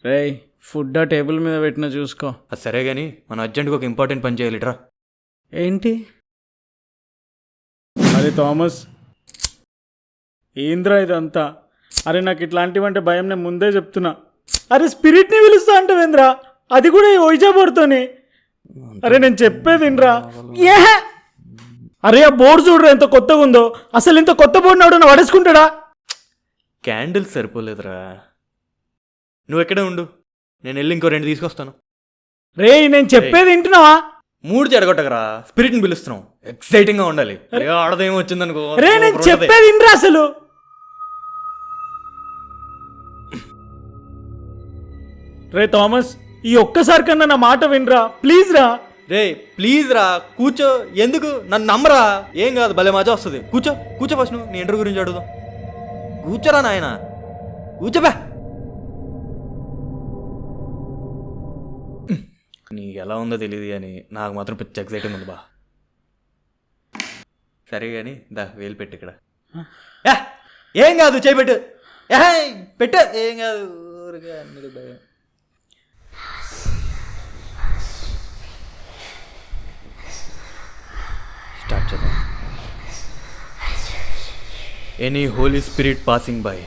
రేయ్ ఫుడ్ ఆ టేబుల్ మీద పెట్టిన చూసుకో. అది సరే కానీ మనం అర్జెంట్గా ఒక ఇంపార్టెంట్ పని చేయాలిట్రా. ఏంటి? అరే థామస్, ఏంద్రా ఇదంతా? అరే నాకు ఇట్లాంటివంటే భయం, నేను ముందే చెప్తున్నా. అరే స్పిరిట్ని పిలుస్తా అంటావేంద్రా, అది కూడా ఈ ఓయిజాబోర్తోని. అరే నేను చెప్పేది ఇంద్రా. ఏ అరే ఆ బోర్డు చూడరా ఎంత కొత్తగా ఉందో. అసలు ఇంత కొత్త బోర్డుని ఎవడన్నా పడేసుకుంటాడా? క్యాండిల్స్ సరిపోలేదురా. నువ్వు ఎక్కడే ఉండు, నేను వెళ్ళి ఇంకో 2 తీసుకొస్తాను. రే నేను చెప్పేది వింటున్నావా? మూడు చెడగొట్టకరా, స్పిరిట్ని పిలుస్తున్నాం, ఎక్సైటింగ్గా ఉండాలి. ఆడదేమో వచ్చిందనుకో. రే నేను చెప్పేది వినరా అసలు. రే థామస్, ఈ ఒక్కసారి కన్నా నా మాట వినరా ప్లీజ్ రా. రే ప్లీజ్ రా, కూర్చో. ఎందుకు నన్ను నమ్మరా? ఏం కాదు, భలే మజా వస్తుంది. కూర్చో కూర్చో, ఫస్ట్ నీ ఇంటర్వ్యూ గురించి అడుగుదాం. కూర్చోరా నాయన, కూర్చోబా. నీకు ఎలా ఉందో తెలియదు కానీ నాకు మాత్రం పిచ్చి ఎక్సైటింగ్ ఉంది బా. సరే కానీ దా వేలు పెట్టు ఇక్కడ. ఏం కాదు, చేయి పెట్టు. పెట్టు, ఏం కాదు. స్టార్ట్ చేద్దాం. Any holy spirit passing by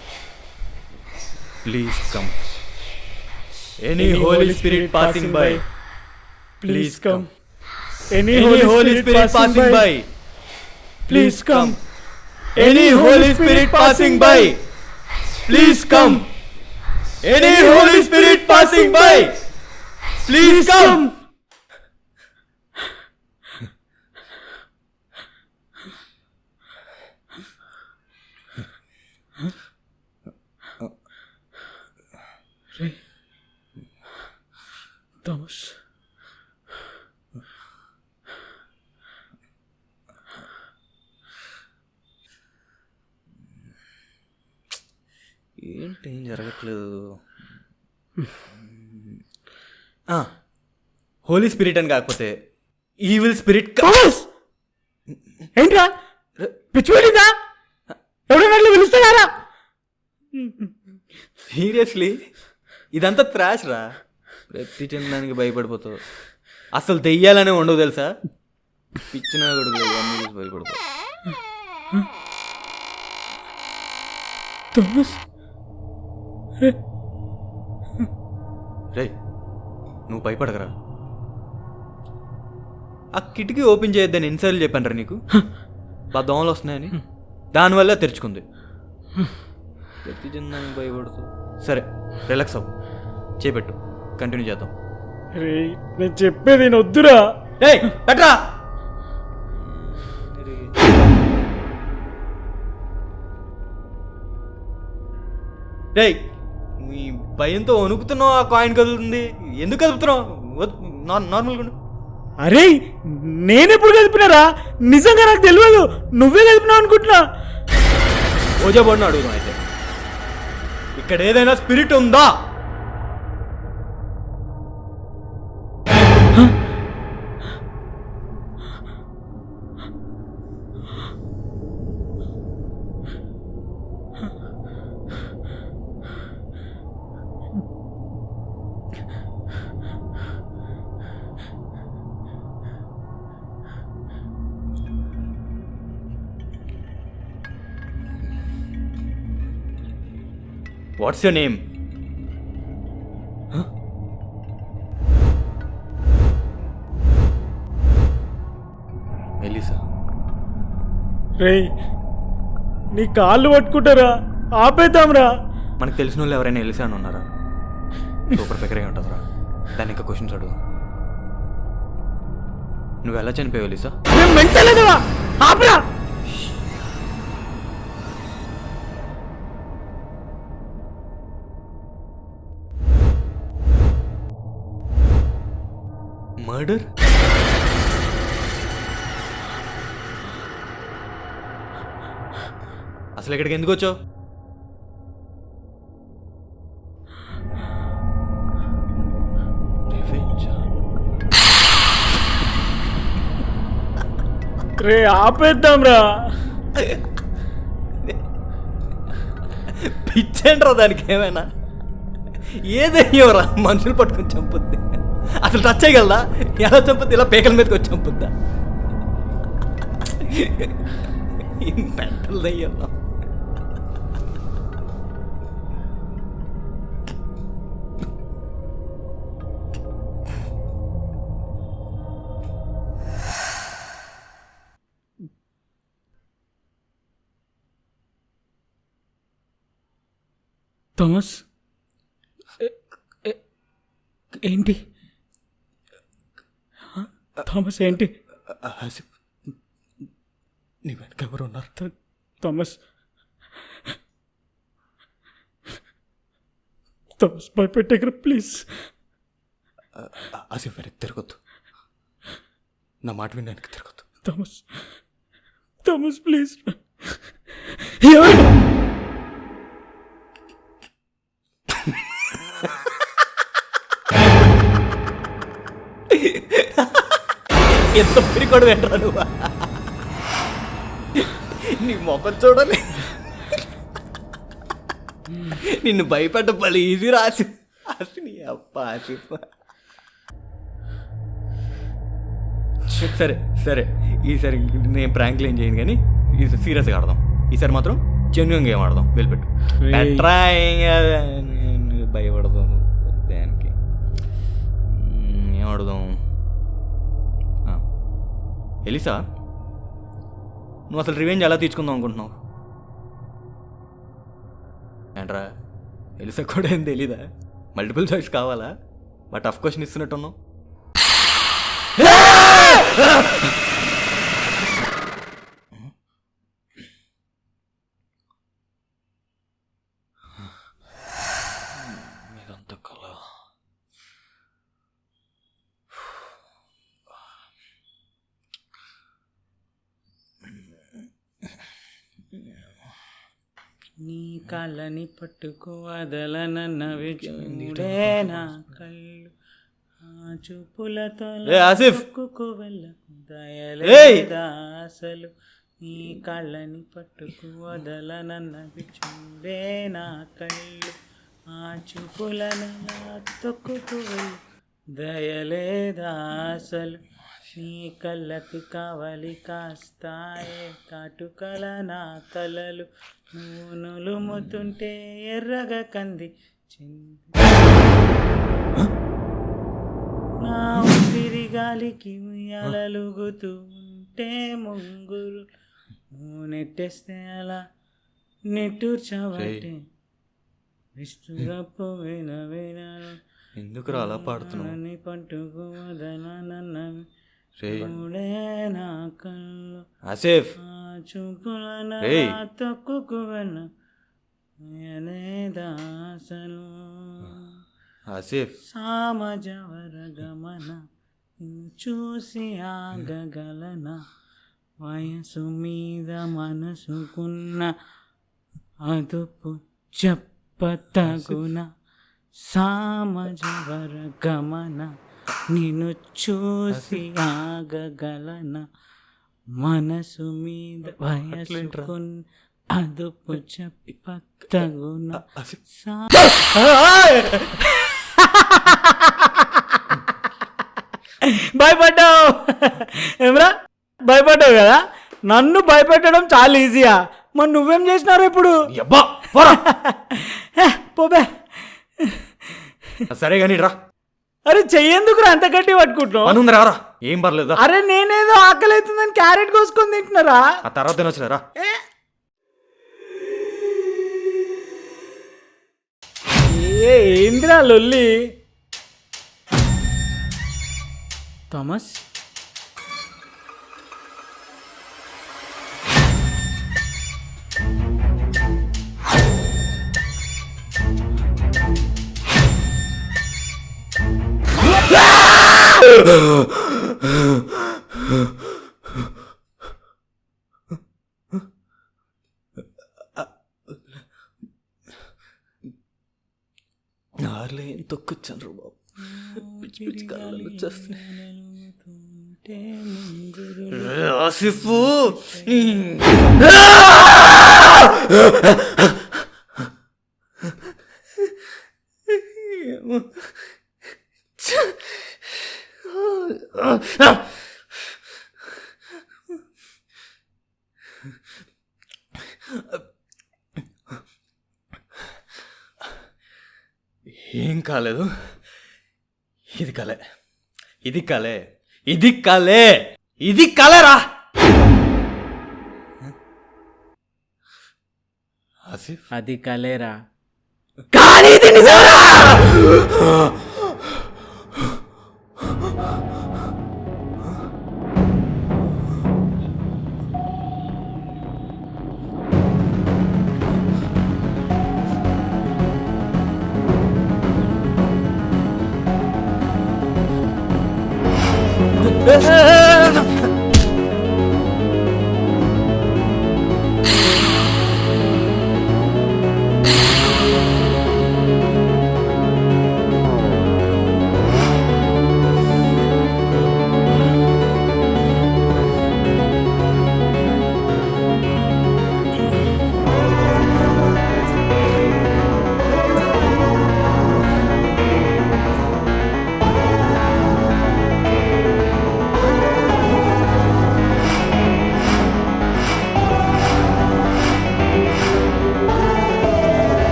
please come. Any holy spirit passing by please come. Any holy spirit passing by please come. Any holy spirit passing by please come. Any holy spirit passing by please come. Thomas, ఏంటి ఏం జరగట్లేదు. Holi spirit అని కాకపోతే evil spirit. ఏంట్రా పిచ్చి పెట్టిందా? ఎవరైనా పిలుస్తున్నారా? Seriously ఇదంతా త్రాష్ రా. ప్రతి చిన్నదానికి భయపడిపోతావు. అసలు దెయ్యాలనే ఉండవు తెలుసా. పిచ్చిన కొడుకు అన్నీ చూసి భయపడతావు. రే నువ్వు భయపడకరా. ఆ కిటికీ ఓపెన్ చేయొద్దని ఎన్నిసార్లు చెప్పాను రా నీకు. బా దోమలు వస్తున్నాయని, దానివల్ల తెరుచుకుంది. ప్రతి చిన్నదానికి భయపడుతావు. సరే రిలాక్స్ అవ్వు, చేపెట్టు, కంటిన్యూ చేద్దాం. నేను చెప్పేది నేను వద్దురా. పెట్టరా. రేయ్ నీ భయంతో వణుకుతున్నావు. ఆ కాయిన్ కదులుతుంది. ఎందుకు కదుపుతున్నావు? నార్మల్గా ఉండు. అరే నేనెప్పుడు కదిపినారా? నిజంగా నాకు తెలియదు, నువ్వే కదిపినావు అనుకుంటున్నా. ఓజాబోర్డుని అడుగుదాం అయితే. ఇక్కడ ఏదైనా స్పిరిట్ ఉందా? What's your name? ఎలిసా. రేయ్ నీ కాళ్ళు పట్టుకుంటారా? ఆపేద్దాంరా. మనకు తెలిసిన వాళ్ళు ఎవరైనా ఎలిసా అని ఉన్నారా? సూపర్ ఫిగర్ అయి ఉంటుందిరా. దాన్ని ఇంకా క్వశ్చన్స్ అడుగు. నువ్వు ఎలా చనిపోయావు ఎలిసా? ఆపరా. మర్డర్? అసలు ఇక్కడికి ఎందుకు వచ్చావు? రే ఆపేద్దాంరా. పిచ్చేంట్రా దానికి ఏమైనా. ఏదయ్యోరా మనుషులు పట్టుకొని చంపుద్ది. అసలు టచ్ చేయగలదా? ఎలా చంపుద్ది? ఇలా పేకల మీదకి వచ్చి చంపుద్దా? మెంటల్ దయ్యమ్మా. థామస్ ఏంటి? థామస్ ఏంటి? నీ వెనక ఎవరు ఉన్నారు? థామస్ థామస్ భయపెట్టే ప్లీజ్. ఆసిఫ్ వెనక్కి తిరగొద్దు, నా మాట విని వెనక్కి తిరగొద్దు. Thomas Thomas please. ఎంత పిరికొడు వెంటరా నువ్వు. నీ మొఖం చూడాలి. నిన్ను భయపడ్డ పలు ఈజీ రాసి నీ అప్ప ఆసిఫ్. సరే సరే, ఈసారి నేను ప్రాంక్లు ఏం చేయను కానీ ఈసారి సీరియస్గా ఆడదాం. ఈసారి మాత్రం జెన్యున్గా ఏం ఆడదాం. వెళ్ళిపెట్టు. భయపడదాం దానికి. ఏం ఆడదాం? ఎలిసా, నువ్వు అసలు రివెంజ్ ఎలా తీర్చుకుందాం అనుకుంటున్నావు? ఏంట్రా ఎలిసా కూడా ఏం తెలీదా? మల్టిపుల్ చాయిస్ కావాలా? బట్ టఫ్ క్వశ్చన్ ఇస్తున్నట్టున్నావు. ఇదంతా కళ. నీ కళ్ళని పట్టుకో వదలనన్నవి చూడే నా కళ్ళు, ఆ చూపులతో వెళ్ళకు దయలేదా అసలు. నీ కళ్ళని పట్టుకు వదలనన్నవి చూడే నా కళ్ళు, ఆ చూపులను తొక్కుకు వెళ్ళ దయలేదా అసలు. నీ కళ్ళకు కావలి కాస్తాయే కాటుకల నా కలలు, నూనెలు ముతుంటే ఎర్రగా కంది నా ఊపిరి గాలికి ఉయ్యాలలుగుతూ ఉంటే ముంగురు నెట్టేస్తే అలా నిట్టూర్చబట్టే విస్తురప్పు వినను ఎందుకు అలా పాడుతున్నావు? పట్టుకు వదలనన్నవి నా కళ్ళు, ఆసిఫ్ చూపులను తొక్కుకు వెళ్ళదాసలు. ఆసిఫ్ సామజవర గమన చూసి ఆగగలన, వయసు మీద మనసుకున్న అదుపు చెప్పతగున. సామజవర గమన నిన్ను చూసి ఆగగలన, మనసు మీద వయసుకున్న అదుపు చెప్పతగున. భయపడ్డావు ఏమరా? భయపడ్డావు కదా? నన్ను భయపెట్టడం చాలా ఈజీయా. మరి నువ్వేం చేసినారు ఇప్పుడు? పోబే. సరే కానీ రా. అరే చెయ్యేందుకు రా అంత గట్టి పట్టుకుంటున్నావు? రారా, ఏం పర్లేదు. అరే నేనేదో ఆకలి అవుతుందని క్యారెట్ కోసుకొని తింటున్నారా? ఆ తర్వాత తినొచ్చురా. ఏంద్రా లొల్లి? థామస్ నార్లే తొక్కొచ్చాను బాబు. పిచ్చి పిచ్చి కళ్ళు వచ్చేస్తున్నాయి. ఆసిఫ్ ఏం కాలేదు. ఇది కలే, ఇది కలే, ఇది కలే, ఇది కలరా. ఆసిఫ్, అది కలేరా. కానీ ఇది నిజమా?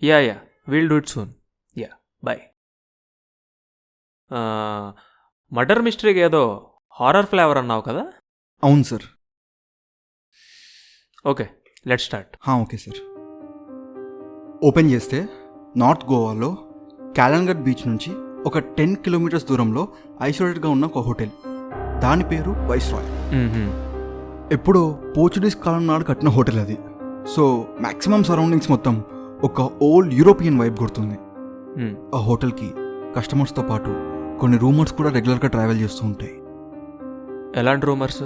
Yeah, we'll do it soon. Yeah, bye. Murder మిస్టరీకి ఏదో హారర్ ఫ్లేవర్ అన్నావు కదా? అవును sir. Okay, let's start. Okay sir. Open చేస్తే నార్త్ గోవాలో క్యాలన్గట్ బీచ్ నుంచి ఒక 10 కిలోమీటర్స్ దూరంలో ఐసోలేటెడ్గా ఉన్న ఒక హోటల్. దాని పేరు వైస్రాయ్. ఎప్పుడో పోర్చుగీస్ కాలం నాడు కట్టిన హోటల్ అది. సో మ్యాక్సిమం సరౌండింగ్స్ మొత్తం ఒక ఓల్డ్ యూరోపియన్ వైబ్ కొడుతుంది. ఆ హోటల్కి కస్టమర్స్తో పాటు కొన్ని రూమర్స్ కూడా రెగ్యులర్గా ట్రావెల్ చేస్తూ ఉంటాయి. ఎలాంటి రూమర్స్?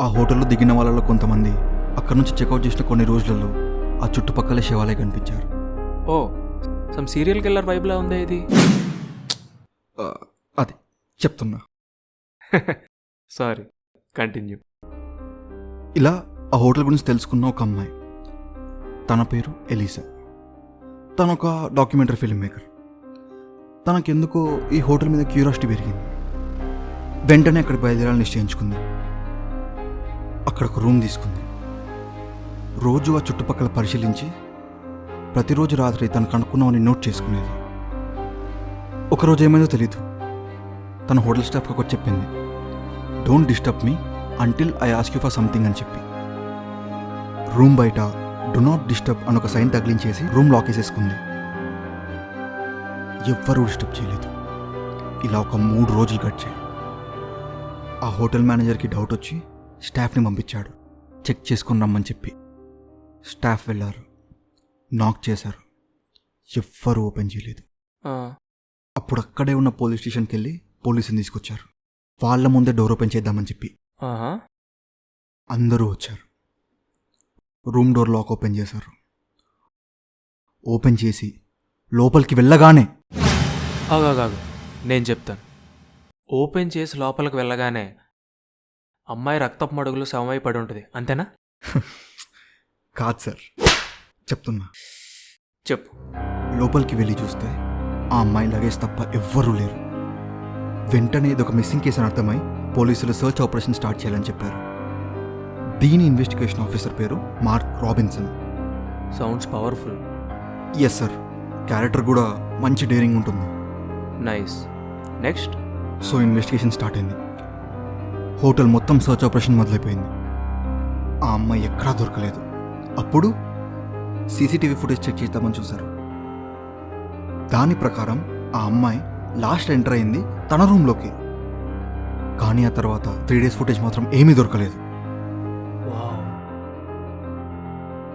ఆ హోటల్లో దిగిన వాళ్ళలో కొంతమంది అక్కడ నుంచి చెక్అవుట్ చేసిన కొన్ని రోజులలో ఆ చుట్టుపక్కల శవాలే కనిపించారు. ఓ, సమ్ సీరియల్ కిల్లర్ వైబ్లా ఉందే ఇది. అది చెప్తున్నా. Sorry, continue. ఇలా ఆ హోటల్ గురించి తెలుసుకున్న ఒక అమ్మాయి, తన పేరు ఎలీసా. తను ఒక డాక్యుమెంటరీ ఫిల్మ్ మేకర్. తనకెందుకో ఈ హోటల్ మీద క్యూరియాసిటీ పెరిగింది. వెంటనే అక్కడికి బయలుదేరాలని నిశ్చయించుకుంది. అక్కడ ఒక రూమ్ తీసుకుంది. రోజు ఆ చుట్టుపక్కల పరిశీలించి ప్రతిరోజు రాత్రి తను కనుక్కున్నామని నోట్ చేసుకునేది. ఒకరోజు ఏమైందో తెలీదు. తన హోటల్ స్టాఫ్కి ఒకటి చెప్పింది, don't disturb me until I ask you for something అని చెప్పి. రూమ్ బయట డు నాట్ డిస్టర్బ్ అని ఒక సైన్ తగిలించేసి రూమ్ లాక్ వేసేసుకుంది. ఎవ్వరూ డిస్టర్బ్ చేయలేదు. ఇలా ఒక 3 రోజులు గడిచాయి. ఆ హోటల్ మేనేజర్కి డౌట్ వచ్చి స్టాఫ్ని పంపించాడు చెక్ చేసుకుని రమ్మని చెప్పి. స్టాఫ్ వెళ్ళారు, నాక్ చేశారు. ఎవ్వరూ ఓపెన్ చేయలేదు. అప్పుడు అక్కడే ఉన్న పోలీస్ స్టేషన్కి వెళ్ళి పోలీసుని తీసుకొచ్చారు. వాళ్ళ ముందే డోర్ ఓపెన్ చేద్దామని చెప్పి. అందరూ వచ్చారు. రూమ్ డోర్ లాక్ ఓపెన్ చేశారు. ఓపెన్ చేసి లోపలికి వెళ్ళగానే ఆగాగాగు, నేను చెప్తాను. ఓపెన్ చేసి లోపలికి వెళ్ళగానే అమ్మాయి రక్తపు మడుగులు శవమై పడి ఉంటుంది, అంతేనా? కాదు సార్, చెప్తున్నా. చెప్పు. లోపలికి వెళ్ళి చూస్తే ఆ అమ్మాయి లగేజ్ తప్ప ఎవ్వరూ లేరు. వెంటనే ఇదొక మిస్సింగ్ కేసు అని అర్థమై పోలీసులు సర్చ్ ఆపరేషన్ స్టార్ట్ చేయాలని చెప్పారు. దీని ఇన్వెస్టిగేషన్ ఆఫీసర్ పేరు Mark Robinson. Sounds powerful. Yes sir, character కూడా మంచి డేరింగ్ ఉంటుంది. Nice. Next. So investigation start అయింది. హోటల్ మొత్తం సర్చ్ ఆపరేషన్ మొదలైపోయింది. ఆ అమ్మాయి ఎక్కడా దొరకలేదు. అప్పుడు సీసీటీవీ ఫుటేజ్ చెక్ చేద్దామని చూశారు. దాని ప్రకారం ఆ అమ్మాయి లాస్ట్ ఎంటర్ అయింది తన రూమ్లోకి. కానీ ఆ తర్వాత 3 days ఫుటేజ్ మాత్రం ఏమీ దొరకలేదు.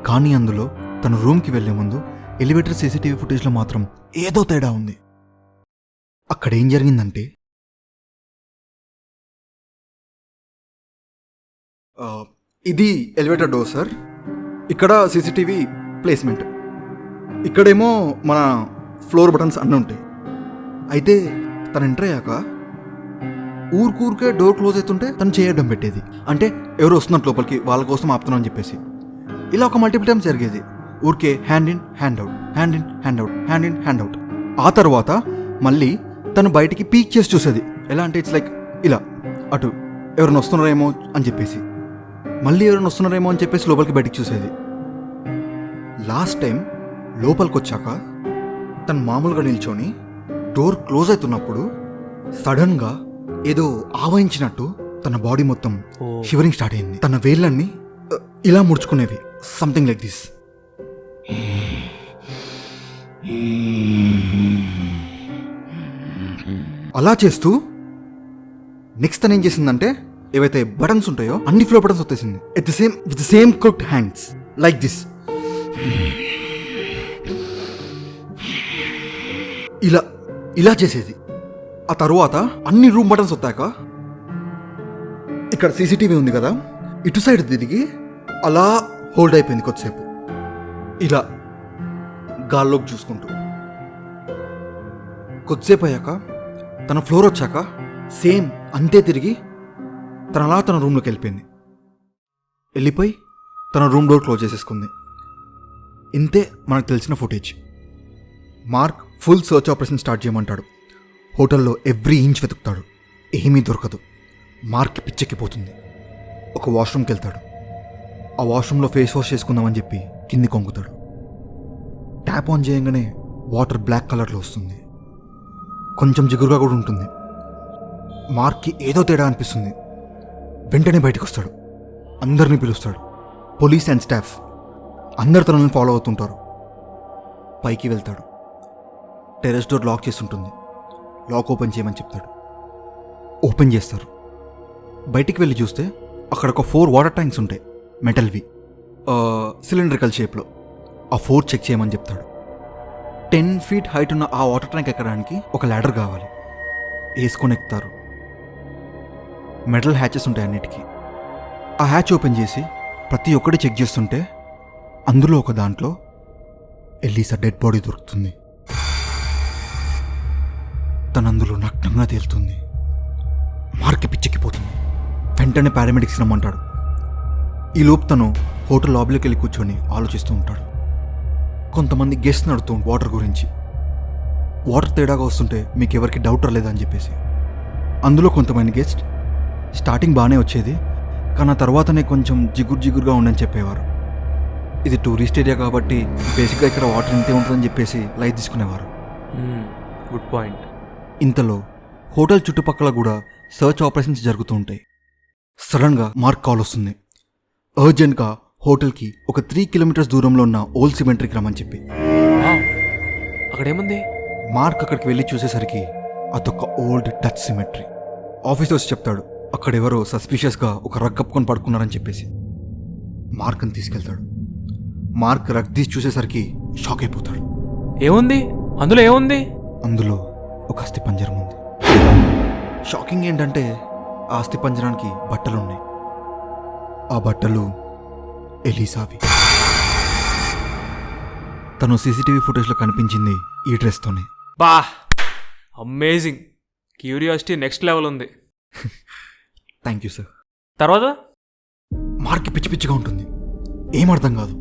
కానీ అందులో తన రూమ్కి వెళ్లే ముందు ఎలివేటర్ సీసీటీవీ ఫుటేజ్లో మాత్రం ఏదో తేడా ఉంది. అక్కడ ఏం జరిగిందంటే ఇది ఎలివేటర్ డోర్ సార్. ఇక్కడ సీసీటీవీ ప్లేస్మెంట్, ఇక్కడేమో మన ఫ్లోర్ బటన్స్ అన్నీ ఉంటాయి. అయితే తను ఎంటర్ అయ్యాక ఊరికే డోర్ క్లోజ్ అవుతుంటే తను చేయడం పెట్టేది. అంటే ఎవరు వస్తున్నట్టు లోపలికి, వాళ్ళ కోసం ఆపుతున్నాం అని చెప్పేసి. ఇలా ఒక మల్టిపుల్ టైమ్స్ జరిగేది. ఊరికే hand in hand out, hand in hand out, hand in hand out. ఆ తర్వాత మళ్ళీ తను బయటికి పీక్ చేసి చూసేది. ఎలా అంటే ఇట్స్ లైక్ ఇలా అటు ఎవరైనా వస్తున్నారేమో అని చెప్పేసి, మళ్ళీ ఎవరైనా వస్తున్నారేమో అని చెప్పేసి లోపలికి బయటికి చూసేది. లాస్ట్ టైం లోపలికి వచ్చాక తను మామూలుగా నిల్చొని డోర్ క్లోజ్ అవుతున్నప్పుడు సడన్గా ఏదో ఆవహించినట్టు తన బాడీ మొత్తం షివరింగ్ స్టార్ట్ అయింది. తన వేళ్ళన్నీ ఇలా ముడుచుకునేవి, సంథింగ్ లైక్ దిస్. అలా చేస్తూ నెక్స్ట్ తను ఏం చేసిందంటే ఏవైతే బటన్స్ ఉంటాయో అన్ని ఫ్లో బటన్స్ వచ్చేసింది. With same cooked hands like this. ఇలా చేసేది. ఆ తరువాత అన్ని రూమ్ బటన్స్ వస్తాక ఇక్కడ సీసీటీవీ ఉంది కదా, ఇటు సైడ్ తిరిగి అలా హోల్డ్ అయిపోయింది కొద్దిసేపు, ఇలా గాల్లోకి చూసుకుంటూ. కొద్దిసేపు అయ్యాక తన ఫ్లోర్ వచ్చాక సేమ్ అంతే తిరిగి తన అలా తన రూమ్లోకి వెళ్ళిపోయి తన రూమ్ డోర్ క్లోజ్ చేసేసుకుంది. ఇంతే మనకు తెలిసిన footage. Mark full search operation start చేయమంటాడు. హోటల్లో ఎవ్రీ ఇంచ్ వెతుకుతాడు, ఏమీ దొరకదు. మార్క్ పిచ్చెక్కిపోతుంది. ఒక వాష్రూమ్కి వెళ్తాడు. ఆ వాష్రూమ్లో ఫేస్ వాష్ చేసుకుందామని చెప్పి కింది కొంగుతాడు. ట్యాప్ ఆన్ చేయగానే వాటర్ బ్లాక్ కలర్లో వస్తుంది, కొంచెం జిగురుగా కూడా ఉంటుంది. మార్క్కి ఏదో తేడా అనిపిస్తుంది. వెంటనే బయటకు వస్తాడు, అందరినీ పిలుస్తాడు. పోలీస్ అండ్ స్టాఫ్ అందరు తనని ఫాలో అవుతుంటారు. పైకి వెళ్తాడు. టెర్రస్ డోర్ లాక్ చేసి ఉంటుంది. లాక్ ఓపెన్ చేయమని చెప్తాడు. ఓపెన్ చేస్తారు. బయటికి వెళ్ళి చూస్తే అక్కడ ఒక 4 వాటర్ ట్యాంక్స్ ఉంటాయి, మెటల్వి, సిలిండ్రికల్ షేప్లో. ఆ 4 చెక్ చేయమని చెప్తాడు. 10 feet హైట్ ఉన్న ఆ వాటర్ ట్యాంక్ ఎక్కడానికి ఒక ల్యాడర్ కావాలి. వేసుకొని ఎక్కుతారు. మెటల్ హ్యాచెస్ ఉంటాయి అన్నిటికీ. ఆ హ్యాచ్ ఓపెన్ చేసి ప్రతి ఒక్కటి చెక్ చేస్తుంటే అందులో ఒక దాంట్లో ఎలీసా డెడ్ బాడీ దొరుకుతుంది. తనందులో నగ్నంగా తేలుతుంది. మార్క్ పిచ్చెక్కిపోతుంది. వెంటనే పారామెడిక్స్ రమ్మంటాడు. ఈలోపు తను హోటల్ లాబీలోకి వెళ్ళి కూర్చొని ఆలోచిస్తూ ఉంటాడు. కొంతమంది గెస్ట్ నడుతూ వాటర్ గురించి. వాటర్ తేడాగా వస్తుంటే మీకు ఎవరికి డౌట్ రాలేదా అని చెప్పేసి. అందులో కొంతమంది గెస్ట్ స్టార్టింగ్ బాగానే వచ్చేది, కానీ ఆ తర్వాతనే కొంచెం జిగురుగా ఉండని చెప్పేవారు. ఇది టూరిస్ట్ ఏరియా కాబట్టి బేసిక్గా ఇక్కడ వాటర్ ఇంతే ఉంటుందని చెప్పేసి లైట్ తీసుకునేవారు. Good point. ఇంతలో హోటల్ చుట్టుపక్కల కూడా సర్చ్ ఆపరేషన్స్ జరుగుతూ ఉంటాయి. సడన్గా మార్క్ కాల్ వస్తుంది. అర్జెంట్గా హోటల్కి ఒక 3 kilometers దూరంలో ఉన్న ఓల్డ్ సిమెంట్రీకి రమ్మని చెప్పి. అక్కడేముంది? మార్క్ అక్కడికి వెళ్ళి చూసేసరికి అదొక ఓల్డ్ డచ్ సిమెట్రీ. ఆఫీసర్స్ చెప్తాడు అక్కడెవరో సస్పిషియస్గా ఒక రగ్ కప్పుకొని పడుకున్నారని చెప్పేసి. మార్క్ని తీసుకెళ్తాడు. మార్క్ రగ్ తీసి చూసేసరికి షాక్ అయిపోతాడు. ఏముంది అందులో? ఏముంది అందులో? ఒక అస్థిపంజరం ఉంది. షాకింగ్ ఏంటంటే ఆ అస్థిపంజరానికి బట్టలున్నాయి. ఆ బట్టలు ఎలీసావి. తను సీసీటీవీ ఫుటేజ్లో కనిపించింది ఈ డ్రెస్తోనే. బా, అమేజింగ్. క్యూరియాసిటీ నెక్స్ట్ లెవెల్ ఉంది. Thank you sir. తర్వాత మార్క్ పిచ్చిగా ఉంటుంది, ఏం అర్థం కాదు.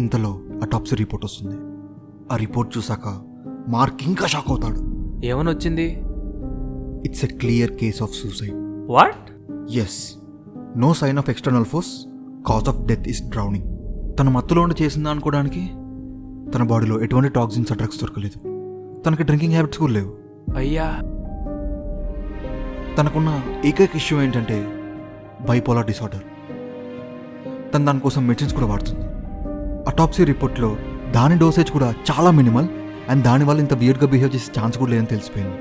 ఇంతలో అటాప్సీ రిపోర్ట్ వస్తుంది. ఆ రిపోర్ట్ చూసాక మార్క్ ఇంకా షాక్ అవుతాడు. ఏమని వచ్చింది? It's a clear case of suicide. What? Yes, no sign of external force, cause of death is drowning. తన మత్తులో ఉండి చేసిందా అనుకోవడానికి తన బాడీలో ఎటువంటి టాక్సిన్స్ డ్రగ్స్ దొరకలేదు. తనకి డ్రింకింగ్ హ్యాబిట్స్ కూడా లేవు. అయ్యా, తనకున్న ఏకైక ఇష్యూ ఏంటంటే బైపోలార్ డిసార్డర్. తను దానికోసం మెడిసిన్స్ కూడా వాడుతుంది. అటాప్సీ రిపోర్ట్లో దాని డోసేజ్ కూడా చాలా మినిమల్ అండ్ దానివల్ల ఇంత వియర్డ్గా బిహేవ్ చేసే ఛాన్స్ కూడా లేదని తెలిసిపోయింది.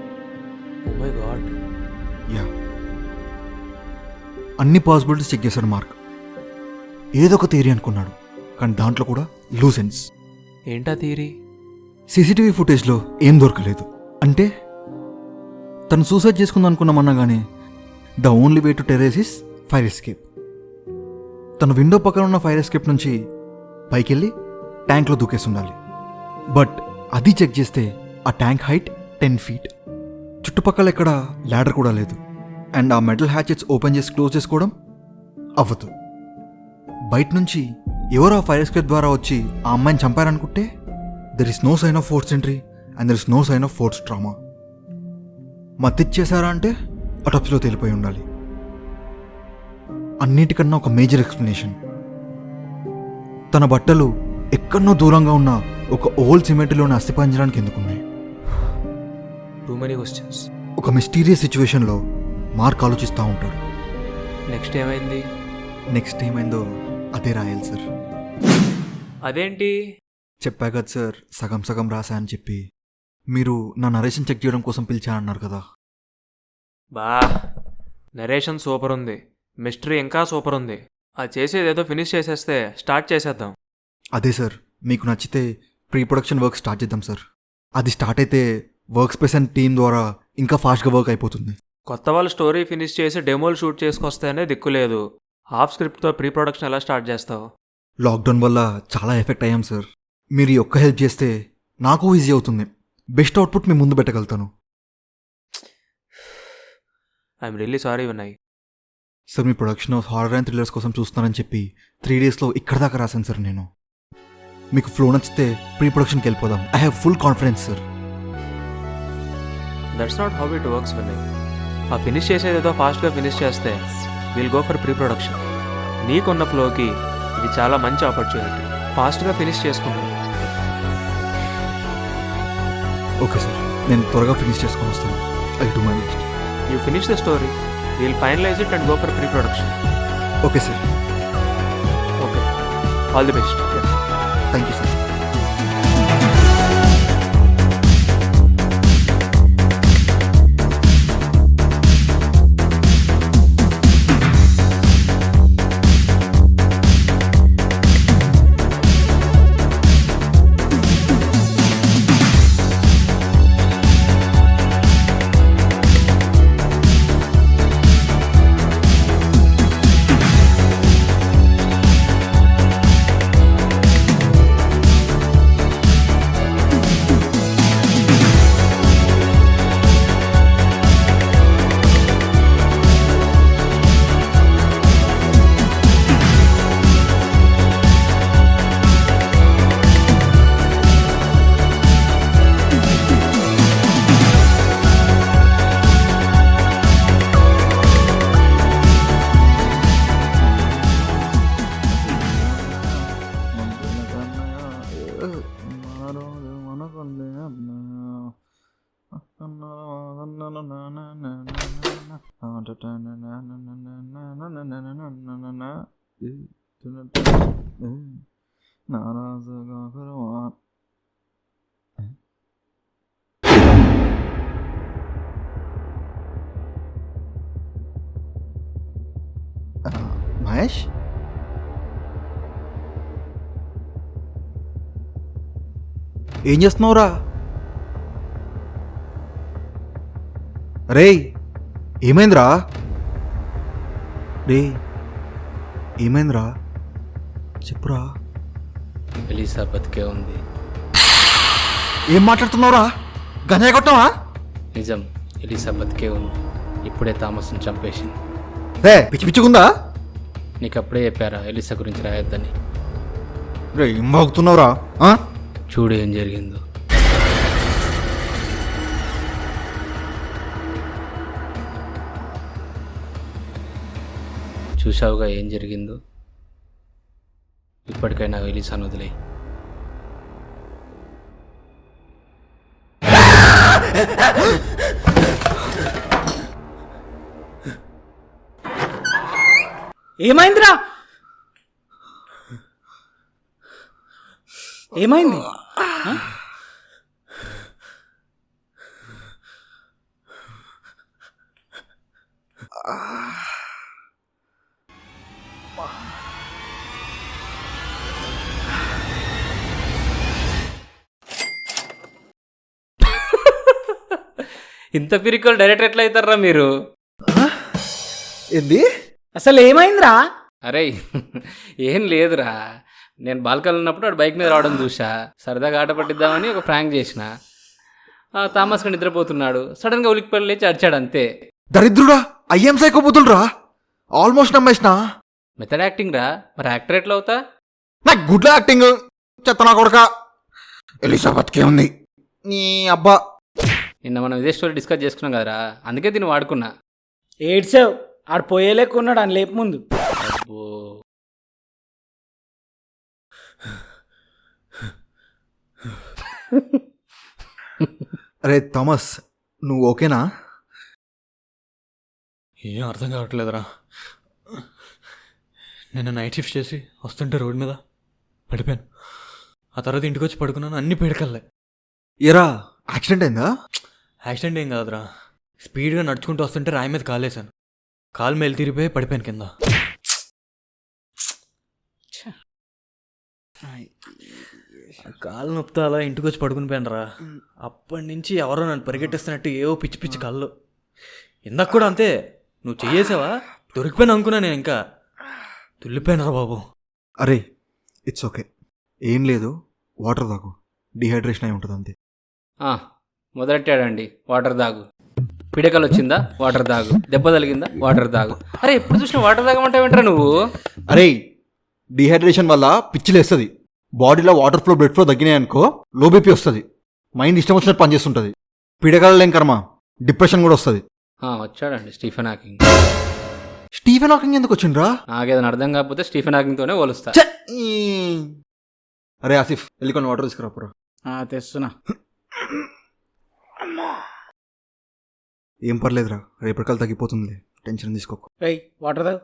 Oh my god. యా, అన్ని పాసిబిలిటీస్ చెక్ చేశాడు మార్క్. ఏదో ఒక థియరీ అనుకున్నాడు, కానీ దాంట్లో కూడా లూసెన్స్. ఏంటా థియరీ? సీసీటీవీ ఫుటేజ్లో ఏం దొరకలేదు. అంటే తను సూసైడ్ చేసుకుందాం అనుకున్నామన్నా కానీ the only way to terrace is fire escape. తన విండో పక్కన ఉన్న ఫైర్ ఎస్కేప్ నుంచి పైకెళ్ళి ట్యాంక్లో దూకేసి ఉండాలి. బట్ అది చెక్ చేస్తే ఆ ట్యాంక్ హైట్ 10 feet. చుట్టుపక్కల ఎక్కడ ల్యాడర్ కూడా లేదు. అండ్ ఆ మెటల్ హ్యాచెట్స్ ఓపెన్ చేసి క్లోజ్ చేసుకోవడం అవ్వదు. బయట నుంచి ఎవరో ఆ ఫైర్ ఎస్కేప్ ద్వారా వచ్చి ఆ అమ్మాయిని చంపారనుకుంటే there is no sign of force entry and there is no sign of force trauma. మత్తిచ్చేశారా అంటే అటాప్సీలో తేలిపోయి ఉండాలి. అన్నిటికన్నా ఒక మేజర్ ఎక్స్ప్లెనేషన్, తన బట్టలు ఎక్కడనో దూరంగా ఉన్న ఒక ఓల్డ్ సిమెంట్లోని అస్థిపంజరానికి ఎందుకున్నాయి? Too many questions. ఒక మిస్టీరియస్ సిచ్యువేషన్లో మార్క్ ఆలోచిస్తూ ఉంటాడు. నెక్స్ట్ ఏమైంది? నెక్స్ట్ ఏమైందో అదే రాయాలి సార్. అదేంటి? చెప్పా కదా సార్, సగం సగం రాసా అని చెప్పి. మీరు నా నరేషన్ చెక్ చేయడం కోసం పిలిచానన్నారు కదా. బా, నరేషన్ సూపర్ ఉంది, మిస్టరీ ఇంకా సూపర్ ఉంది. అది చేసేదేదో ఫినిష్ చేసేస్తే స్టార్ట్ చేసేద్దాం. అదే సార్, మీకు నచ్చితే ప్రీ ప్రొడక్షన్ వర్క్ స్టార్ట్ చేద్దాం సార్. అది స్టార్ట్ అయితే వర్క్ స్పేస్ అండ్ టీమ్ ద్వారా ఇంకా ఫాస్ట్గా వర్క్ అయిపోతుంది. కొత్త వాళ్ళు స్టోరీ ఫినిష్ చేసి డెమోలు షూట్ చేసుకొస్తేనే దిక్కులేదు. హాఫ్ స్క్రిప్ట్తో ప్రీ ప్రొడక్షన్ ఎలా స్టార్ట్ చేస్తావు? లాక్డౌన్ వల్ల చాలా ఎఫెక్ట్ అయ్యాం సార్. మీరు ఈ ఒక్క హెల్ప్ చేస్తే నాకు ఈజీ అవుతుంది. బెస్ట్ అవుట్పుట్ మీ ముందు పెట్టగలుగుతాను. I'm really sorry Vinay. Sir, మీ ప్రొడక్షన్ హారర్ అండ్ థ్రిల్లర్స్ కోసం చూస్తున్నానని చెప్పి 3 daysలో ఇక్కడ దాకా రాశాను సార్ నేను. మీకు ఫ్లో నచ్చితే ప్రీ ప్రొడక్షన్కి వెళ్ళిపోదాం. I have full confidence sir. That's not how it works Vinay. ఆ ఫినిష్ చేసేదేదో ఫాస్ట్గా ఫినిష్ చేస్తే will go for pre production. నీకున్న ఫ్లోకి ఇది చాలా మంచి ఆపర్చునిటీ. ఫాస్ట్గా ఫినిష్ చేసుకున్నాను. ఓకే సార్, నేను త్వరగా ఫినిష్ చేసుకొని వస్తాను. I do my best. You finish the story, we'll finalise it and go for pre production. Okay sir. Okay, all the best. Thank you sir. Mahesh, ఏం చేస్తున్నావురా? రేయ్, ఏమైందిరా? రే, ఏమైందిరా? చెప్పురా. ఎలీసా బతికే ఉంది. ఏం మాట్లాడుతున్నావురా? గంజాయి కొట్టావా? నిజం, ఎలీసా బతికే ఉంది. ఇప్పుడే థామస్ని చంపేసింది. రే, పిచ్చి పిచ్చిగుందా? నీకు అప్పుడే చెప్పారా ఎలీసా గురించి రాయొద్దని? రే, ఏం బాగుతున్నావురా? చూడు ఏం జరిగిందో. చూసావుగా ఏం జరిగిందో. ఇప్పటికైనా ఎలిసాను వదిలే. ఏమైందిరా? ఏమైంది? ఇంత పిరికోలు డైరెక్టర్ ఎట్లా అవుతారా మీరు? ఏంది? అసలు ఏమైందిరా? అరే ఏం లేదురా, నేను బాల్కనీలో ఉన్నప్పుడు వాడు బైక్ మీద రావడం చూసా. సరదాగా ఆట పట్టిద్దామని ఒక ఫ్రాంక్ చేసిన. థామస్గా నిద్రపోతున్నాడు, సడన్గా ఉలిక్కిపల్లి లేచి అరిచాడు అంతే. దరిద్రుడా, అయ్యేం సైకోపోతులురా, ఆల్మోస్ట్ నమ్మేసిన. మెథడ్ యాక్టింగ్ రా, మరి యాక్టర్ ఎట్లా అవుతా? నాకు గుడ్ల యాక్టింగ్ చెత్తనా కొడక. ఎలిజబెత్కే ఉంది నీ అబ్బా. నిన్న మనం ఇదే స్టోరీ డిస్కస్ చేసుకున్నాం కదరా, అందుకే దీన్ని వాడుకున్నా. ఏడ్సావు, ఆడు పోయేలేకున్నాడు అని లేపు ముందు. అబ్బో, అరే థామస్, నువ్వు ఓకేనా? ఏం అర్థం కావట్లేదురా. నేను నైట్ షిఫ్ట్ చేసి వస్తుంటే రోడ్ మీద పడిపోయాను. ఆ తర్వాత ఇంటికి వచ్చి పడుకున్నాను, అన్ని పీడకల్లే. ఎరా, యాక్సిడెంట్ అయిందా? యాక్సిడెంట్ ఏం కాదురా, స్పీడ్గా నడుచుకుంటూ వస్తుంటే రాయి మీద కాలేసాను. కాలు మేలు తిరిగిపోయి పడిపోయాను కింద. కాలు నొప్పితే అలా ఇంటికి వచ్చి పడుకుని పోయాను రా. అప్పటి నుంచి ఎవరో నన్ను పరిగెట్టిస్తున్నట్టు ఏవో పిచ్చి పిచ్చి కళ్ళు. ఇందాక కూడా అంతే, నువ్వు చెయ్యేసావా దొరికిపోయాను అనుకున్నా. నేను ఇంకా తుల్లిపోయాను రా బాబు. అరే ఇట్స్ ఓకే, ఏం లేదు, వాటర్ తాగు, డిహైడ్రేషన్ అయి ఉంటుంది అంతే. మొదలెట్టాడండి, వాటర్ తాగు. పిడకలు వచ్చిందా, వాటర్ తాగు. దెబ్బ తగిలిందా, వాటర్ తాగు. అరే ఎప్పుడు చూసినా వాటర్ తాగమంటావేంట్రా నువ్వు? అరే డిహైడ్రేషన్ వల్ల పిచ్చిలేస్తుంది, బాడీలో వాటర్ ఫ్లో బ్లడ్ ఫ్లో తగ్గినాయి అనుకో, లో బీపీ వస్తుంది, మైండ్ ఇష్టం వచ్చినట్టు పనిచేస్తుంటుంది, పీడకలేం కర్మ, డిప్రెషన్ కూడా వస్తుంది. వచ్చాడండి స్టీఫెన్ హాకింగ్. స్టీఫెన్ హాకింగ్ ఎందుకు వచ్చిండ్రా? నాకేదైనా అర్థం కాకపోతే స్టీఫెన్ హాకింగ్తోనే పోలుస్తా. అరే ఆసిఫ్, వెళ్ళి కొన్ని వాటర్ తీసుకురాపురా. తెస్తున్నా. ఏం పర్లేదురా, రేపటికల్ తగ్గిపోతుంది, టెన్షన్ తీసుకోకు. రేయ్ వాటర్ తాగు.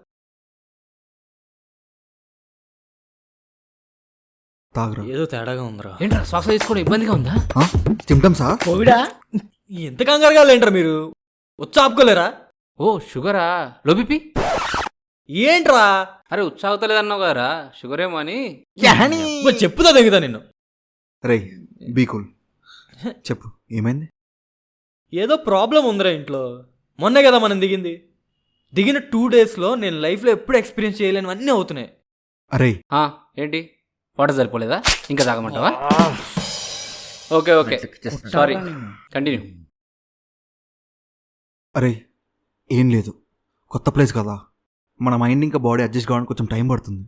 తాగురా. ఏదో తేడాగా ఉందిరా. ఏంట్రా శ్వాస తీసుకోవడం ఇబ్బందిగా ఉందా? సిమ్టమ్సా? కోవిడా? ఎంత కంగారుగా ఏంట్రా మీరు, వచ్చి ఆపుకోలేరా? ఓ షుగరా, లో బీపీ ఏంట్రా? అరే ఉత్సాహతలేదన్నావు కదరా, షుగర్ ఏమో అని. చెప్పుదా దగ్గదా నిన్ను. రే బీ కూల్, చెప్పు ఏమైంది? ఏదో ప్రాబ్లం ఉందిరా ఇంట్లో. మొన్నే కదా మనం దిగిన 2 daysలో నేను లైఫ్లో ఎప్పుడు ఎక్స్పీరియన్స్ చేయలేనివన్నీ అవుతున్నాయి. అరే ఏంటి, వాటర్ సరిపోలేదా? ఇంకా తాగమంటావా? Okay okay sorry, continue. అరే ఏం లేదు, కొత్త ప్లేస్ కదా, మన మైండ్ ఇంకా బాడీ అడ్జస్ట్ కావడానికి కొంచెం టైం పడుతుంది.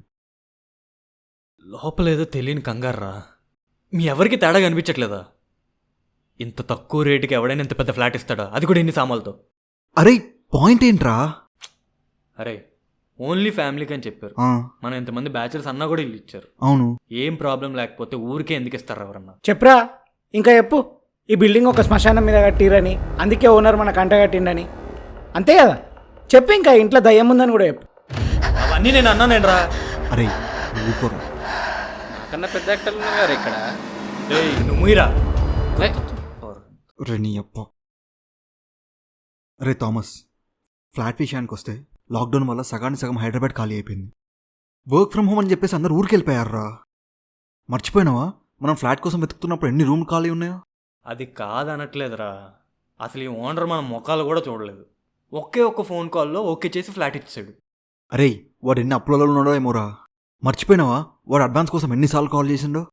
లోపలేదో తెలియని కంగారురా. మీ ఎవరికి తేడా కనిపించట్లేదా? ఇంత తక్కువ రేటుకి ఎవడైనా ఇంత పెద్ద ఫ్లాట్ ఇస్తాడా, అది కూడా ఇన్ని సామాన్లతో? అరే పాయింట్ ఏంట్రా? అరే ఓన్లీ ఫ్యామిలీకి అని చెప్పారు, మనం ఇంతమంది బ్యాచులర్స్ అన్నా కూడా ఇల్లు ఇచ్చారు. అవును, ఏం ప్రాబ్లం లేకపోతే ఊరికే ఎందుకు ఇస్తారు ఎవరన్నా? చెప్పరా, ఇంకా చెప్పు. ఈ బిల్డింగ్ ఒక శ్మశానం మీద కట్టిరని, అందుకే ఓనర్ మన కంట కట్టిండని, అంతే కదా చెప్పు. ఇంకా ఇంట్లో దయ్యం ఉందని కూడా చెప్పు. అవన్నీ నేను అన్నానేంట్రా. అరే ఊరుకోరా, నాకన్నా పెద్ద యాక్టర్లు ఉన్నారు కదా ఇక్కడ. నువ్వు ముయిరా. రే నీ అప్ప. అరే థామస్, ఫ్లాట్ విషయానికి వస్తే లాక్డౌన్ వల్ల సగానికి సగం హైదరాబాద్ ఖాళీ అయిపోయింది. వర్క్ ఫ్రమ్ హోమ్ అని చెప్పేసి అందరు ఊరికి వెళ్ళిపోయారా. మర్చిపోయినావా మనం ఫ్లాట్ కోసం వెతుకుతున్నప్పుడు ఎన్ని రూమ్ ఖాళీ ఉన్నాయో? అది కాదనట్లేదురా, అసలు ఈ ఓనర్ మన ముఖాలు కూడా చూడలేదు. ఒకే ఒక్క ఫోన్ కాల్లో ఓకే చేసి ఫ్లాట్ ఇచ్చాడు. అరే వాడు ఎన్ని అప్పులలో ఉన్నాడో ఏమోరా. మర్చిపోయినావా వాడు అడ్వాన్స్ కోసం ఎన్నిసార్లు కాల్ చేసిండో?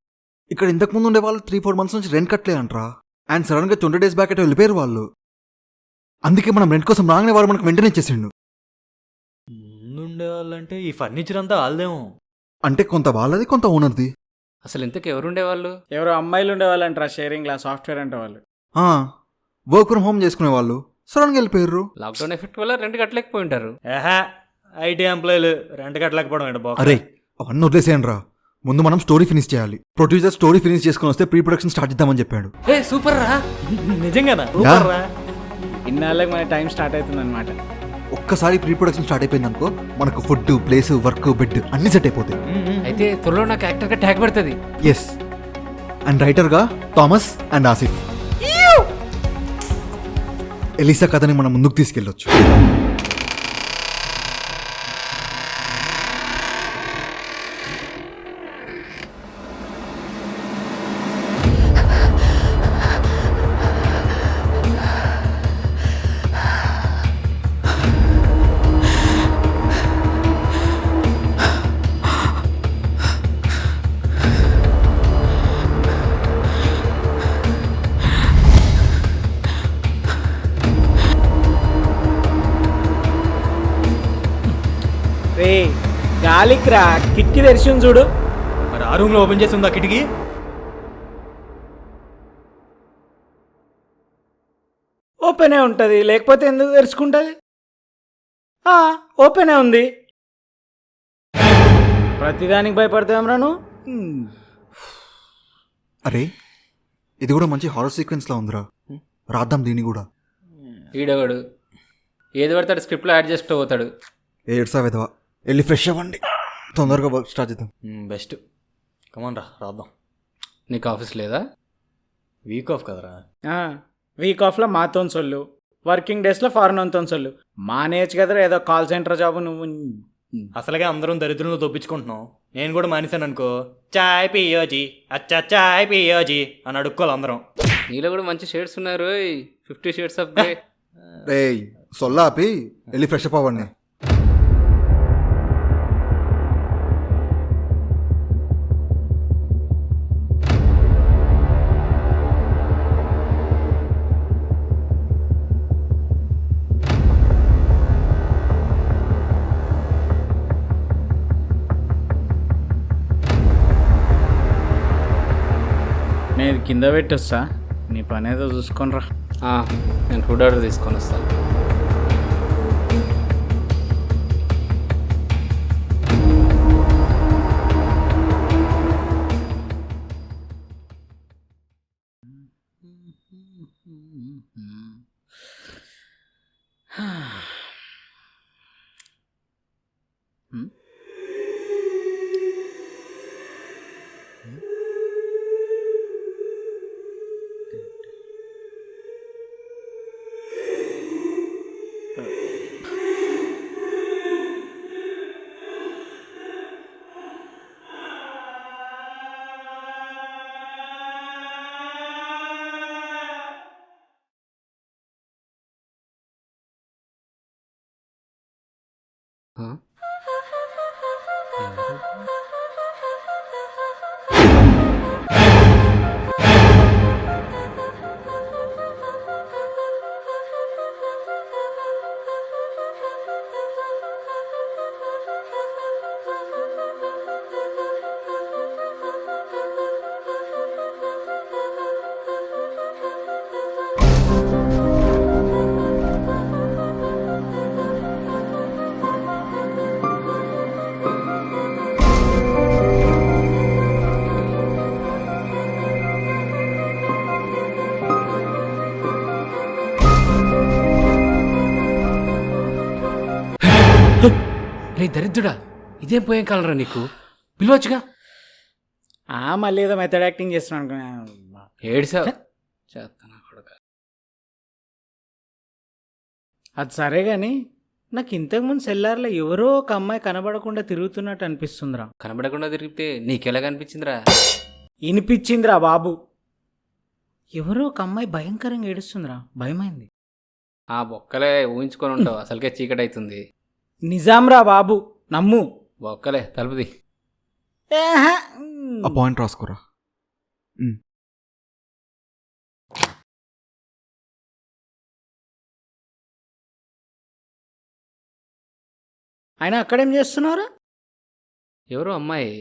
ఇక్కడ ఇంతకుముందు ఉండే వాళ్ళు 3-4 months నుంచి రెంట్ కట్టలేదంట్రా. అండ్ సడన్గా 20 days బ్యాక్ అయితే వెళ్ళిపోయారు వాళ్ళు. అందుకే మనం రెంట్ కోసం రాగానే వాడు మనకు వెంటనే ఇచ్చేసిండు. ముందుండే వాళ్ళంటే ఈ ఫర్నిచర్ అంతా వాళ్ళదేమో. అంటే కొంత వాళ్ళది, కొంత ఓనర్ది. అసలు ఇంతకు ఎవరుండేవాళ్ళు? ఎవరో అమ్మాయిలు ఉండేవాళ్ళంటారా, షేరింగ్లా సాఫ్ట్వేర్ అంటే వాళ్ళు. వర్క్ ఫ్రమ్ హోమ్ చేసుకునే వాళ్ళు సడన్గా వెళ్ళిపోయారు. లాక్డౌన్ ఎఫెక్ట్ వల్ల రెంట్ కట్టలేకపోయి ఉంటారు. ఐటీ ఎంప్లాయీలు రెంట్ కట్టలేకపోవడం ఏంటి బాబు? అరే అవన్నీ వదిలేసేయండి రా, ముందు మనం స్టోరీ ఫినిష్ చేయాలి. ప్రొడ్యూసర్ స్టోరీ ఫినిష్ చేసుకుని వస్తే ప్రీ ప్రొడక్షన్ స్టార్ట్ చేద్దామని చెప్పాడు. ఏ సూపర్ రా. నిజంగానా? ఇన్నాళ్ళకి మన టైం స్టార్ట్ అవుతుంది అనమాట. ఒక్కసారి ప్రీ ప్రొడక్షన్ స్టార్ట్ అయిపోయింది అనుకో, మనకు ఫుడ్, ప్లేస్, వర్క్, బెడ్ అన్ని సెట్ అయిపోతాయి. అయితే త్వరలో నాకు యాక్టర్గా ట్యాగ్ పడుతుంది. ఎస్, అండ్ రైటర్గా థామస్ అండ్ ఆసిఫ్. ఎలిసా కథని మనం ముందుకు తీసుకెళ్ళొచ్చు. రే గాలికి రా, కిటికీ తెరిచి ఉంది చూడు. మరి ఆ రూమ్లో ఓపెన్ చేసి ఉందా కిటికీ? ఓపెనే ఉంటుంది, లేకపోతే ఎందుకు తెరుచుకుంటుంది? ఓపెనే ఉంది. ప్రతిదానికి భయపడతాం రా నువ్వు. అరే ఇది కూడా మంచి హారర్ సీక్వెన్స్లా ఉందిరా, రాద్దాం దీన్ని కూడా. ఈడవాడు ఏది పడతాడు స్క్రిప్ట్లో యాడ్ చేస్తూ పోతాడు. ఏడ్సా విధవా, వెళ్ళి ఫ్రెష్ అవ్వండి, తొందరగా వర్క్ స్టార్ట్ చేద్దాం. బెస్ట్, కమాన్ రా రాద్దాం. నీకు ఆఫీస్ లేదా? వీక్ ఆఫ్ కదరా. వీక్ ఆఫ్లో మాతో సొల్లు, వర్కింగ్ డేస్లో ఫారెన్ అంతో సొల్లు. మానేయచ్చు కదరా ఏదో కాల్ సెంటర్ జాబు నువ్వు. అసలుగా అందరం దరిద్రంలో దొప్పించుకుంటున్నాం. నేను కూడా మానేశాను అనుకో, చాయ్ పియోజీ అచ్చా చాయ్ పియోజీ అని అడుక్కోవాలి అందరం. నీలో కూడా మంచి షేడ్స్ ఉన్నారు. 50 షేడ్స్ ఆఫ్ గ్రే. రే సొల్లా ఆపి వెళ్ళి ఫ్రెష్ అప్ అవ్వండి. నేను కింద పెట్టొస్తా, నీ పని ఏదో చూసుకొని రా. నేను ఫుడ్ ఆర్డర్ తీసుకొని వస్తాను. రే దరిద్రుడా, ఇదేం పోయేం కాలరా నీకు? పిలవచ్చుగా. మళ్ళీ ఏదో మెథడ్ యాక్టింగ్ చేస్తున్నాను అనుకున్నా. ఏడ్సా చేస్తాను కొడుక. అది సరే కానీ నాకు ఇంతకుముందు సెల్లార్లో ఎవరో ఒక అమ్మాయి కనబడకుండా తిరుగుతున్నట్టు అనిపిస్తుందిరా. కనబడకుండా తిరిగితే నీకెలా కనిపించిందిరా? వినిపించిందిరా బాబు, ఎవరో ఒక అమ్మాయి భయంకరంగా ఏడుస్తుందిరా, భయమైంది. ఆ బొక్కలే ఊహించుకొని ఉంటావు, అసలుకే చీకటి అవుతుంది. నిజాంరా బాబు, నమ్ము. బొక్కలే తలుపుది. ఆ పాయింట్ రాసుకోరా. ఆయన అక్కడేం చేస్తున్నారా? ఎవరో అమ్మాయి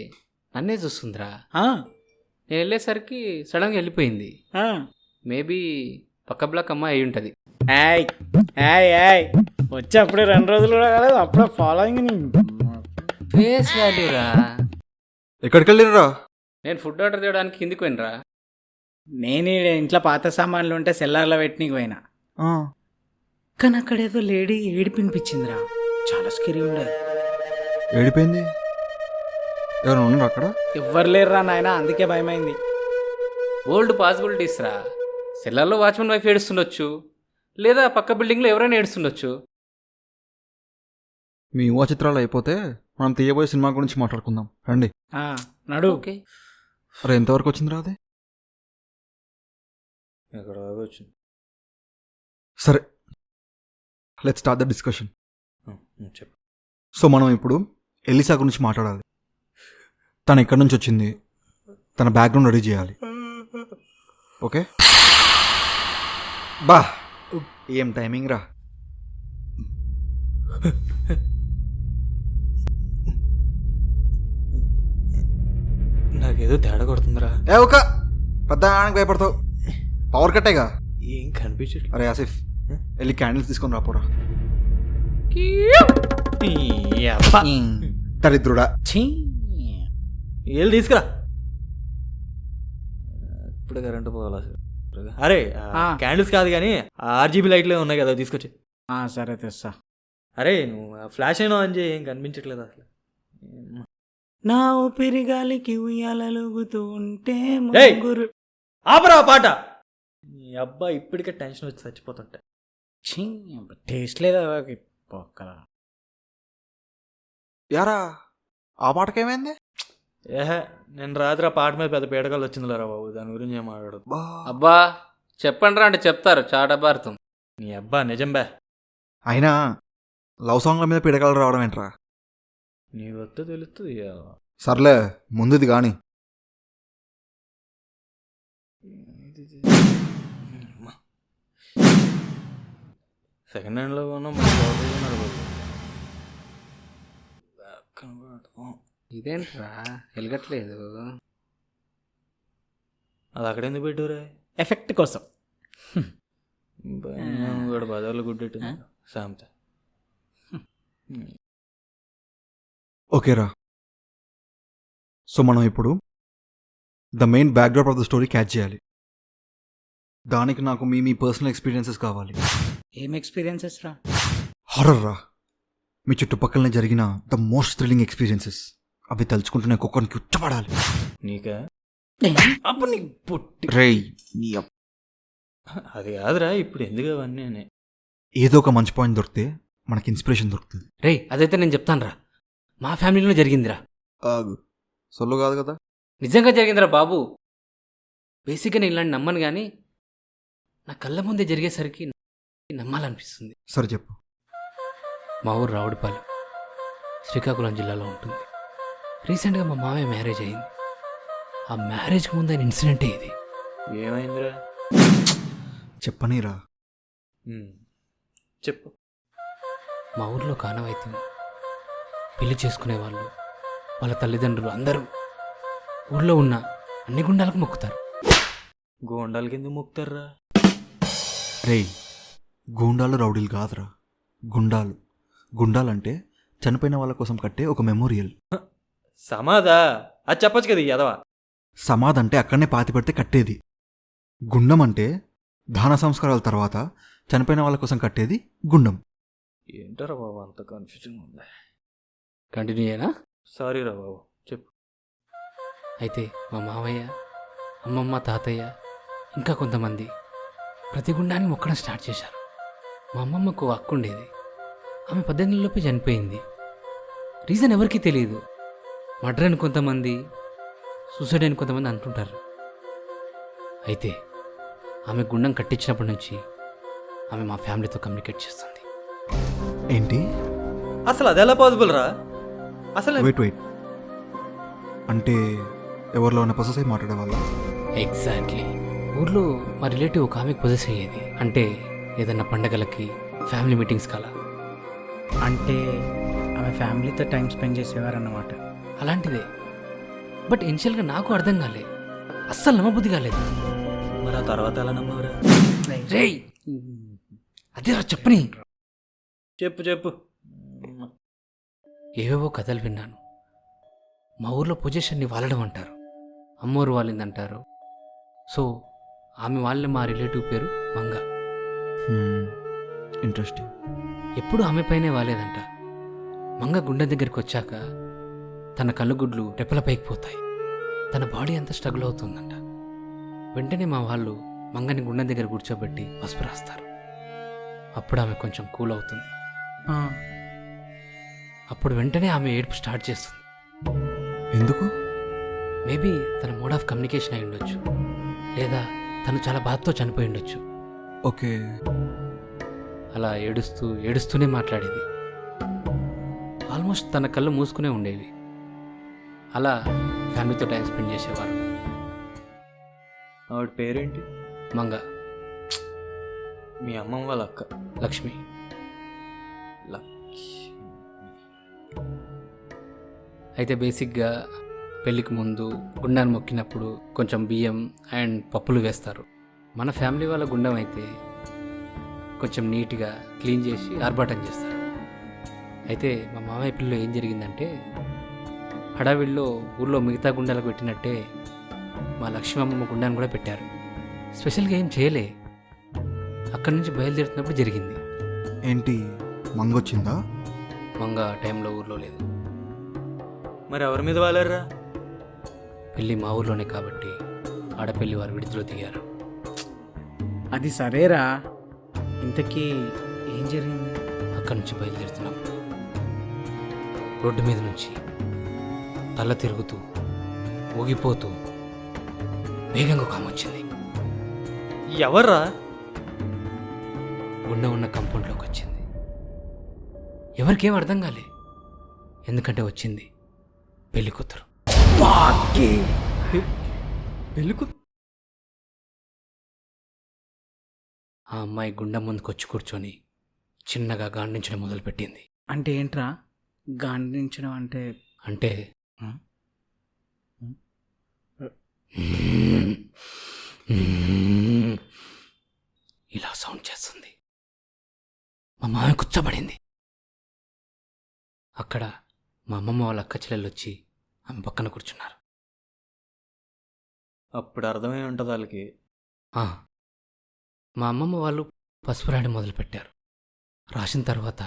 నన్నే చూస్తుందిరా. ఆ, నేను వెళ్ళేసరికి సడన్గా వెళ్ళిపోయింది. ఆ. మేబీ పక్క బ్లాక్ అమ్మాయి అయి ఉంటుంది. ఏయ్ ఏయ్ ఏయ్ వచ్చి అప్పుడే 2 రోజులు కూడా కాలేదు, అప్పుడే ఫాలోయింగ్. ఫేస్ వాల్యూ రా. ఎక్కడికి వెళ్ళినరా? నేను ఫుడ్ ఆర్డర్ చేయడానికి కిందికి పోయినరా. నేను ఈడ ఇంట్లో పాత సామాన్లు ఉంటే సెల్లార్లో పెట్టినకి పోయినా, కానీ అక్కడ ఏదో లేడీ ఏడిపినిపించిందిరా, చాలా స్కిరీ ఉండేది. ఏడిపోయింది? ఎవరు ఉన్నారు అక్కడ? ఎవ్వరు లేరురా నాయన, అందుకే భయమైంది. ఓల్డ్ పాసిబిలిటీస్ రా. సెల్లార్లో వాచ్మెన్ వైఫ్ ఏడుస్తుండొచ్చు, లేదా పక్క బిల్డింగ్లో ఎవరైనా ఏడుస్తుండొచ్చు. మీ ఊహ చిత్రాలు అయిపోతే మనం తీయబోయే సినిమా గురించి మాట్లాడుకుందాం రండి. నడు. ఓకే. అరే ఎంతవరకు వచ్చిందిరా అది? ఎక్కడ వచ్చింది? సరే, లెట్స్ స్టార్ట్ ద డిస్కషన్. చెప్పు. సో మనం ఇప్పుడు ఎలిసా గురించి మాట్లాడాలి. తను ఎక్కడి నుంచి వచ్చింది, తన బ్యాక్గ్రౌండ్ రెడీ చేయాలి. ఓకే బా, ఏం టైమింగ్ రా. నాకేదో తేడా కొడుతుందిరా. ఒక పెద్దానికి భయపడతావు, పవర్ కట్టేగా. ఏం కనిపించట్లేదు. అరే ఆసిఫ్, వెళ్ళి క్యాండిల్స్ తీసుకొని రాపోరా. దరిద్రుడా. ఏళ్ళు తీసుకురా. ఇప్పుడు కరెంటు పోవాలా? అరే క్యాండిల్స్ కాదు కానీ RGB లైట్లే ఉన్నాయి కదా, తీసుకొచ్చి. సరే తెస్తా. అరే నువ్వు ఫ్లాష్ అయినా ఆన్ చేయి, ఏం కనిపించట్లేదు అసలు. నా ఊపిరి గాలికి ఉయ్యాలలుగుతూ ఉంటే ఏయ్! ముగ్గురు. ఆపరా పాట. నీ అబ్బా ఇప్పటికే టెన్షన్ వచ్చి చచ్చిపోతుంటే. టేస్ట్ లేదా పొక్కల. యారా ఆ పాటకేమైంది? ఏహే, నేను రాత్రి ఆ పాట మీద పెద్ద పీడకలు వచ్చిందిలేరా బాబు, దాని గురించి ఏం మాట్లాడదు. అబ్బా చెప్పండి రా అంటే చెప్తారు చాటభారతం. నీ అబ్బా నిజం బే. అయినా లవ్ సాంగ్ల మీద పిడకలు రావడం ఏంట్రా? నీ వస్తే తెలుస్తుంది. సర్లే ముందుది కానీ. సెకండ్ హ్యాండ్లో కొన్నాం. ఇదేంట్రా వెలగట్లేదు? అది అక్కడ ఎందుకు పెట్టారా? ఎఫెక్ట్ కోసం. కూడా బజార్లో గుడ్డెట్టు సామెత. ఓకేరా, సో మనం ఇప్పుడు the main backdrop of the story catch చేయాలి. దానికి నాకు మీ పర్సనల్ ఎక్స్పీరియన్సెస్ కావాలి. ఏం ఎక్స్పీరియన్సెస్ రా? హారర్ రా. మీ చుట్టుపక్కలనే జరిగిన ద మోస్ట్ థ్రిల్లింగ్ ఎక్స్పీరియన్సెస్. అవి తలుచుకుంటూనే కుక్కనికి ఉచ్చపడాలి. నీకా? అప్పుడు నీ పుట్టి రేయ్ నీ అది కాదురా, ఇప్పుడు ఎందుకు అవన్నీ అని. ఏదో ఒక మంచి పాయింట్ దొరికితే మనకి ఇన్స్పిరేషన్ దొరుకుతుంది. రే అదైతే నేను చెప్తాను రా, మా ఫ్యామిలీలో జరిగిందిరా. ఆగు, సొల్లు కాదు కదా. నిజంగా జరిగిందిరా బాబు. బేసిక్గా నేను ఇలాంటి నమ్మను, కానీ నా కళ్ళ ముందే జరిగేసరికి నమ్మాలనిపిస్తుంది. సరే చెప్పు. మా ఊరు రావుడిపాలెం, శ్రీకాకుళం జిల్లాలో ఉంటుంది. రీసెంట్గా మా మామయ్య మ్యారేజ్ అయింది. ఆ మ్యారేజ్కి ముందు అయిన ఇన్సిడెంటే ఇది. ఏమైందిరా? చెప్పనీరా. చెప్పు. మా ఊర్లో కానవైతే పెళ్లి చేసుకునేవాళ్ళు, వాళ్ళ తల్లిదండ్రులు అందరూ ఊళ్ళో ఉన్న అన్ని గుండాలకు మొక్కుతారు. గోండాల కింద మొక్కుతారా? రేయ్, గూండాలు రౌడీలు కాదురా, గుండాలు. గుండాలంటే చనిపోయిన వాళ్ళ కోసం కట్టే ఒక మెమోరియల్. సమాధా? అది చెప్పచ్చు కదా యదవా. సమాధంటే అక్కడనే పాతి పెడితే కట్టేది. గుండం అంటే దాన సంస్కారాల తర్వాత చనిపోయిన వాళ్ళ కోసం కట్టేది గుండం. ఏంటారా బాబు అంత కన్ఫ్యూజన్ ఉంది. కంటిన్యూ అయినా? సారీ రా బాబు, చెప్పు. అయితే మా మావయ్య, అమ్మమ్మ, తాతయ్య ఇంకా కొంతమంది ప్రతి గుండానికి మొక్కడం స్టార్ట్ చేశారు. మా అమ్మమ్మకు అక్కు ఉండేది, ఆమె 18 ఏళ్ళలోపే చనిపోయింది. రీజన్ ఎవరికీ తెలియదు. మర్డర్ అని కొంతమంది, సూసైడ్ అని కొంతమంది అంటుంటారు. అయితే ఆమె గుండం కట్టించినప్పటి నుంచి ఆమె మా ఫ్యామిలీతో కమ్యూనికేట్ చేస్తుంది. ఏంటి? అసలు అది ఎలా పాసిబుల్ రా? అసలు వెయిట్ అంటే ఎవరిలో ఉన్న పొసెస్ అయి మాట్లాడే వాళ్ళ? ఎగ్జాక్ట్లీ. ఊర్లో మా రిలేటివ్ ఒక ఆమెకు పొజెస్ అయ్యేది. అంటే ఏదన్నా పండగలకి, ఫ్యామిలీ మీటింగ్స్ కలా. అంటే ఆమె ఫ్యామిలీతో టైం స్పెండ్ చేసేవారన్నమాట. అలాంటిదే. బట్ ఇనిషియల్గా నాకు అర్థం కాలే, అస్సలు నమ్మబుద్ధి కాలేదు. మరి ఆ తర్వాత ఎలా నమ్మవరా? రేయ్ అదే చెప్పని చెప్పు చెప్పు. ఏవేవో కథలు విన్నాను. మా ఊర్లో పొజిషన్ని వాళ్ళడం అంటారు, అమ్మోరు వాళ్ళిందంటారు. సో ఆమె వాళ్ళ మా రిలేటివ్ పేరు మంగ. ఇంట్రెస్టింగ్. ఎప్పుడు ఆమె పైనే వాలేదంట. మంగ గుండె దగ్గరికి వచ్చాక తన కళ్ళుగుడ్లు రెప్పల పైకి పోతాయి. తన బాడీ అంతా స్ట్రగుల్ అవుతుందంట. వెంటనే మా వాళ్ళు మంగని గుండె దగ్గర కూర్చోబెట్టి పసుపు రాస్తారు. అప్పుడు ఆమె కొంచెం కూల్ అవుతుంది. అప్పుడు వెంటనే ఆమె ఏడుపు స్టార్ట్ చేస్తుంది. ఎందుకు? మేబీ తన మోడ్ ఆఫ్ కమ్యూనికేషన్ అయి ఉండొచ్చు, లేదా తను చాలా బాధతో చనిపోయి ఉండొచ్చు. ఓకే. అలా ఏడుస్తూనే మాట్లాడేది. ఆల్మోస్ట్ తన కళ్ళు మూసుకునే ఉండేవి. అలా ఫ్యామిలీతో టైం స్పెండ్ చేసేవారు. ఆవిడ పేరేంటి? మంగ. మీ అమ్మమ్మ వాళ్ళ అక్క లక్ష్మి. అయితే బేసిక్గా పెళ్ళికి ముందు గుండాన్ని మొక్కినప్పుడు కొంచెం బియ్యం అండ్ పప్పులు వేస్తారు. మన ఫ్యామిలీ వాళ్ళ గుండం అయితే కొంచెం నీట్గా క్లీన్ చేసి ఆర్భాటం చేస్తారు. అయితే మా మామయ్య పిల్లలో ఏం జరిగిందంటే, హడావిడిలో ఊళ్ళో మిగతా గుండాలకు పెట్టినట్టే మా లక్ష్మీ అమ్మమ్మ గుండాన్ని కూడా పెట్టారు. స్పెషల్గా ఏం చేయలే. అక్కడి నుంచి బయలుదేరుతున్నప్పుడు జరిగింది. ఏంటి, మంగొచ్చిందా? మంగ టైంలో ఊర్లో లేదు. మరి ఎవరి మీద వాళ్ళరా? పెళ్ళి మా ఊర్లోనే కాబట్టి ఆడపెళ్ళి వారు విడిదిలో దిగారు. అది సరేరా, ఇంతకీ ఏం జరిగింది? అక్కడి నుంచి బయలుదేరుతున్నప్పుడు రోడ్డు మీద నుంచి తల తిరుగుతూ ఊగిపోతూ వేగంగా ఒక ఆమె వచ్చింది. ఎవర్రా? గుండె ఉన్న కంపౌండ్లోకి వచ్చింది. ఎవరికేం అర్థం కాలే, ఎందుకంటే వచ్చింది పెళ్లి కూతురు. ఆ అమ్మాయి గుండె ముందుకు వచ్చి కూర్చొని చిన్నగా గాండించడం మొదలుపెట్టింది. అంటే ఏంట్రా గాండించడం అంటే? అంటే ఇలా సౌండ్ చేస్తుంది. మా మామ కూర్చోబడింది. అక్కడ మా అమ్మమ్మ వాళ్ళ అక్క చెల్లెళ్ళు వచ్చి ఆమె పక్కన కూర్చున్నారు. అప్పుడు అర్థమై ఉంటుంది వాళ్ళకి. మా అమ్మమ్మ వాళ్ళు పసుపు రాయడం మొదలుపెట్టారు. రాసిన తర్వాత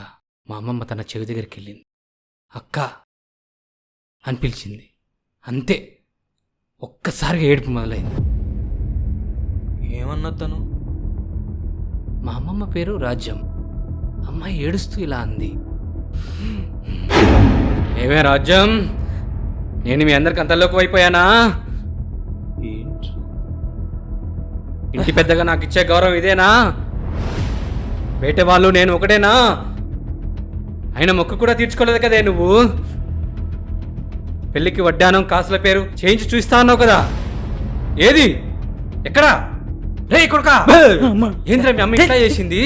మా అమ్మమ్మ తన చెవి దగ్గరికి వెళ్ళింది. అక్క అని పిలిచింది. అంతే, ఒక్కసారిగా ఏడుపు మొదలైంది. ఏమన్నా తను? మా అమ్మమ్మ పేరు రాజ్యం. అమ్మాయి ఏడుస్తూ ఇలా అంది, ఏమే రాజ్యం, నేను మీ అందరికి అంతలోకి అయిపోయానా? ఏంటి? ఇంటి పెద్దగా నాకు ఇచ్చే గౌరవం ఇదేనా? బయట వాళ్ళు నేను ఒకటేనా? అయినా మొక్కు కూడా తీర్చుకోలేదు కదే నువ్వు. పెళ్ళికి వడ్డానం కాసుల పేరు చేయించి చూస్తా అన్నావు కదా, ఏది ఎక్కడా? రే కొడుకా, ఏంద్రా మీ అమ్మ ఇట్లా చేసింది?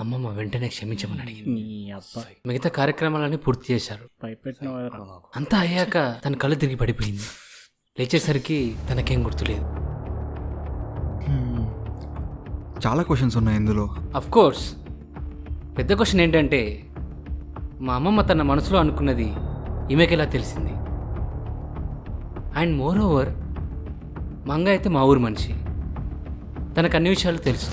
అమ్మమ్మ వెంటనే క్షమించమని అడిగింది. మిగతా కార్యక్రమాలన్నీ పూర్తి చేశారు. అంతా అయ్యాక తన కళ్ళు తిరిగి పడిపోయింది. లేచేసరికి తనకేం గుర్తులేదు. చాలా క్వశ్చన్స్ ఉన్నాయి ఇందులో. అఫ్ కోర్స్, పెద్ద క్వశ్చన్ ఏంటంటే, మా అమ్మమ్మ తన మనసులో అనుకున్నది ఈమెకెలా తెలిసింది? అండ్ మోర్ ఓవర్, మంగ అయితే మా ఊరు మనిషి, తనకు అన్ని విషయాలు తెలుసు.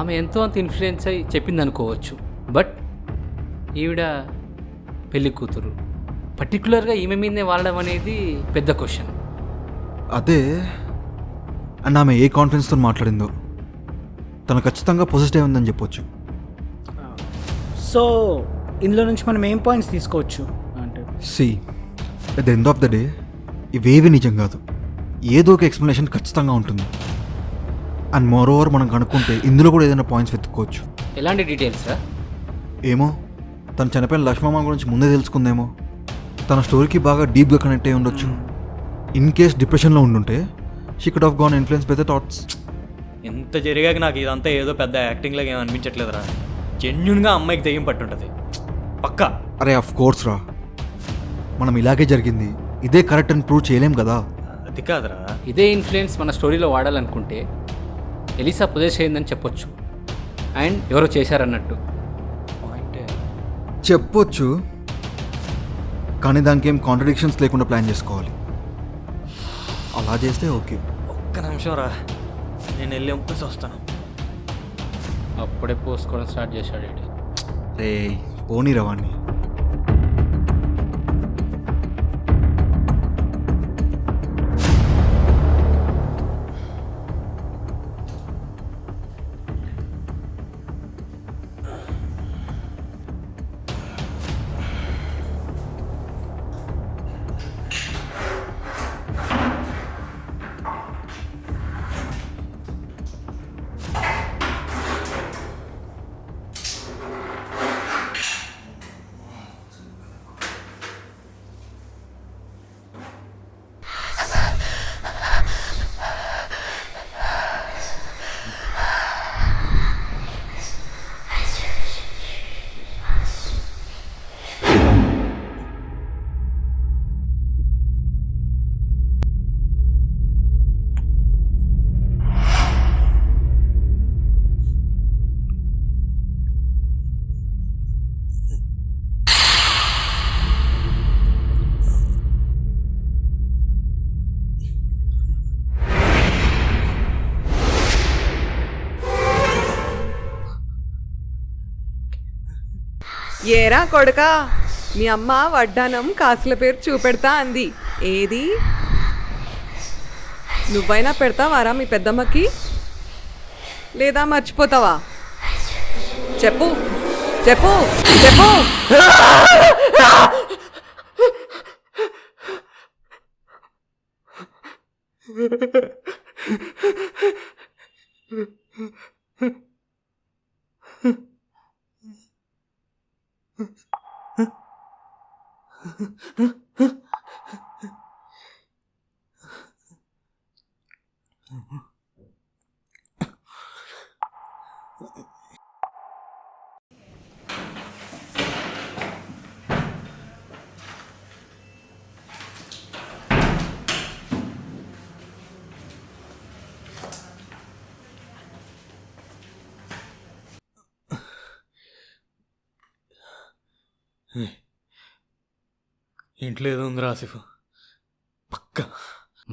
ఆమె ఎంతో అంత ఇన్ఫ్లుయెన్స్ అయి చెప్పింది అనుకోవచ్చు. బట్ ఈవిడ పెళ్లి కూతురు, పర్టికులర్గా ఈమె మీదనే వాడడం అనేది పెద్ద క్వశ్చన్. అదే, అండ్ ఆమె ఏ కాన్ఫిడెన్స్తో మాట్లాడిందో తను ఖచ్చితంగా పొజిటివ్ అయి ఉందని చెప్పొచ్చు. సో ఇందులో నుంచి మనం ఏం పాయింట్స్ తీసుకోవచ్చు అంటే, at the end of the day ఇవేవి నిజం కాదు, ఏదో ఒక ఎక్స్ప్లెనేషన్ ఖచ్చితంగా ఉంటుంది. అండ్ మోర్ ఓవర్ మనం కనుక్కుంటే ఇందులో కూడా ఏదైనా పాయింట్స్ వెతుక్కోవచ్చు. ఎలాంటి డీటెయిల్స్ రా? ఏమో, తను చనిపోయిన లక్ష్మమ్మ గురించి ముందే తెలుసుకుందేమో. తన స్టోరీకి బాగా డీప్గా కనెక్ట్ అయి ఉండొచ్చు. ఇన్ కేస్ డిప్రెషన్లో ఉండుంటే she could have gone influence by the thoughts. ఎంత జరిగాక నాకు ఇదంతా ఏదో పెద్ద యాక్టింగ్ లాగా ఏం అనిపించట్లేదురా. జెన్యున్గా అమ్మాయికి దెయ్యం పట్టుంటుంది పక్కా. అరే ఆఫ్ కోర్స్ రా, మనం ఇలాగే జరిగింది, ఇదే కరెక్ట్ అని ప్రూవ్ చేయలేం కదా. అది కాదురా, ఇదే ఇన్ఫ్లుయెన్స్ మన స్టోరీలో వాడాలనుకుంటే ఎలిసా పొజెస్ అయిందని చెప్పొచ్చు అండ్ ఎవరో చేశారన్నట్టు. చెప్పొచ్చు, కానీ దానికి ఏం కాంట్రడిక్షన్స్ లేకుండా ప్లాన్ చేసుకోవాలి. అలా చేస్తే ఓకే. ఒక్క నిమిషం రా, నేను వెళ్ళి ఒప్పేసి వస్తాను. అప్పుడే పోసుకోవడం స్టార్ట్ చేశాడు వీడు. రే పోనీ రవాణ్ణి. ఏరా కొడుకా, మీ అమ్మ వడ్డానం కాసుల పేరు చూపెడతా అంది. ఏది? నువ్వైనా పెడతావారా మీ పెద్దమ్మకి, లేదా మర్చిపోతావా? చెప్పు చెప్పు చెప్పు. ఇంట్లో ఏదో ఉందిరా ఆసిఫ్, పక్క.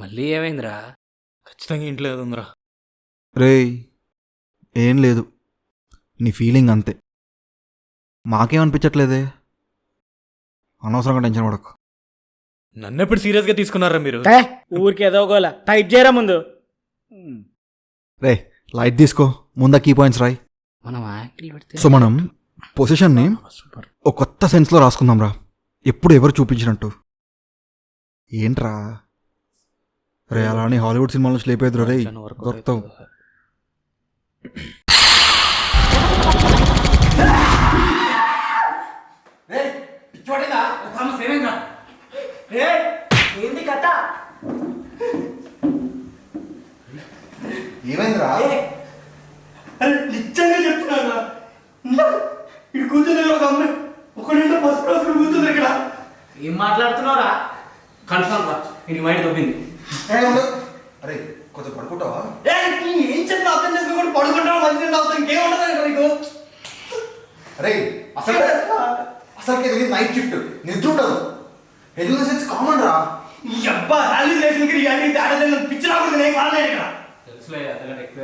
మళ్ళీ ఏమైందిరా? ఖచ్చితంగా ఇంట్లో ఏదో ఉందిరా. రేయ్ ఏం లేదు, నీ ఫీలింగ్ అంతే, మాకేమనిపించట్లేదే. అనవసరంగా టెన్షన్ పడకు. నన్ను ఎప్పుడు సీరియస్గా తీసుకున్నారా మీరు? ఊరికి ఏదో గోలా టైప్ చేయరా ముందు. రే లైట్ తీసుకో, ముందా కీ పాయింట్స్ రాయి. మనం యాక్టిల్ పెడితే సో మనం పొజిషన్ని ఒక కొత్త సెన్స్లో రాసుకుందాం రా, ఎప్పుడు ఎవరు చూపించినట్టు. ఏంట్రా రే, అలానే హాలీవుడ్ సినిమాల నుంచి లేపేదురా రే, దొరుకుతావు. ఏమైందిరా? నిజంగా చెప్తున్నా, ఇక్కడ కూర్చుని ఒక అమ్మాయి ఒక నిండా పసుపు రాసుకుని కూర్చుంది ఇక్కడ. ఏం మాట్లాడుతున్నావురా? కన్ఫర్మ్ రా, ఇది మైండ్ దొబ్బింది. అరే కొంచెం పడుకుంటావా? ఏం చెప్పిన అర్థం చేసుకోకుండా పడుకుంటావు, మంచి అవుతావు, ఇంకేముండదు నీకు. అరే అసలు అసలు నైట్ షిఫ్ట్, నిద్ర ఉండదు. ఎడ్యుకేషన్ కామన్ రా. ఈ అబ్బా ర్యాలీ చేసిన ఇవన్నీ తేడా పిచ్చి రాకూడదు, నేను కాలేదు ఇక్కడ. తెలుసులే, అతను ఎక్కువ.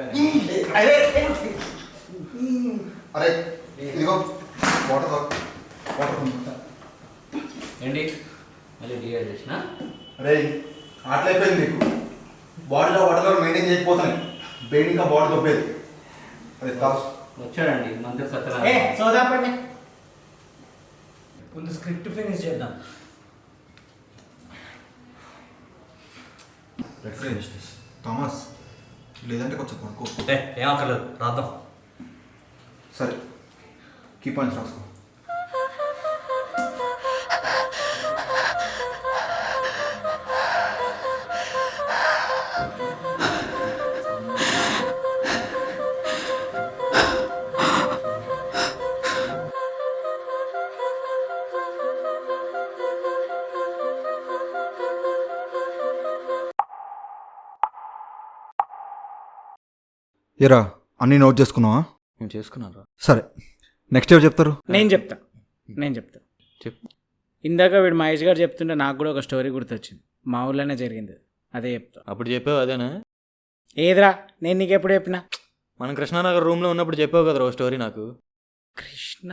అరే ఇదిగో వాటర్ వాటర్. ఏంటి మళ్ళీ డిహైడ్రేషన్? అరే అట్లయిపోయింది నీకు, బాడీలో వాటర్ మెయింటైన్ చేయకపోతున్నాయి, బెయిన్ ఇంకా బాడీ తప్పేది. అదే కాదు వచ్చాడండి మంత్రి సత్యనారాయణ. సోదాపండి, ముందు స్క్రిప్ట్ ఫినిష్ చేద్దాం. థామస్ లేదంటే కొంచెం పడుకో. ఏం అక్కర్లేదు, రాద్దాం. సరే కీ పాయింట్స్ రాసుకో. ఏరా అన్నీ నోట్ చేసుకున్నావా? నేను చేసుకున్నాను. సరే, నెక్స్ట్ ఎవరు చెప్తారు? నేను చెప్తా. చెప్పు. ఇందాక వీడు మహేష్ గారు చెప్తుంటే నాకు కూడా ఒక స్టోరీ గుర్తొచ్చింది. మా ఊర్లోనే జరిగింది, అదే చెప్తా. అప్పుడు చెప్పావు అదేనా? ఏదిరా, నేను నీకు ఎప్పుడు చెప్పినా? మనం కృష్ణానగర్ రూమ్లో ఉన్నప్పుడు చెప్పావు కదా ఒక స్టోరీ నాకు. కృష్ణ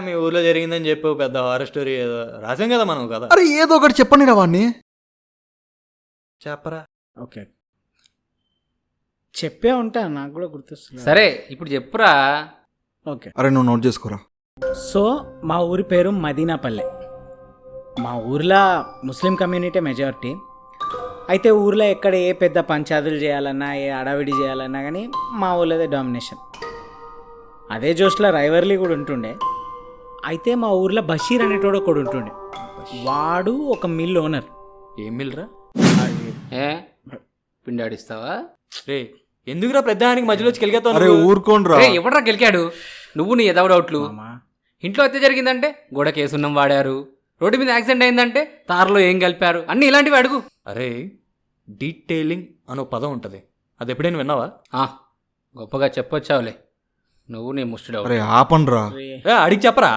మీ ఊర్లో జరిగిందని చెప్పావు, పెద్ద హారర్ స్టోరీ ఏదో రాసాం కదా మనం కదా. అరే ఏదో ఒకటి చెప్పండి రా వాడిని. చెప్పరా. ఓకే, చెప్పే ఉంటా, నాకు కూడా గుర్తొస్తుంది. సరే ఇప్పుడు చెప్పురా. ఓకే, అరే నువ్వు నోట్ చేసుకోరా. సో మా ఊరి పేరు మదీనాపల్లె. మా ఊర్లో ముస్లిం కమ్యూనిటీ మెజారిటీ. అయితే ఊర్లో ఎక్కడ ఏ పెద్ద పంచాయతీలు చేయాలన్నా, ఏ అడావిడి చేయాలన్నా కానీ మా ఊళ్ళదే డామినేషన్. అదే జోష్లో రైవర్లీ కూడా ఉంటుండే. అయితే మా ఊర్లో బషీర్ అనేటోడు ఒకడు ఉంటుండే. వాడు ఒక మిల్ ఓనర్. ఏం మిల్రా? ఏ పిండాడిస్తావా? రే ఎందుకురా పెద్ద ఆయనకి మధ్యలో వచ్చి అరే కెలిగేస్తావు? ఊరుకోండ్రా. ఎవడరా గెలికాడు? నువ్వు నీ ఎదవ డౌట్లు. మామా, ఇంట్లో హత్య జరిగిందంటే గోడ కేసున్నం వాడారు, రోడ్డు మీద యాక్సిడెంట్ అయిందంటే తారలో ఏం కలిపారు, అన్ని ఇలాంటివి అడుగు. అరే డీటెయిలింగ్ అనో పదం ఉంటుంది, అది ఎప్పుడైనా విన్నావా? గొప్పగా చెప్పొచ్చావులే నువ్వు నీ ముష్టి అరే ఆపండ్రా. అడిగి చెప్పరా.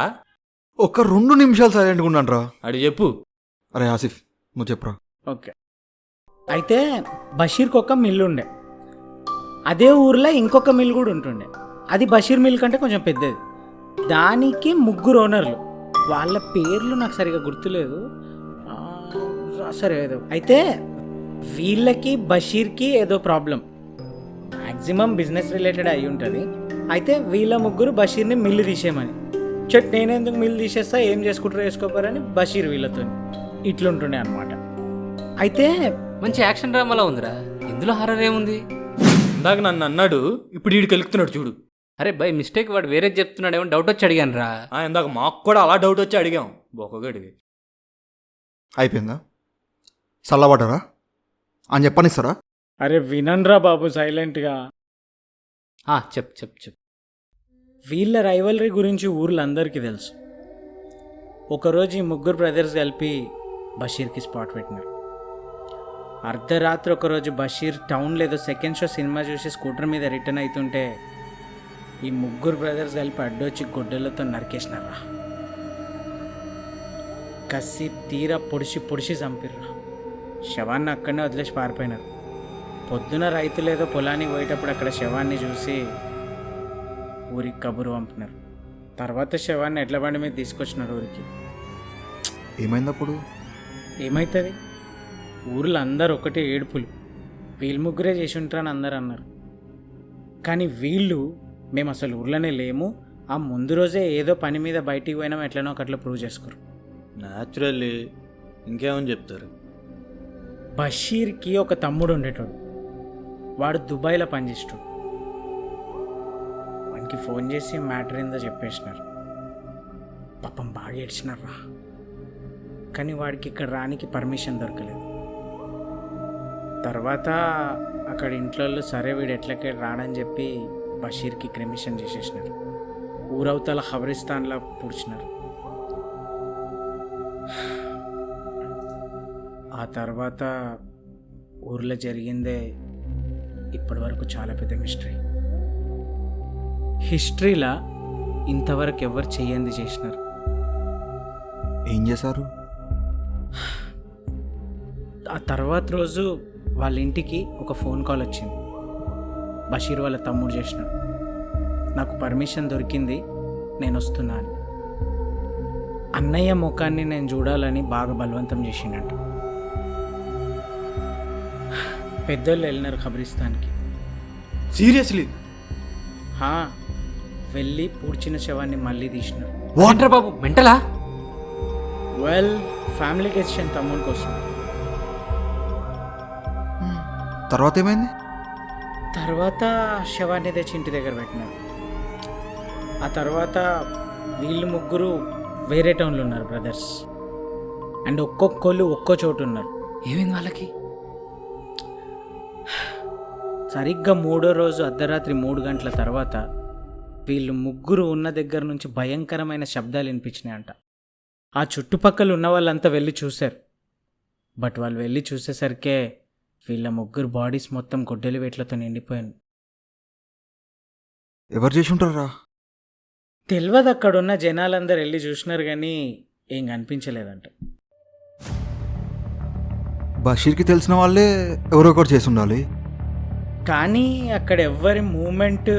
ఒక 2 నిమిషాలు సైలెంట్గా ఉన్నాను రా. అడిగి చెప్పు. అరే ఆసిఫ్ నువ్వు చెప్పురా. ఓకే. అయితే బషీర్కి ఒక మిల్లు ఉండే. అదే ఊర్లో ఇంకొక మిల్ కూడా ఉంటుండే. అది బషీర్ మిల్ కంటే కొంచెం పెద్దది. దానికి 3 ఓనర్లు. వాళ్ళ పేర్లు నాకు సరిగా గుర్తులేదు. సరే ఏదో అయితే వీళ్ళకి బషీర్కి ఏదో ప్రాబ్లం, మ్యాక్సిమం బిజినెస్ రిలేటెడ్ అయి ఉంటుంది. అయితే వీళ్ళ 3 బషీర్ని మిల్లు తీసేయమని, నేనెందుకు మిల్లు తీసేస్తా, ఏం చేసుకుంటారో వేసుకోపోరని బషీర్ వీళ్ళతో ఇట్లుంటుండే అనమాట. అయితే మంచి యాక్షన్ డ్రామాలో ఉందిరా, ఇందులో హారర్ ఏముంది? ఇందాక నన్ను అన్నాడు, ఇప్పుడు వీడు కలుగుతున్నాడు చూడు. అరే బై మిస్టేక్ వాడు వేరే చెప్తున్నాడేమో డౌట్ వచ్చి అడిగాను రా. ఇందాక మాకు కూడా అలా డౌట్ వచ్చి అడిగాం బొక్కగడివి. అయిపోయిందా? చల్లబడ్డారా అని చెప్పనిస్తారా? అరే వినండ్రా బాబు సైలెంట్గా. చెప్పు. వీళ్ళ రైవలరీ గురించి ఊర్లో అందరికీ తెలుసు. ఒకరోజు ఈ 3 బ్రదర్స్ కలిపి బషీర్కి స్పాట్ పెట్టినారు. అర్ధరాత్రి ఒకరోజు బషీర్ టౌన్లో ఏదో సెకండ్ షో సినిమా చూసి స్కూటర్ మీద రిటర్న్ అవుతుంటే ఈ 3 బ్రదర్స్ కలిపి అడ్డొచ్చి గొడ్డలతో నరికేసినారా. కసి తీరా పొడిచి చంపిర్రా. శవాన్ని అక్కడనే వదిలేసి పారిపోయినారు. పొద్దున రైతులు ఏదో పొలానికి పోయేటప్పుడు అక్కడ శవాన్ని చూసి ఊరికి కబురు పంపినారు. తర్వాత శవాన్ని ఎడ్ల బండి మీద తీసుకొచ్చినారు ఊరికి. ఏమైంది అప్పుడు? ఏమవుతుంది, ఊర్లో అందరు ఒకటే ఏడుపులు. వీళ్ళు 3 చేసి ఉంటారని అందరు అన్నారు. కానీ వీళ్ళు మేము అసలు ఊర్లోనే లేము, ఆ ముందు రోజే ఏదో పని మీద బయటికి పోయినాం, ఎట్లనో ఒకట్లా ప్రూవ్ చేసుకోరు. న్యాచురల్లీ ఇంకేమని చెప్తారు. బషీర్కి ఒక తమ్ముడు ఉండేటోడు. వాడు దుబాయ్లో పనిచేస్తాడు. వానికి ఫోన్ చేసి మ్యాటర్ ఏందో చెప్పేసినారు. పాపం బాగా ఏడ్చినారా. కానీ వాడికి ఇక్కడ రానికి పర్మిషన్ దొరకలేదు. తర్వాత అక్కడ ఇంట్లో సరే వీడు ఎట్లకే రాడని చెప్పి బషీర్కి క్రిమిషన్ చేసేసినారు. ఊరవతల ఖబరిస్తాన్లో పూడ్చినారు. ఆ తర్వాత ఊర్లో జరిగిందే ఇప్పటి వరకు చాలా పెద్ద హిస్టరీలా ఇంతవరకు ఎవరు చెయ్యంది చేసినారు. ఏం చేశారు? ఆ తర్వాత రోజు వాళ్ళ ఇంటికి ఒక ఫోన్ కాల్ వచ్చింది. బషీర్ వాళ్ళ తమ్ముడు చేసినాడు. నాకు పర్మిషన్ దొరికింది, నేను వస్తున్నా అని. అన్నయ్య ముఖాన్ని నేను చూడాలని బాగా బలవంతం చేసిండంట. పెద్దోళ్ళు వెళ్ళినారు ఖబరిస్తాన్కి. సీరియస్లీ? వెళ్ళి పూడ్చిన శవాన్ని మళ్ళీ తీసినారు. వాటర్ బాబు మెంటలా? ఫ్యామిలీ డెసిషన్ తమ్ముడి కోసం. తర్వాత ఏమైంది? తర్వాత శవాన్ని తెచ్చి ఇంటి దగ్గర పెట్టినారు. ఆ తర్వాత వీళ్ళు 3 వేరే టౌన్లో ఉన్నారు బ్రదర్స్. అండ్ ఒక్కొక్కళ్ళు ఒక్కో చోటు ఉన్నారు. ఏమైంది వాళ్ళకి? సరిగ్గా 3వ రోజు అర్ధరాత్రి 3 గంటల తర్వాత వీళ్ళు 3 ఉన్న దగ్గర నుంచి భయంకరమైన శబ్దాలు వినిపించినాయంట. ఆ చుట్టుపక్కల ఉన్న వాళ్ళంతా వెళ్ళి చూశారు. బట్ వాళ్ళు వెళ్ళి చూసేసరికే వీళ్ళ 3 బాడీస్ మొత్తం గొడ్డలి వేట్లతో నిండిపోయాను. ఎవరు చేసి ఉంటారా? తెలియదు, అక్కడున్న జనాలందరూ వెళ్ళి చూసినారు కానీ ఏం కనిపించలేదంట. బషీర్కి తెలిసిన వాళ్ళే ఎవరో ఒకరు చేసి ఉండాలి. కానీ అక్కడ ఎవ్వరి మూమెంట్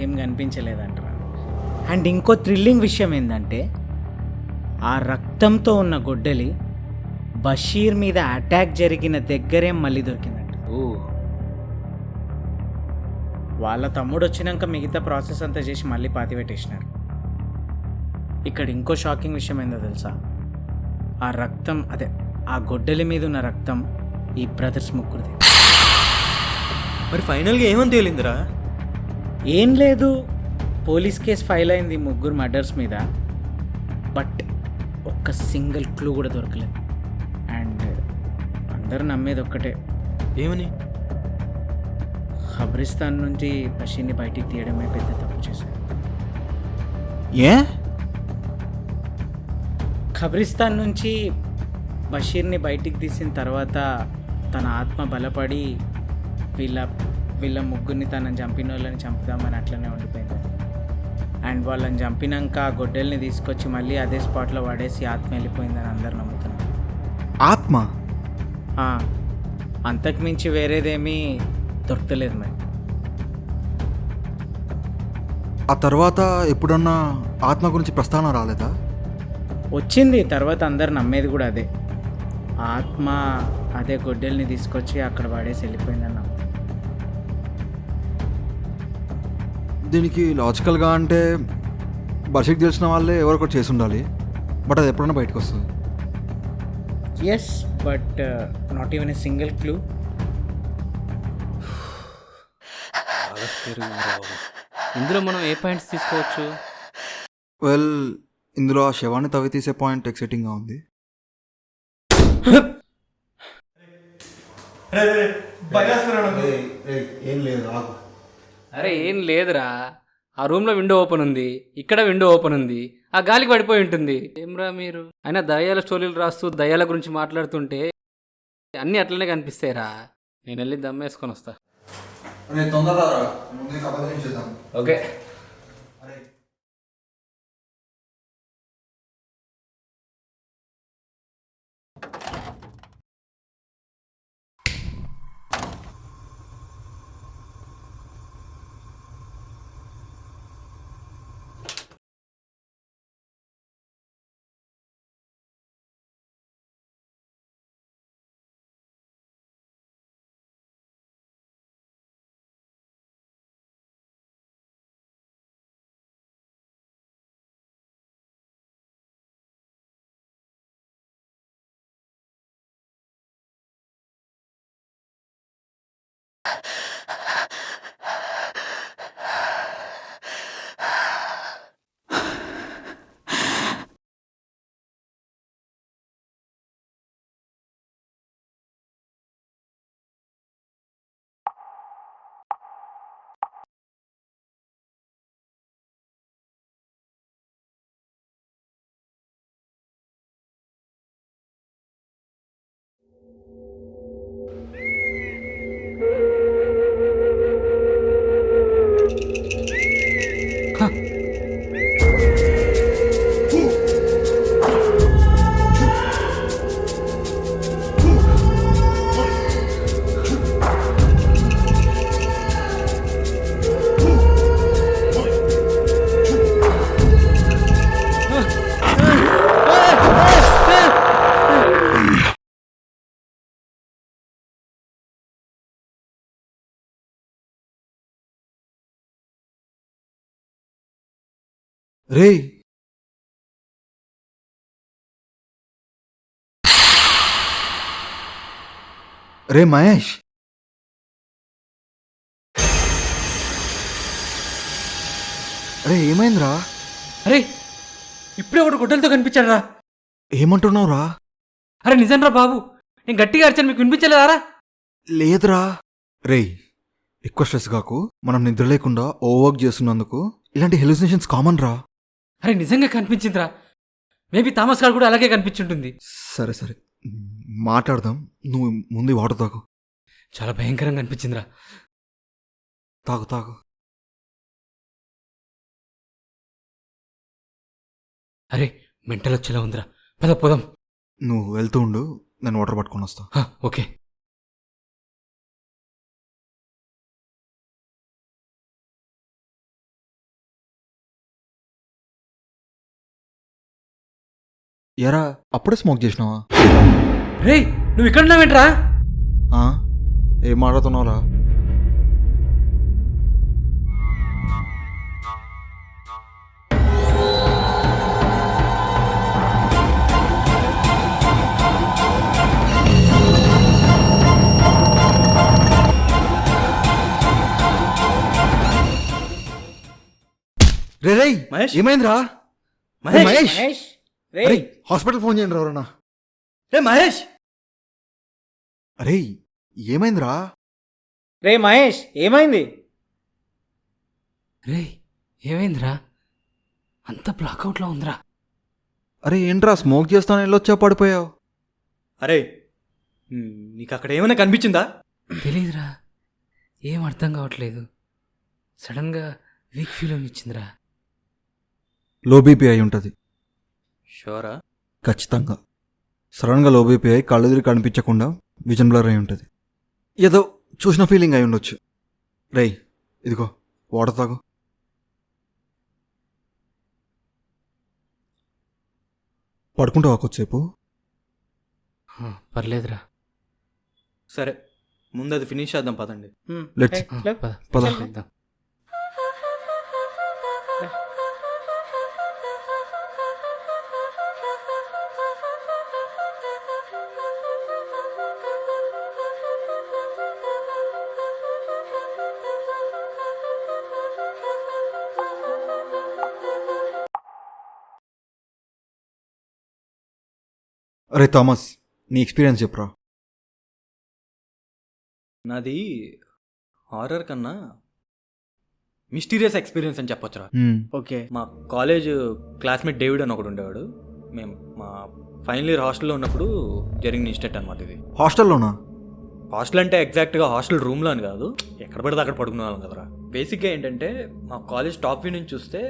ఏం కనిపించలేదంట. అండ్ ఇంకో థ్రిల్లింగ్ విషయం ఏంటంటే ఆ రక్తంతో ఉన్న గొడ్డలి బషీర్ మీద అటాక్ జరిగిన దగ్గరే మళ్ళీ దొరికిందంట. వాళ్ళ తమ్ముడు వచ్చినాక మిగతా ప్రాసెస్ అంతా చేసి మళ్ళీ పాతిపెట్టేసినారు. ఇక్కడ ఇంకో షాకింగ్ విషయం ఏందో తెలుసా? ఆ రక్తం, అదే ఆ గొడ్డలి మీద ఉన్న రక్తం ఈ బ్రదర్స్ ముగ్గురిది. మరి ఫైనల్గా ఏమని తేలిందిరా? ఏం లేదు, పోలీస్ కేసు ఫైల్ అయింది ముగ్గురు మర్డర్స్ మీద. బట్ ఒక్క సింగిల్ క్లూ కూడా దొరకలేదు. అండ్ అందరూ నమ్మేది ఒక్కటే, ఏమని? ఖబ్రిస్తాన్ నుంచి బషీర్ని బయటికి తీయడమే పెద్ద తప్పు చేశారు. ఏ? ఖబ్రిస్తాన్ నుంచి బషీర్ని బయటికి తీసిన తర్వాత తన ఆత్మ బలపడి వీళ్ళ ముగ్గురిని తనని చంపిన వాళ్ళని చంపుదామని అట్లనే ఉండిపోయింది. అండ్ వాళ్ళని చంపినాక ఆ గొడ్డల్ని తీసుకొచ్చి మళ్ళీ అదే స్పాట్లో పడేసి ఆత్మ వెళ్ళిపోయిందని అందరు నమ్ముతున్నారు. ఆత్మ? అంతకుమించి వేరేదేమీ దొరకలేదు. మరి ఆ తర్వాత ఎప్పుడన్నా ఆత్మ గురించి ప్రస్తావన రాలేదా? వచ్చింది, తర్వాత అందరు నమ్మేది కూడా అదే. ఆత్మ అదే గొడ్డల్ని తీసుకొచ్చి అక్కడ పడేసి వెళ్ళిపోయిందన్నాం. దీనికి లాజికల్గా అంటే బషీర్కి తెలిసిన వాళ్ళే ఎవరొకటి చేసి ఉండాలి. బట్ అది ఎప్పుడన్నా బయటకు వస్తుంది. Yes, but not even a single clue. ఇందులో మనం ఏ పాయింట్స్ తీసుకోవచ్చు? వెల్, ఇందులో ఆ శవాన్ని తవ్వి తీసే పాయింట్ ఎక్సైటింగ్గా ఉంది. ఏం లేదు. అరే ఏం లేదురా, ఆ రూమ్లో విండో ఓపెన్ ఉంది, ఇక్కడ విండో ఓపెన్ ఉంది, ఆ గాలికి పడిపోయి ఉంటుంది. ఏమ్రా మీరు? అయినా దయ్యాల స్టోరీలు రాస్తూ దయ్యాల గురించి మాట్లాడుతుంటే అన్నీ అట్లనే కనిపిస్తాయిరా. నేను వెళ్ళి దమ్మేసుకొని వస్తా. ఓకే. రేయ్, రే మహేష్, రే ఏమైందిరా? అరే ఇప్పుడే ఒకటి గొడ్డలతో కనిపించాడు రా. ఏమంటున్నావురా? అరే నిజంరా బాబు, నేను గట్టిగా అరిచాను, మీకు వినిపించలేదారా? లేదురా. రేయ్, ఎక్కువ స్ట్రెస్ కాకు. మనం నిద్ర లేకుండా ఓవర్వర్క్ చేస్తున్నందుకు ఇలాంటి హెలుసినేషన్స్ కామన్ రా. అరే నిజంగా కనిపించిందిరా. మేబీ థామస్ గారు కూడా అలాగే కనిపించుంటుంది. సరే సరే మాట్లాడదాం. నువ్వు ముందు వాటర్ తాగు. చాలా భయంకరంగా అనిపించిందిరా. తాగు తాగు. అరే మెంటల్ వచ్చేలా ఉందిరా, పద పోదాం. నువ్వు వెళ్తూ ఉండు, నేను వాటర్ పట్టుకొని వస్తా. ఓకే. ఎరా అప్పుడే స్మోక్ చేసినావా? రే నువ్వు ఇక్కడ ఉన్నావేంట్రా? ఏం మాట్లాడుతున్నావురా? రే రేయ్ మహేష్? ఏమైందిరా? మహేష్? మహేష్ రే అరే హాస్పిటల్ ఫోన్ చేయండి ఎవరన్నా. రే మహేష్! అరే ఏమైందిరా? రే మహేష్ ఏమైంది? రే ఏమైందిరా? అంత బ్లాక్అవుట్లో ఉందిరా. అరే ఏంట్రా స్మోక్ చేస్తాను వెళ్ళొచ్చా పడిపోయావు? అరే నీకు అక్కడ ఏమైనా కనిపించిందా? తెలీదురా, ఏం అర్థం కావట్లేదు. సడన్గా వీక్ ఫీలింగ్ ఇచ్చిందిరా. లో బీపీ అయి ఉంటుంది షోరా? ఖచ్చితంగా. సడన్గా లో బీపీ అయి కళ్ళు తిరిగి కనిపించకుండా విజన్ బ్లర్ అయి ఉంటుంది. ఏదో చూసిన ఫీలింగ్ అయి ఉండొచ్చు. రేయ్ ఇదిగో వాటర్ తాగు. పడుకుంటావా కొద్దిసేపు? పర్లేదురా. సరే ముందు అది ఫినిష్ చేద్దాం పదండి. లెట్స్ పద పద. చేద్దాం. అరే థామస్ నీ ఎక్స్పీరియన్స్ చెప్పురా. నాది హారర్ కన్నా మిస్టీరియస్ ఎక్స్పీరియన్స్ అని చెప్పొచ్చురా. ఓకే. మా కాలేజ్ క్లాస్మేట్ డేవిడ్ అని ఒకడు ఉండేవాడు. మేము మా ఫైనల్ ఇయర్ హాస్టల్లో ఉన్నప్పుడు జరిగిన ఇన్సిడెంట్ అనమాట ఇది. హాస్టల్లోనా? హాస్టల్ అంటే ఎగ్జాక్ట్గా హాస్టల్ రూమ్లో అని కాదు, ఎక్కడ పడితే అక్కడ పడుకునే వాళ్ళం కదరా. బేసిక్గా ఏంటంటే మా కాలేజ్ టాప్ వ్యూ నుంచి చూస్తే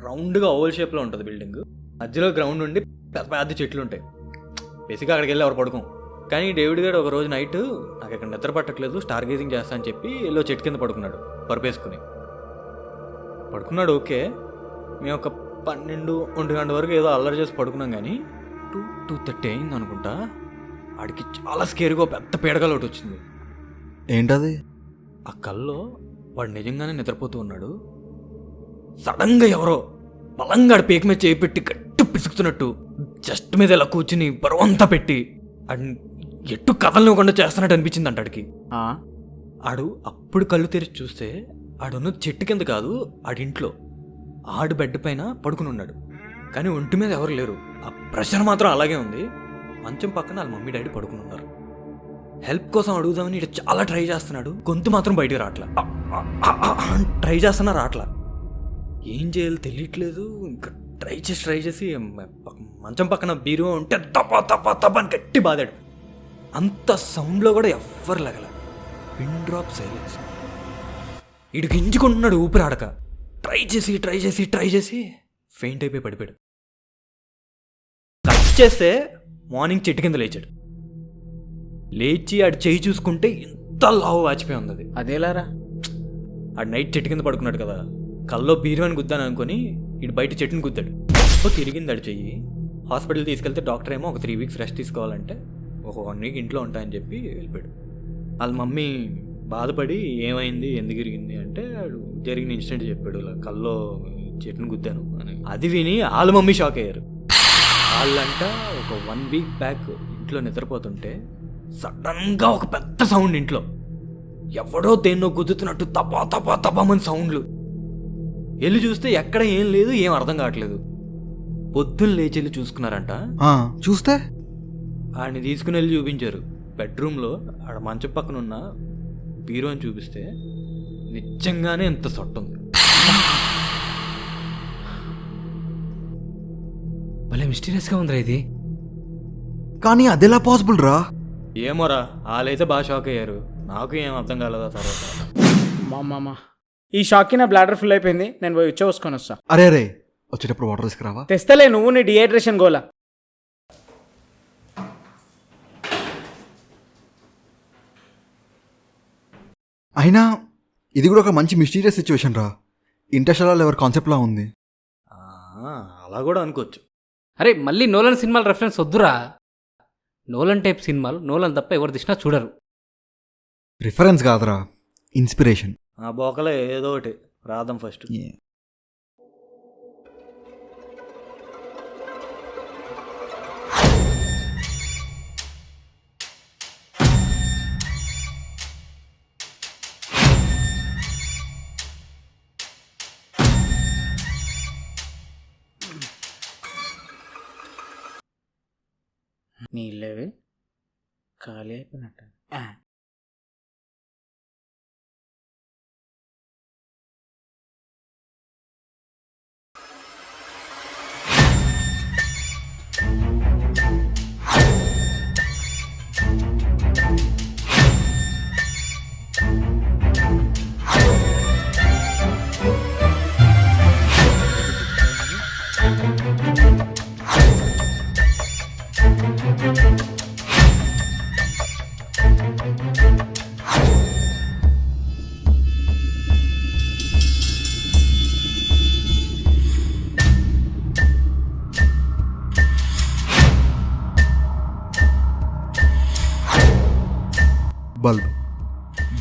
రౌండ్గా ఓవల్ షేప్లో ఉంటుంది బిల్డింగ్. మధ్యలో గ్రౌండ్ ఉండి పెద్ద పెద్ద చెట్లు ఉంటాయి. బేసిక్గా అక్కడికి వెళ్ళి ఎవరు పడుకోం. కానీ డేవిడ్ గారు ఒక రోజు నైట్ నాకు ఇక్కడ నిద్ర పట్టట్లేదు, స్టార్ గేజింగ్ చేస్తా అని చెప్పి ఎల్లో చెట్టు కింద పడుకున్నాడు పరుపేసుకుని. పడుకున్నాడు ఓకే. మేము ఒక 12-1 గంట వరకు ఏదో అల్లరి చేసి పడుకున్నాం. కానీ 2:30 అయింది అనుకుంటా, ఆడికి చాలా స్కేర్గా పెద్ద పీడకలు ఒకటి వచ్చింది. ఏంటది? ఆ కల్లో వాడు నిజంగానే నిద్రపోతూ ఉన్నాడు. సడన్గా ఎవరో బలంగా ఆడి పేక మీద చేయి పెట్టి గట్టి పిసుకుతున్నట్టు జస్ట్ మీద ఇలా కూర్చుని బరువంతా పెట్టి ఆడిని ఎట్టు కదలనివ్వకుండా చేస్తున్నట్టు అనిపించింది అంట ఆడికి. ఆడు అప్పుడు కళ్ళు తెరిచి చూస్తే ఆడున్నది చెట్టు కింద కాదు, ఆడింట్లో ఆడు బెడ్ పైన పడుకుని ఉన్నాడు. కానీ ఒంటి మీద ఎవరు లేరు. ఆ ప్రెషర్ మాత్రం అలాగే ఉంది. మంచం పక్కన వాళ్ళ మమ్మీ డాడీ పడుకుని ఉన్నారు. హెల్ప్ కోసం అడుగుదామని ఇటు చాలా ట్రై చేస్తున్నాడు, గొంతు మాత్రం బయటికి రావట్లా. ట్రై చేస్తున్నా రావట్లా, ఏం చేయాలో తెలియట్లేదు. ఇంకా ట్రై చేసి మంచం పక్కన బీరువా ఉంటే తప్ప తప్ప తప్ప అని గట్టి బాదాడు. అంత సౌండ్లో కూడా ఎవ్వరు లగల, పిన్ డ్రాప్ సైలెన్స్. ఇటు గింజుకుంటున్నాడు ఊపిరి ఆడక. ట్రై చేసి ఫెయింట్ అయిపోయి పడిపోయాడు. కట్ చేస్తే మార్నింగ్ చెట్టు కింద లేచాడు. లేచి ఆడు చెయ్యి చూసుకుంటే ఇంత లావు వాచిపోయి ఉంది అది. అదేలారా? ఆడు నైట్ చెట్టు కింద పడుకున్నాడు కదా, కల్లో బీరువాని గుద్దాను అనుకుని ఇటు బయట చెట్టుని గుద్దాడు. తిరిగింది ఆడు చెయ్యి. హాస్పిటల్ తీసుకెళ్తే డాక్టర్ ఏమో ఒక 3 వీక్స్ రెస్ట్ తీసుకోవాలంటే ఒక 1 వీక్ ఇంట్లో ఉంటాయని చెప్పి వెళ్ళిపోయాడు. వాళ్ళ మమ్మీ బాధపడి ఏమైంది ఎందుకు ఇరిగింది అంటే ఆడు జరిగిన ఇన్సిడెంట్ చెప్పాడు, ఇలా కల్లో చెట్టుని గుద్దాను అని. అది విని వాళ్ళ మమ్మీ షాక్ అయ్యారు. వాళ్ళంట ఒక 1 వీక్ బ్యాక్ ఇంట్లో నిద్రపోతుంటే సడన్గా ఒక పెద్ద సౌండ్, ఇంట్లో ఎవడో దేన్నో గుద్దుతున్నట్టు తపా తపా తపామని సౌండ్లు. వెళ్ళి చూస్తే ఎక్కడ ఏం లేదు, ఏం అర్థం కావట్లేదు. పొద్దున్న లేచి వెళ్ళి చూసుకున్నారంట. చూస్తే ఆడిని తీసుకుని వెళ్ళి చూపించారు. బెడ్రూమ్లో ఆడ మంచం పక్కన ఉన్న బీరువాని చూపిస్తే నిజంగానే ఎంత సొట్టుంది. భలే మిస్టీరియస్గా ఉందిరా ఇది. కానీ అదెలా పాసిబుల్ రా? ఏమోరా, వాళ్ళైతే బాగా షాక్ అయ్యారు. నాకు ఏం అర్థం కాలేదా తర్వాత. మా ఈ షాక్కి నా బ్లాడర్ ఫుల్ అయిపోయింది, నేను పోయి వచ్చి వస్తా. అరే వచ్చేటప్పుడు వాటర్ తీసుకురావా? తెస్తలే, నువ్వు నీ డిహైడ్రేషన్ గోలా. అయినా ఇది కూడా ఒక మంచి మిస్టీరియస్ సిచ్యువేషన్ రా. ఇంటర్స్టెల్లార్ లెవెల్ కాన్సెప్ట్లా ఉంది. అలా కూడా అనుకోవచ్చు. అరే మళ్ళీ నోలన్ సినిమాల రెఫరెన్స్ వద్దురా. నోలన్ టైప్ సినిమాలు నోలన్ తప్ప ఎవరు తీసినా చూడరు. రిఫరెన్స్ కాదురా, ఇన్స్పిరేషన్. ఆ బోకలే ఏదో ఒకటి రాద్దాం ఫస్ట్. నీళ్ళవి ఖాళీ అయిపోయినట్టు.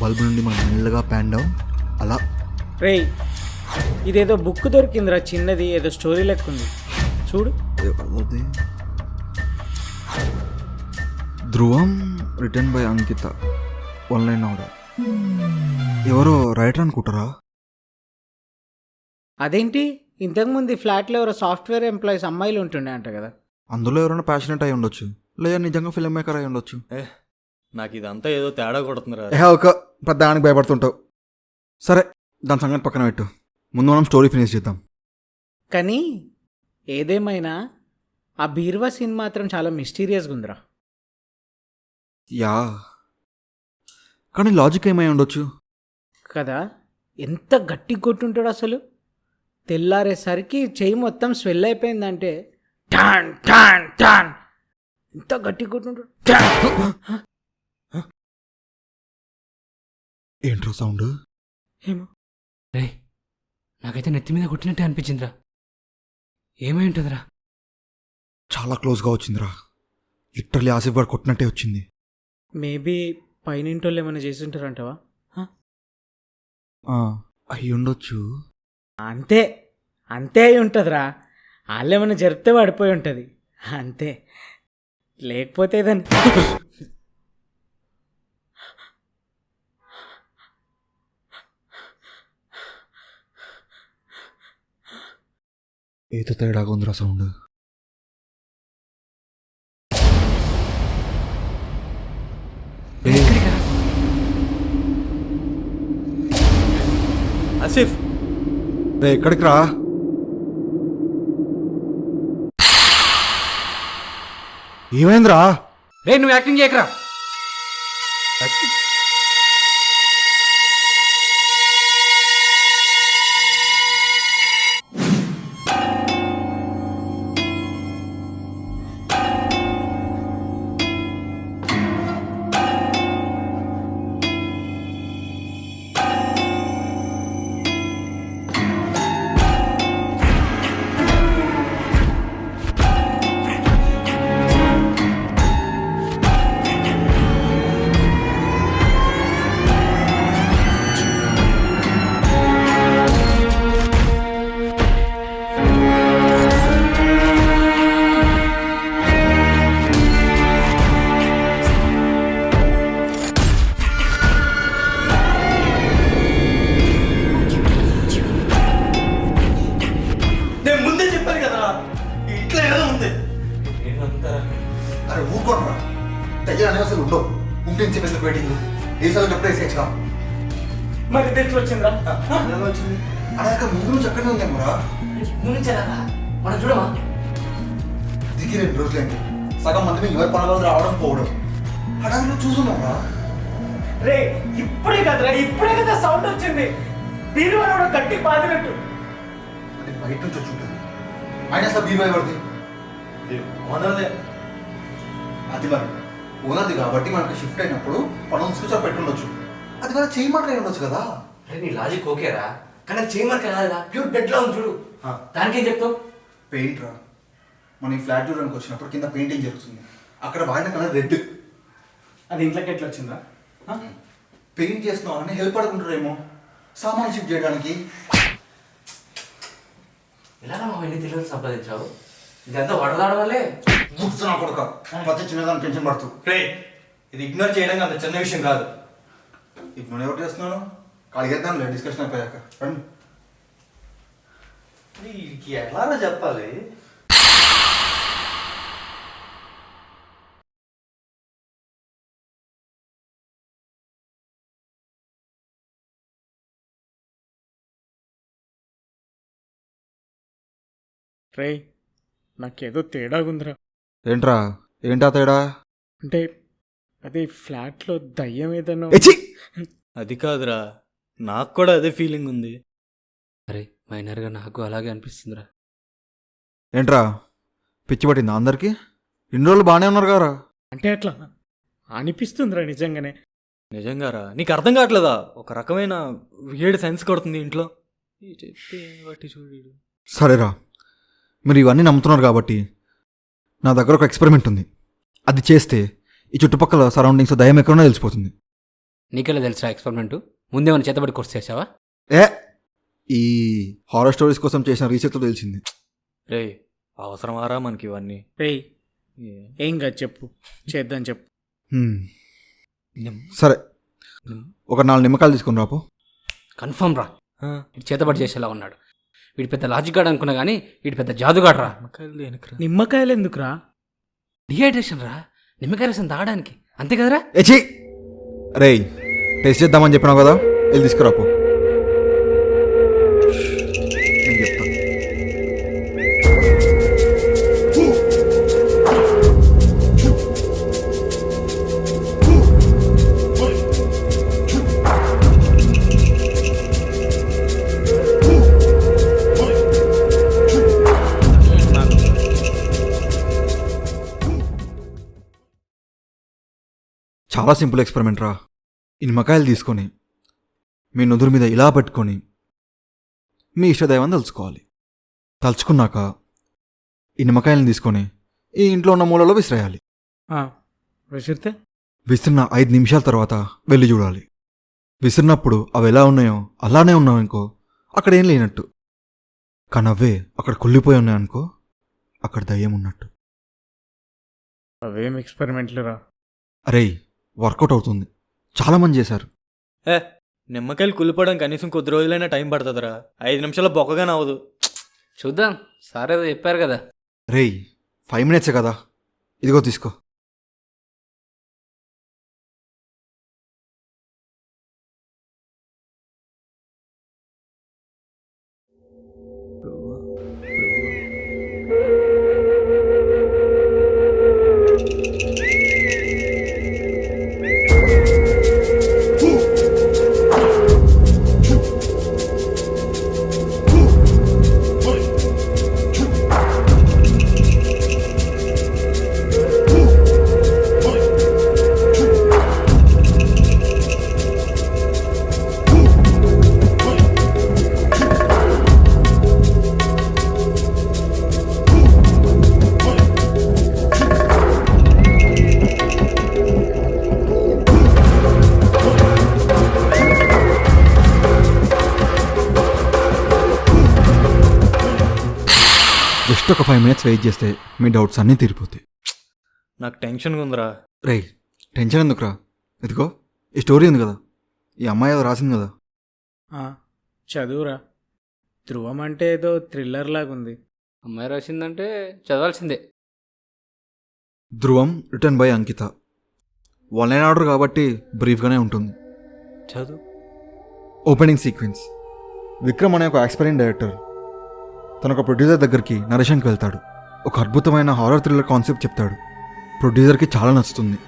బల్బ్ నుండి మనం మెల్లగా ప్యాన్ డౌన్ అలా. రేయ్, ఇదేదో బుక్ దొరికిందిరా, చిన్నది ఏదో స్టోరీ లెక్క ఉంది చూడు. ధ్రువం written by Ankita, online order. ఎవరో రైటర్ అనుకుంటారా? అదేంటి, ఇంతకుముందు ఫ్లాట్లో ఎవరో సాఫ్ట్వేర్ ఎంప్లాయీస్ అమ్మాయిలు ఉంటుండే అంట కదా. అందులో ఎవరైనా ప్యాషనెట్ అయి ఉండొచ్చు, లేదా నిజంగా ఫిల్మ్ మేకర్ అయి ఉండొచ్చు. నాకు ఇదంతా ఏదో తేడా కొడుతుందిరా. ఒక పెద్దానికి భయపడుతుంటావు. సరే, దాని సంగతి పక్కన పెట్టు, ముందు మనం స్టోరీ ఫినిష్ చేద్దాం. కానీ ఏదేమైనా ఆ బీర్వా సీన్ మాత్రం చాలా మిస్టీరియస్గా ఉందిరా. యా, కానీ లాజిక్ ఏమై ఉండొచ్చు కదా. ఎంత గట్టి కొట్టుంటాడు అసలు. తెల్లారేసరికి చెయ్యి మొత్తం స్వెల్ అయిపోయిందంటే టాన్ టాన్ టాన్ ఎంత గట్టి కొట్టుంటాడు. ఏంట్రో సౌండ్? ఏమో రే, నాకైతే నెత్తి మీద కొట్టినట్టే అనిపించిందిరా. ఏమై ఉంటుందిరా? చాలా క్లోజ్గా వచ్చిందిరా. లిటరలీ ఆసిఫ్ గారు కొట్టినట్టే వచ్చింది. మేబీ పైనింటోళ్ళు ఏమైనా చేసి ఉంటారంటవా? అయి ఉండొచ్చు. అంతే అంతే అయి ఉంటుందిరా. వాళ్ళు ఏమైనా జరిపితే పడిపోయి ఉంటుంది అంతే, లేకపోతే దాన్ని ఏదో తేడాగా ఉందిరా సౌండ్. ఆసిఫ్, రే ఎక్కడికి రా? ఏమైందిరా? రే నువ్వు యాక్టింగ్ చేయకరా. అరే ఊరుకోండి, తెయ్య అనే అసలు ఉండవు. ఉంటే ఎందుకు వెయిటింగ్? ఏ సార్ ఎప్పుడు వేసేయచ్చుగా. మరి తెచ్చి వచ్చిందా? ఎలా వచ్చింది? అక్కడ ముందు నుంచి అక్కడే ఉందేమోరా. మనం చూడమా? దిగి 2 రోజులైంది. సగం మంది ఎవరి పనుల రావడం పోవడం అడవిలో చూస్తున్నారా? రే ఇప్పుడే కదా సౌండ్ వచ్చింది. బీరువాలో గట్టి బాధినట్టు. అది బయట నుంచి వచ్చి ఉంటుంది. ఆయన అసలు బీ భయపడుతుంది ఓనర్లే. అది మరి ఓనర్ది కాబట్టి మనకు షిఫ్ట్ అయినప్పుడు పనులు తీసుకొచ్చి పెట్టుండొచ్చు. అది మన చేయి మాట ఉండొచ్చు కదా. అరే నీ లాజిక్ ఓకేరా, కానీ అది చేయమని కాదురా, ప్యూర్ బెడ్లా ఉంది చూడు. దానికేం చెప్తావు? పెయింట్ రా, మన ఈ ఫ్లాట్ చూడడానికి వచ్చినప్పుడు కింద పెయింటింగ్ జరుగుతుంది. అక్కడ వాడిన కలర్ రెడ్. అది ఇంట్లోకి ఎట్లా వచ్చిందా? పెయింట్ చేస్తున్నావు అని హెల్ప్ అడుగుంటారేమో సామాన్ షిఫ్ట్ చేయడానికి. ఎలా మా ఎన్ని తెలియదు సంపాదించావు? ఇదంతా వడదాడ వల్లే. కూర్చున్నా కొడుక ప్రతి చిన్నదాన్ని టెన్షన్ పడుతూ. రే, ఇది ఇగ్నోర్ చేయడానికి అంత చిన్న విషయం కాదు. ఇప్పుడు ఎవరు చేస్తున్నాను కడిగేద్దాం లేదు డిస్కషన్ అయిపోయాక. రండి. వీడికి ఎలా చెప్పాలి? రే నాకేదో తేడాగుందిరా. ఏంట్రా ఏంటా తేడా? అంటే అది ఫ్లాట్లో దయ్యం ఏదైనా. అది కాదురా, నాకు కూడా అదే ఫీలింగ్ ఉంది. అరే మైనర్గా నాకు అలాగే అనిపిస్తుందిరా. ఏంట్రా పిచ్చి పట్టిందా అందరికి? ఇన్ని రోజులు బాగానే ఉన్నారు కదరా. అంటే అట్లా అనిపిస్తుందిరా నిజంగానే. నిజంగారా, నీకు అర్థం కావట్లేదా? ఒక రకమైన వేడి సెన్స్ కొడుతుంది ఇంట్లో. సరేరా, మీరు ఇవన్నీ నమ్ముతున్నారు కాబట్టి నా దగ్గర ఒక ఎక్స్పెరిమెంట్ ఉంది. అది చేస్తే ఈ చుట్టుపక్కల సరౌండింగ్స్ దయ్యం ఎక్కడో తెలిసిపోతుంది. నీకెలా తెలుసా ఎక్స్పెరిమెంటు? ముందేమైనా చేతబడి కోర్స్ చేసావా? ఏ ఈ హారర్ స్టోరీస్ కోసం చేసిన రీసెర్చ్లో తెలిసింది. రే అవసరమారా మనకి ఇవన్నీ? రే ఏం కాదు చెప్పు, చేద్దాం చెప్పు. సరే ఒక 4 నిమ్మకాయలు తీసుకుని రాపు. కన్ఫర్మ్ రా, వీడు చేతబడి చేసేలా ఉన్నాడు. వీడు పెద్ద లాజిక్ గాడు అనుకున్నా కానీ వీడు పెద్ద జాదుగాడు రా. నిమ్మకాయలు ఎందుకురా? డిహైడ్రేషన్ రా, నిమ్మకాయ రసం తాగడానికి, అంతే కదరా? ఏచి రే టేస్ట్ చేద్దామని చెప్పినావు కదా, వెళ్ళి తీసుకురాపు. నేను చెప్తా. చాలా సింపుల్ ఎక్స్పెరిమెంట్ రా. ఈ నిమ్మకాయలు తీసుకొని మీ నుదురు మీద ఇలా పెట్టుకొని మీ ఇష్టదైవాన్ని తలుచుకోవాలి. తలుచుకున్నాక ఈ నిమ్మకాయలను తీసుకొని ఈ ఇంట్లో ఉన్న మూలలో విసిరేయాలి. విసిరితే విసిరిన 5 నిమిషాల తర్వాత వెళ్ళి చూడాలి. విసిరినప్పుడు అవి ఎలా ఉన్నాయో అలానే ఉన్నాయనుకో అక్కడ ఏం లేనట్టు. కానీ అవే అక్కడ కుళ్ళిపోయి ఉన్నాయనుకో అక్కడ దయ్యం ఉన్నట్టు. అవేం ఎక్స్పెరిమెంట్లు రా? అరే వర్కౌట్ అవుతుంది, చాలామంది చేశారు. నిమ్మకాయలు కుళ్ళిపోవడం కనీసం కొద్ది రోజులైనా టైం పడుతుందిరా. 5 నిమిషాల్లో బొక్కగానే అవ్వదు. చూద్దాం, సార్ ఏదో చెప్పారు కదా. రేయ్ 5 మినిట్సే కదా, ఇదిగో తీసుకో. జస్ట్ ఒక 5 మినిట్స్ వెయిట్ చేస్తే మీ డౌట్స్ అన్నీ తీరిపోతాయి. నాకు టెన్షన్గా ఉందిరా. రే టెన్షన్ ఎందుకురా, ఇదిగో ఈ స్టోరీ ఉంది కదా, ఈ అమ్మాయి ఏదో రాసింది కదా. చదువురా. ధ్రువం అంటే ఏదో థ్రిల్లర్ లాగుంది. అమ్మాయి రాసిందంటే చదవాల్సిందే. ధ్రువం written by Ankita. 1 line order కాబట్టి బ్రీఫ్గానే ఉంటుంది. చదువు. Opening sequence. విక్రమ్ అనే ఒక ఎక్స్పీరియన్స్ డైరెక్టర్ తన ఒక ప్రొడ్యూసర్ దగ్గరికి నరేషన్కి వెళ్తాడు. ఒక అద్భుతమైన హారర్ థ్రిల్లర్ కాన్సెప్ట్ చెప్తాడు. ప్రొడ్యూసర్కి చాలా నచ్చుతుంది.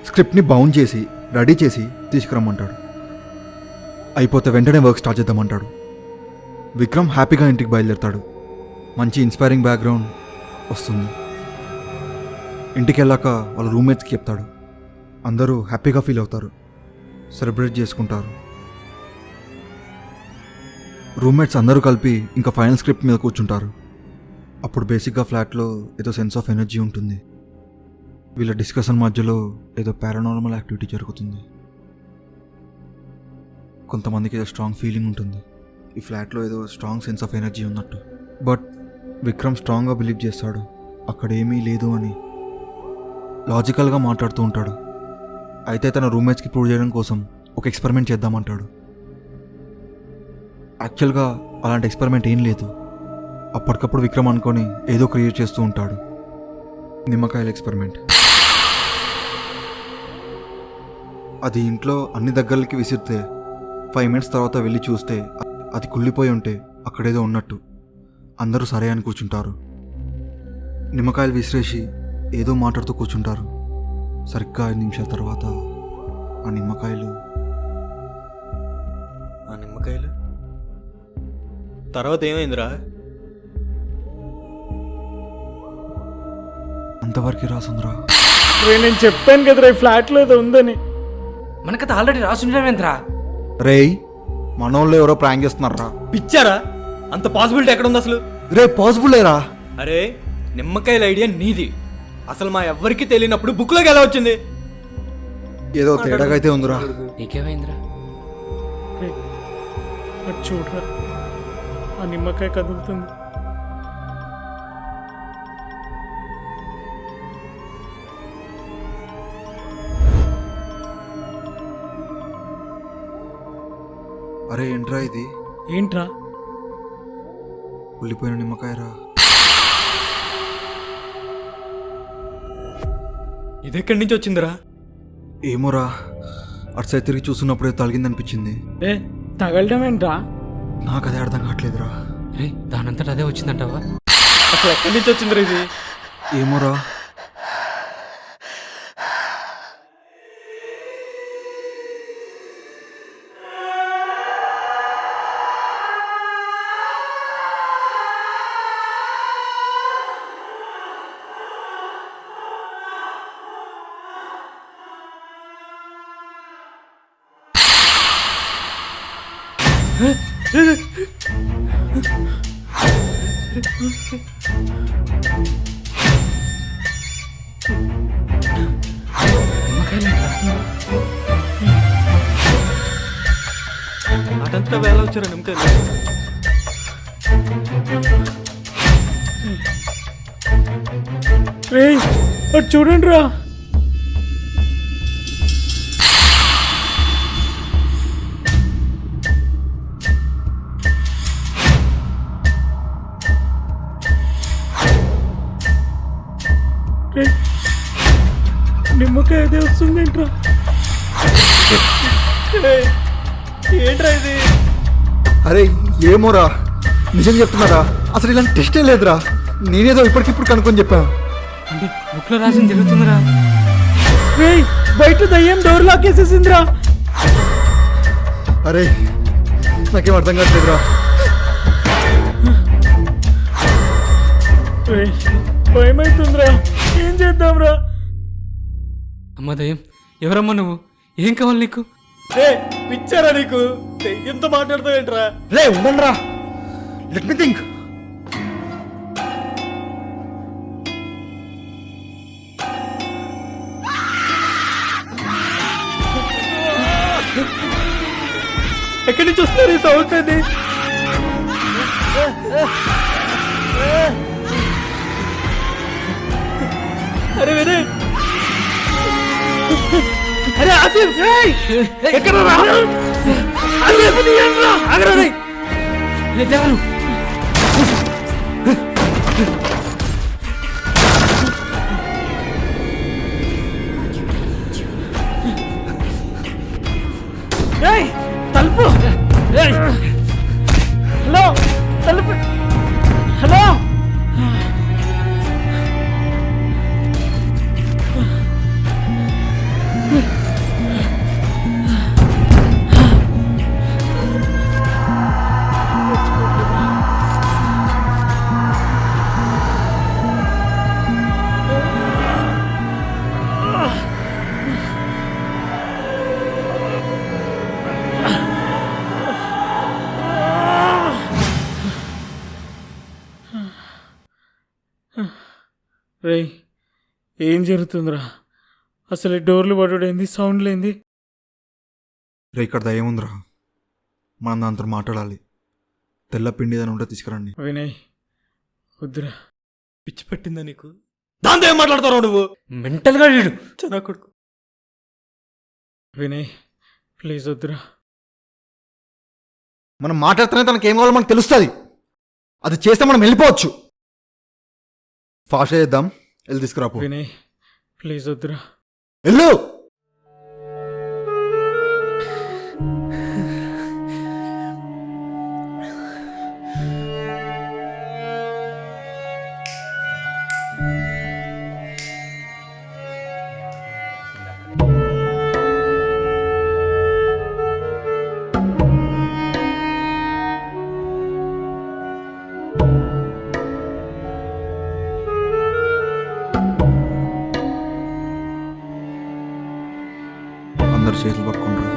స్క్రిప్ట్ని బౌండ్ చేసి రెడీ చేసి తీసుకురమ్మంటాడు. అయిపోతే వెంటనే వర్క్ స్టార్ట్ చేద్దామంటాడు. విక్రమ్ హ్యాపీగా ఇంటికి బయలుదేరుతాడు. మంచి ఇన్స్పైరింగ్ బ్యాక్గ్రౌండ్ వస్తుంది. ఇంటికి వెళ్ళాక వాళ్ళ రూమ్మేట్స్కి చెప్తాడు. అందరూ హ్యాపీగా ఫీల్ అవుతారు, సెలబ్రేట్ చేసుకుంటారు. రూమ్మేట్స్ అందరూ కలిపి ఇంకా ఫైనల్ స్క్రిప్ట్ మీద కూర్చుంటారు. అప్పుడు బేసిక్గా ఫ్లాట్లో ఏదో సెన్స్ ఆఫ్ ఎనర్జీ ఉంటుంది. వీళ్ళ డిస్కషన్ మధ్యలో ఏదో పారానార్మల్ యాక్టివిటీ జరుగుతుంది. కొంతమందికి ఏదో స్ట్రాంగ్ ఫీలింగ్ ఉంటుంది, ఈ ఫ్లాట్లో ఏదో స్ట్రాంగ్ సెన్స్ ఆఫ్ ఎనర్జీ ఉన్నట్టు. బట్ విక్రమ్ స్ట్రాంగ్గా బిలీవ్ చేస్తాడు అక్కడ ఏమీ లేదు అని. లాజికల్గా మాట్లాడుతూ ఉంటాడు. అయితే తన రూమ్మేట్స్కి ప్రూవ్ చేయడం కోసం ఒక ఎక్స్పెరిమెంట్ చేద్దామంటాడు. యాక్చువల్గా అలాంటి ఎక్స్పెరిమెంట్ ఏం లేదు. అప్పటికప్పుడు విక్రమ్ అనుకొని ఏదో క్రియేట్ చేస్తూ ఉంటాడు. నిమ్మకాయల ఎక్స్పెరిమెంట్. అది ఇంట్లో అన్ని దగ్గరలకి విసిరితే 5 minutes తర్వాత వెళ్ళి చూస్తే అది కుళ్ళిపోయి ఉంటే అక్కడేదో ఉన్నట్టు. అందరూ సరే అని కూర్చుంటారు. నిమ్మకాయలు విసిరేసి ఏదో మాట్లాడుతూ కూర్చుంటారు. సరిగ్గా 5 నిమిషాల తర్వాత ఆ నిమ్మకాయలు తర్వాత ఏమైందిరా? అంతవరకు రాసుందిరా. నేను చెప్పాను కదరా ఈ ఫ్లాట్లో ఏదో ఉందని. మనకైతే ఆల్రెడీ రాసుండేవేంద్రా? రేయ్, మనోళ్ళు ఎవరో ప్రాంక్ చేస్తున్నారా? పిచ్చారా? అంత పాసిబిలిటీ ఎక్కడ ఉంది అసలు? రే పాసిబుల్ లేరా? అరే నిమ్మకాయల ఐడియా నీది, అసలు మా ఎవ్వరికి తెలియనప్పుడు బుక్లోకి ఎలా వచ్చింది? ఏదో తేడాగా అయితే ఉందిరా. నీకేమైందిరా? అది చూడరా, ఆ నిమ్మకాయ కదులుతుంది. అరే ఏంట్రా ఇది? ఏంట్రా? ఉల్లిపోయిన నిమ్మకాయరా. ఇది ఎక్కడి నుంచి వచ్చిందిరా? ఏమోరా, అటు సైడ్ తిరిగి చూస్తున్నప్పుడే తగిలిందనిపించింది. ఏ తగలడం ఏంట్రా? నాకు అదే అర్థం కావట్లేదురా. రే దానంతటా అదే వచ్చిందంటావా? అసలు ఎక్కడి నుంచి వచ్చిందిరా ఇది? ఏమోరా. అటంతా వేళ వచ్చారా నిమ్మకాయలు? రే అటు చూడండి రా. నిమ్మకాయ అదే వస్తుంది ఏంట్రా? ఏంట్రా ఇది? అరే ఏమోరా, నిజం చెప్తున్నారా? అసలు ఇలాంటి టెస్టే లేదురా. నేనేదో ఇప్పటికిప్పుడు కనుక్కొని చెప్పాను. అంటే బుక్లో రాసింది జరుగుతుందిరా. రే బయట దయ్యం డోర్ లాక్ వేసేసిందిరా. అరే నాకేం అర్థం కావట్లేదురా. రే భయమైతుందిరా, ఏం చేద్దాంరా? అమ్మ దయ్యం, ఎవరమ్మా నువ్వు? ఏం కావాలి నీకు? రే పిచ్చారా నీకు? ఎంత మాట్లాడుతావు ఏంట్రా? రే ఉండండిరా, లెట్ మీ థింక్. ఎక్కడి నుంచి వస్తున్నారు ఈ సౌండ్స్ అది? అరే వినయ్, అరే ఆసిఫ్, ఎక్కడ రా? ఆసిఫ్ ఆగరా రే. దేవరు తలుపు. హలో తలుపు. హలో రేయ్ ఏం జరుగుతుందిరా? అసలు ఈ డోర్లు పడుడేంది, సౌండ్ లేంది? రే ఇక్కడ దయ్యం ఉందిరా, మనం దాంతో మాట్లాడాలి. తెల్ల పిండి ఏదైనా ఉంటే తీసుకురండి. వినయ్ వద్దురా. పిచ్చి పట్టిందా నీకు? దాంతో ఏం మాట్లాడతారో నువ్వు? మెంటల్గా లేడు నా కొడుకు. వినయ్ ప్లీజ్ వద్దురా. మనం మాట్లాడుతూనే తనకి ఏం కావాలో మనకు తెలుస్తుంది. అది చేస్తే మనం వెళ్ళిపోవచ్చు. ఫాస్ట్ చేద్దాం, వెళ్ళి తీసుకురాపు. వినయ్ ప్లీజ్ వద్దురా. వెళ్ళు. అందరు చేతులు పట్టుకుంటారు.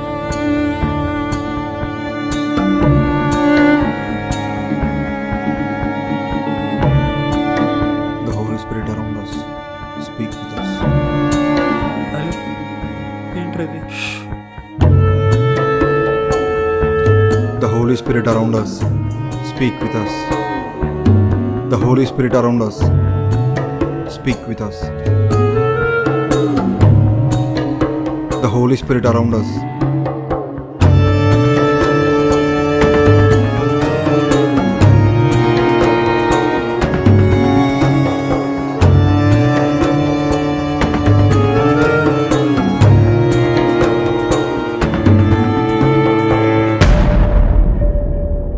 The Holy Spirit around us, speak with us. ఏంట్రది? The Holy Spirit around us, speak with us. The Holy Spirit around us, speak with us. The Holy Spirit around us.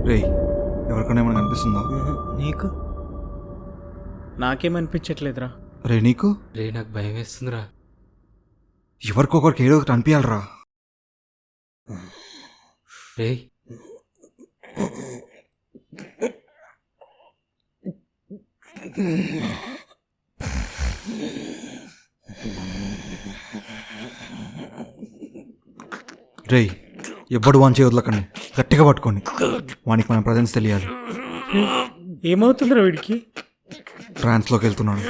రేయ్ ఎవరికైనా ఏమైనా కనిపిస్తుందా? నీకు? నాకేమనిపించట్లేదురా. రే నీకు? రే నాకు భయం వేస్తుందిరా. ఎవరికొకరికి ఏదో ఒకటి అనిపించాలరా. రే రేయ్ ఎవ్వడు వాన్ చేయొద్దులకండి, గట్టిగా పట్టుకోండి. వానికి మన ప్రజెన్స్ తెలియాలి. ఏమవుతుందిరా వీడికి? ట్రాన్స్లోకి వెళ్తున్నాడు.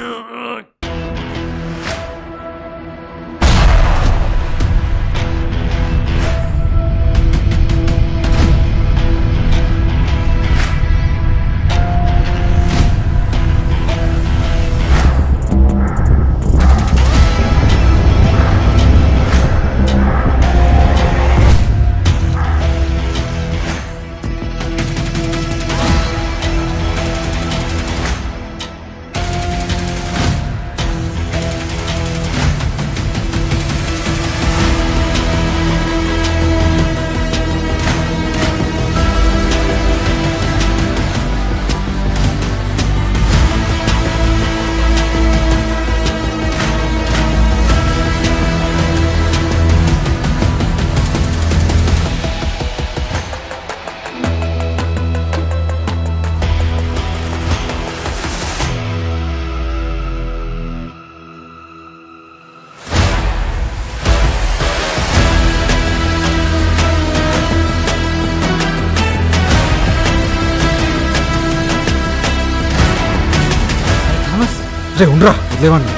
రే ఉండరా, వదిలేవాడిని.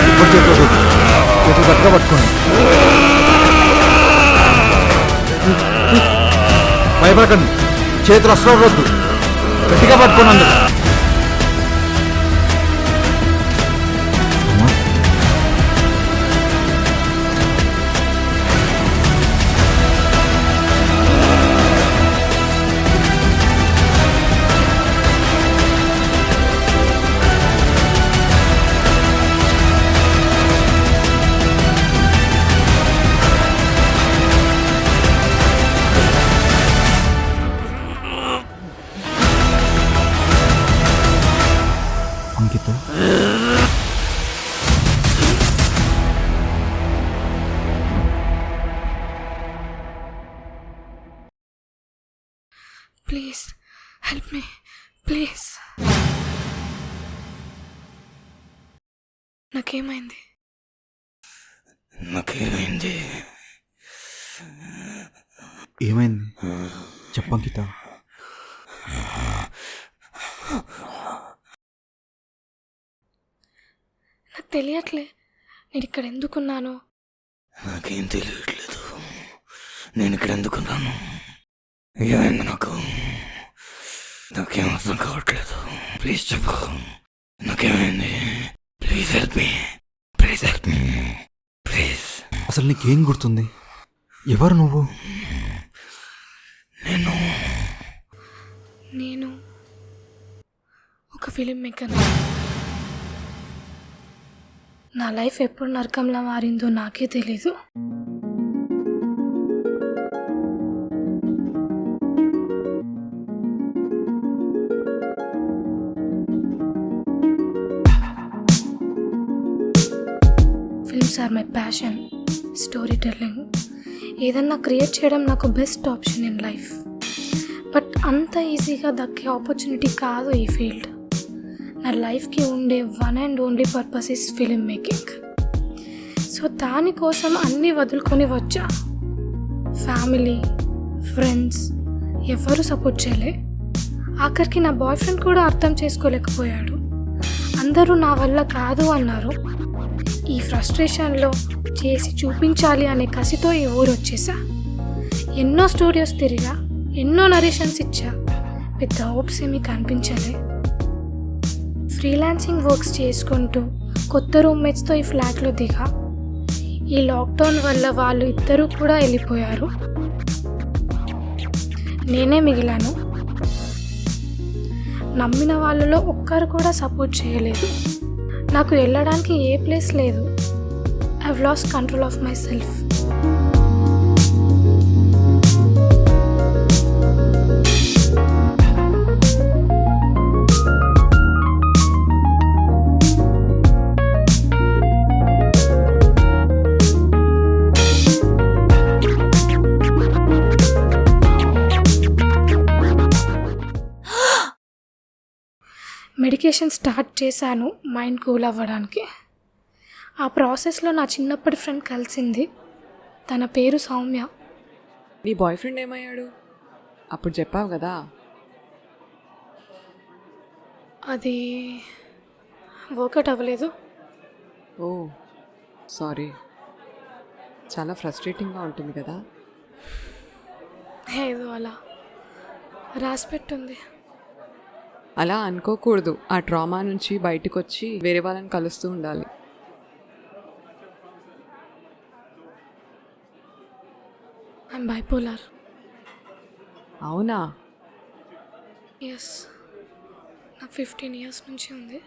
ఇప్పుడు చేతులు గట్టిగా పట్టుకోండి. భయపడకండి, చేతులు అస్సలు వద్దు, గట్టిగా పట్టుకోండి అందరూ. Please help me please. నాకేమైంది? ఏమైంది చెప్పంకిత? నాకు తెలియట్లే నేను ఇక్కడ ఎందుకున్నాను. నాకేం తెలియట్లేదు నేను ఇక్కడ ఎందుకున్నాను. ఏమైంది నాకేం అర్థం కావట్లేదు. ప్లీజ్ చెప్పు, నాకేమైంది? Please help me, please help me, please. అసలు నీకేం గుర్తుంది? ఎవరు నువ్వు? నేను ఒక ఫిలిం మేకర్. నా లైఫ్ ఎప్పుడు నరకంలా మారిందో నాకే తెలీదు. Films are my passion, story telling. ఏదన్నా క్రియేట్ చేయడం నాకు best option in life. But అంత ఈజీగా దక్కే ఆపర్చునిటీ కాదు ఈ ఫీల్డ్. నా లైఫ్కి ఉండే one and only purpose is film making. So దానికోసం అన్నీ వదులుకొని వచ్చా. ఫ్యామిలీ, ఫ్రెండ్స్ ఎవరు సపోర్ట్ చేయలే. ఆఖరికి నా బాయ్ ఫ్రెండ్ కూడా అర్థం చేసుకోలేకపోయాడు. అందరూ నా వల్ల కాదు అన్నారు. ఈ ఫ్రస్ట్రేషన్లో చేసి చూపించాలి అనే కసితో ఈ ఊరు వచ్చేసా. ఎన్నో స్టూడియోస్ తిరిగా, ఎన్నో నరేషన్స్ ఇచ్చా. పెద్ద హోప్స్ ఏమీ కనిపించలే. ఫ్రీలాన్సింగ్ వర్క్స్ చేసుకుంటూ కొత్త రూమ్మేట్స్తో ఈ ఫ్లాట్లో దిగా. ఈ లాక్డౌన్ వల్ల వాళ్ళు ఇద్దరూ కూడా వెళ్ళిపోయారు. నేనే మిగిలాను. నమ్మిన వాళ్ళలో ఒక్కరు కూడా సపోర్ట్ చేయలేదు. నాకు వెళ్ళడానికి ఏ ప్లేస్ లేదు. I have lost control of my self. Medication start చేశాను మైండ్ కూల్ అవ్వడానికి. ఆ ప్రాసెస్లో నా చిన్నప్పటి ఫ్రెండ్ కలిసింది. తన పేరు సౌమ్య. నీ బాయ్ ఫ్రెండ్ ఏమయ్యాడు? అప్పుడు చెప్పావు కదా. అది వర్కౌట్ అవ్వలేదు. ఓ సారీ. చాలా ఫ్రస్ట్రేటింగ్గా ఉంటుంది కదా. ఏదో అలా రాసిపెట్టుంది. అలా అనుకోకూడదు. ఆ ట్రామా నుంచి బయటకు వచ్చి వేరే వాళ్ళని కలుస్తూ ఉండాలి. I'm bipolar. అవునా? ఎస్, నాకు 15 years నుంచి ఉంది.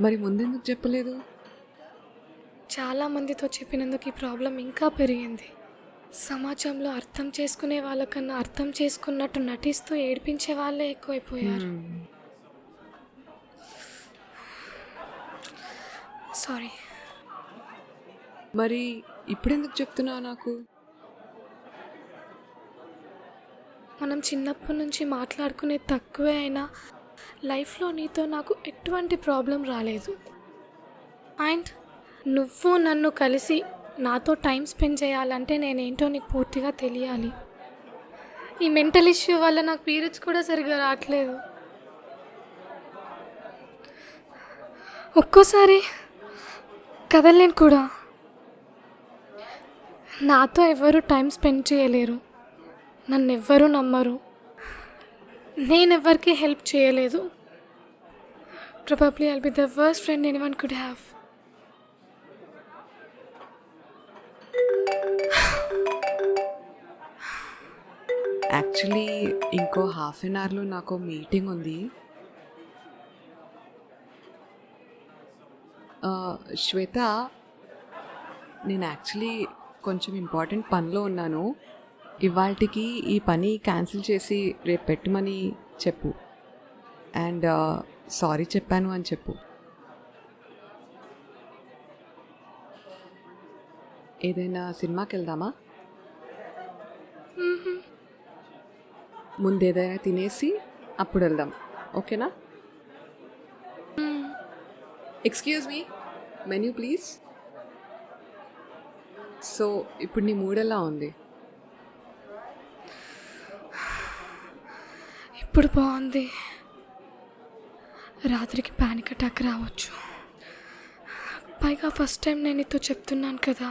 మరి ముందెందుకు చెప్పలేదు? చాలామందితో చెప్పినందుకు ఈ ప్రాబ్లం ఇంకా పెరిగింది. సమాజంలో అర్థం చేసుకునే వాళ్ళకన్నా అర్థం చేసుకున్నట్టు నటిస్తూ ఏడిపించే వాళ్ళే ఎక్కువైపోయారు. సారీ. మరి ఇప్పుడెందుకు చెప్తున్నావు నాకు? మనం చిన్నప్పటి నుంచి మాట్లాడుకునే తక్కువే అయినా లైఫ్లో నీతో నాకు ఎటువంటి ప్రాబ్లం రాలేదు. అండ్ నువ్వు నన్ను కలిసి నాతో టైం స్పెండ్ చేయాలంటే నేనేంటో నీకు పూర్తిగా తెలియాలి. ఈ మెంటల్ ఇష్యూ వల్ల నాకు పీరియడ్స్ కూడా సరిగ్గా రావట్లేదు. ఒక్కోసారి కదలలేను కూడా. నాతో ఎవరు టైం స్పెండ్ చేయలేరు. నన్ను ఎవ్వరూ నమ్మరు. నేనెవ్వరికి హెల్ప్ చేయలేదు. Probably I'll be the worst friend anyone could have. Actually ఇంకో హాఫ్ అన్ అవర్లో నాకు మీటింగ్ ఉంది. శ్వేత, నేను యాక్చువల్లీ కొంచెం ఇంపార్టెంట్ పనిలో ఉన్నాను. ఇవాళకి ఈ పని క్యాన్సిల్ చేసి రేపు పెట్టమని చెప్పు. అండ్ సారీ చెప్పాను అని చెప్పు. ఏదైనా సినిమాకి వెళ్దామా? ముందేదైనా తినేసి అప్పుడు వెళ్దాం, ఓకేనా? Excuse me, menu please. So ఇప్పుడు నీ మూడ్ ఎలా ఉంది? ఇప్పుడు బాగుంది. రాత్రికి పానిక్ అటాక్ రావచ్చు. పైగా ఫస్ట్ టైం నేను నీతో చెప్తున్నాను కదా.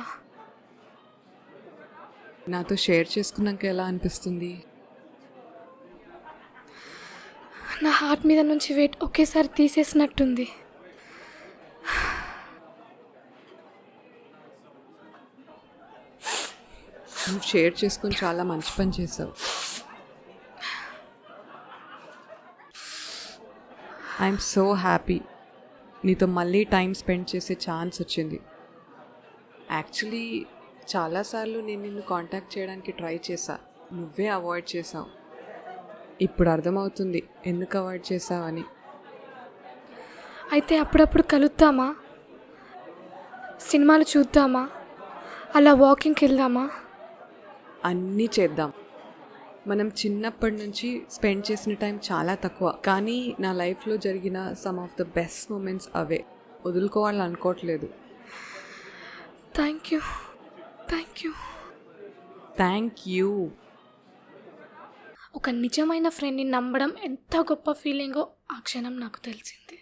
నాతో షేర్ చేసుకున్నాక ఎలా అనిపిస్తుంది? నా హార్ట్ మీద నుంచి వెయిట్ ఒకేసారి తీసేసినట్టుంది. నువ్వు షేర్ చేసుకుని చాలా మంచి పని చేసావు. ఐఎమ్ సో హ్యాపీ నీతో మళ్ళీ టైం స్పెండ్ చేసే ఛాన్స్ వచ్చింది. యాక్చువల్లీ చాలాసార్లు నేను నిన్ను కాంటాక్ట్ చేయడానికి ట్రై చేశా, నువ్వే అవాయిడ్ చేసావు. ఇప్పుడు అర్థమవుతుంది ఎందుకు అవాయిడ్ చేసావని. అయితే అప్పుడప్పుడు కలుద్దామా, సినిమాలు చూద్దామా, అలా వాకింగ్కి వెళ్దామా? అన్నీ చేద్దాం. మనం చిన్నప్పటి నుంచి స్పెండ్ చేసిన టైం చాలా తక్కువ, కానీ నా లైఫ్లో జరిగిన some of the best moments అవే. వదులుకోవాలని అనుకోవట్లేదు. Thank you, thank you. Thank you. ఒక నిజమైన ఫ్రెండ్ని నమ్మడం ఎంత గొప్ప ఫీలింగో ఆ క్షణం నాకు తెలిసింది.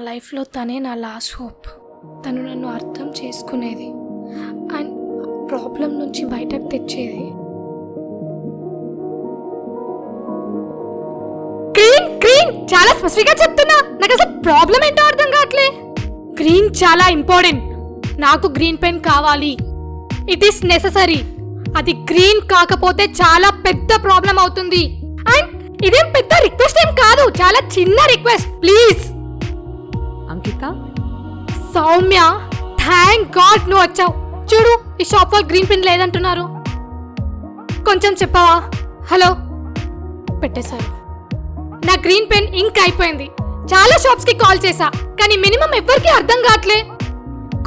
లైఫ్లో తనే నా లాస్ట్ హోప్. తను నన్ను అర్థం చేసుకునేది అండ్ ప్రాబ్లం నుంచి బయటకు తెచ్చేది. గ్రీన్ గ్రీన్ చాలా స్పెసిఫిక్గా చెప్తున్నా, నాకు అసలు ప్రాబ్లం ఏంటో అర్థం కావట్లే. గ్రీన్ చాలా ఇంపార్టెంట్, నాకు గ్రీన్ పెన్ కావాలి. It is necessary. అది గ్రీన్ కాకపోతే చాలా పెద్ద ప్రాబ్లం అవుతుంది. అండ్ ఇదేం పెద్ద రిక్వెస్ట్ ఏం కాదు, చాలా చిన్న request, please. Ankita, Soumya, thank God నువ్వు వచ్చావు. చూడు, ఈ షాప్ వాళ్ళు గ్రీన్ పెన్ లేదంటున్నారు. కొంచెం చెప్పవా? హలో, పెట్టేశారు. నా గ్రీన్ పెన్ ఇంక్ అయిపోయింది. చాలా షాప్స్ కి కాల్ చేశా, కానీ మినిమం ఎవరికి అర్థం కావట్లే.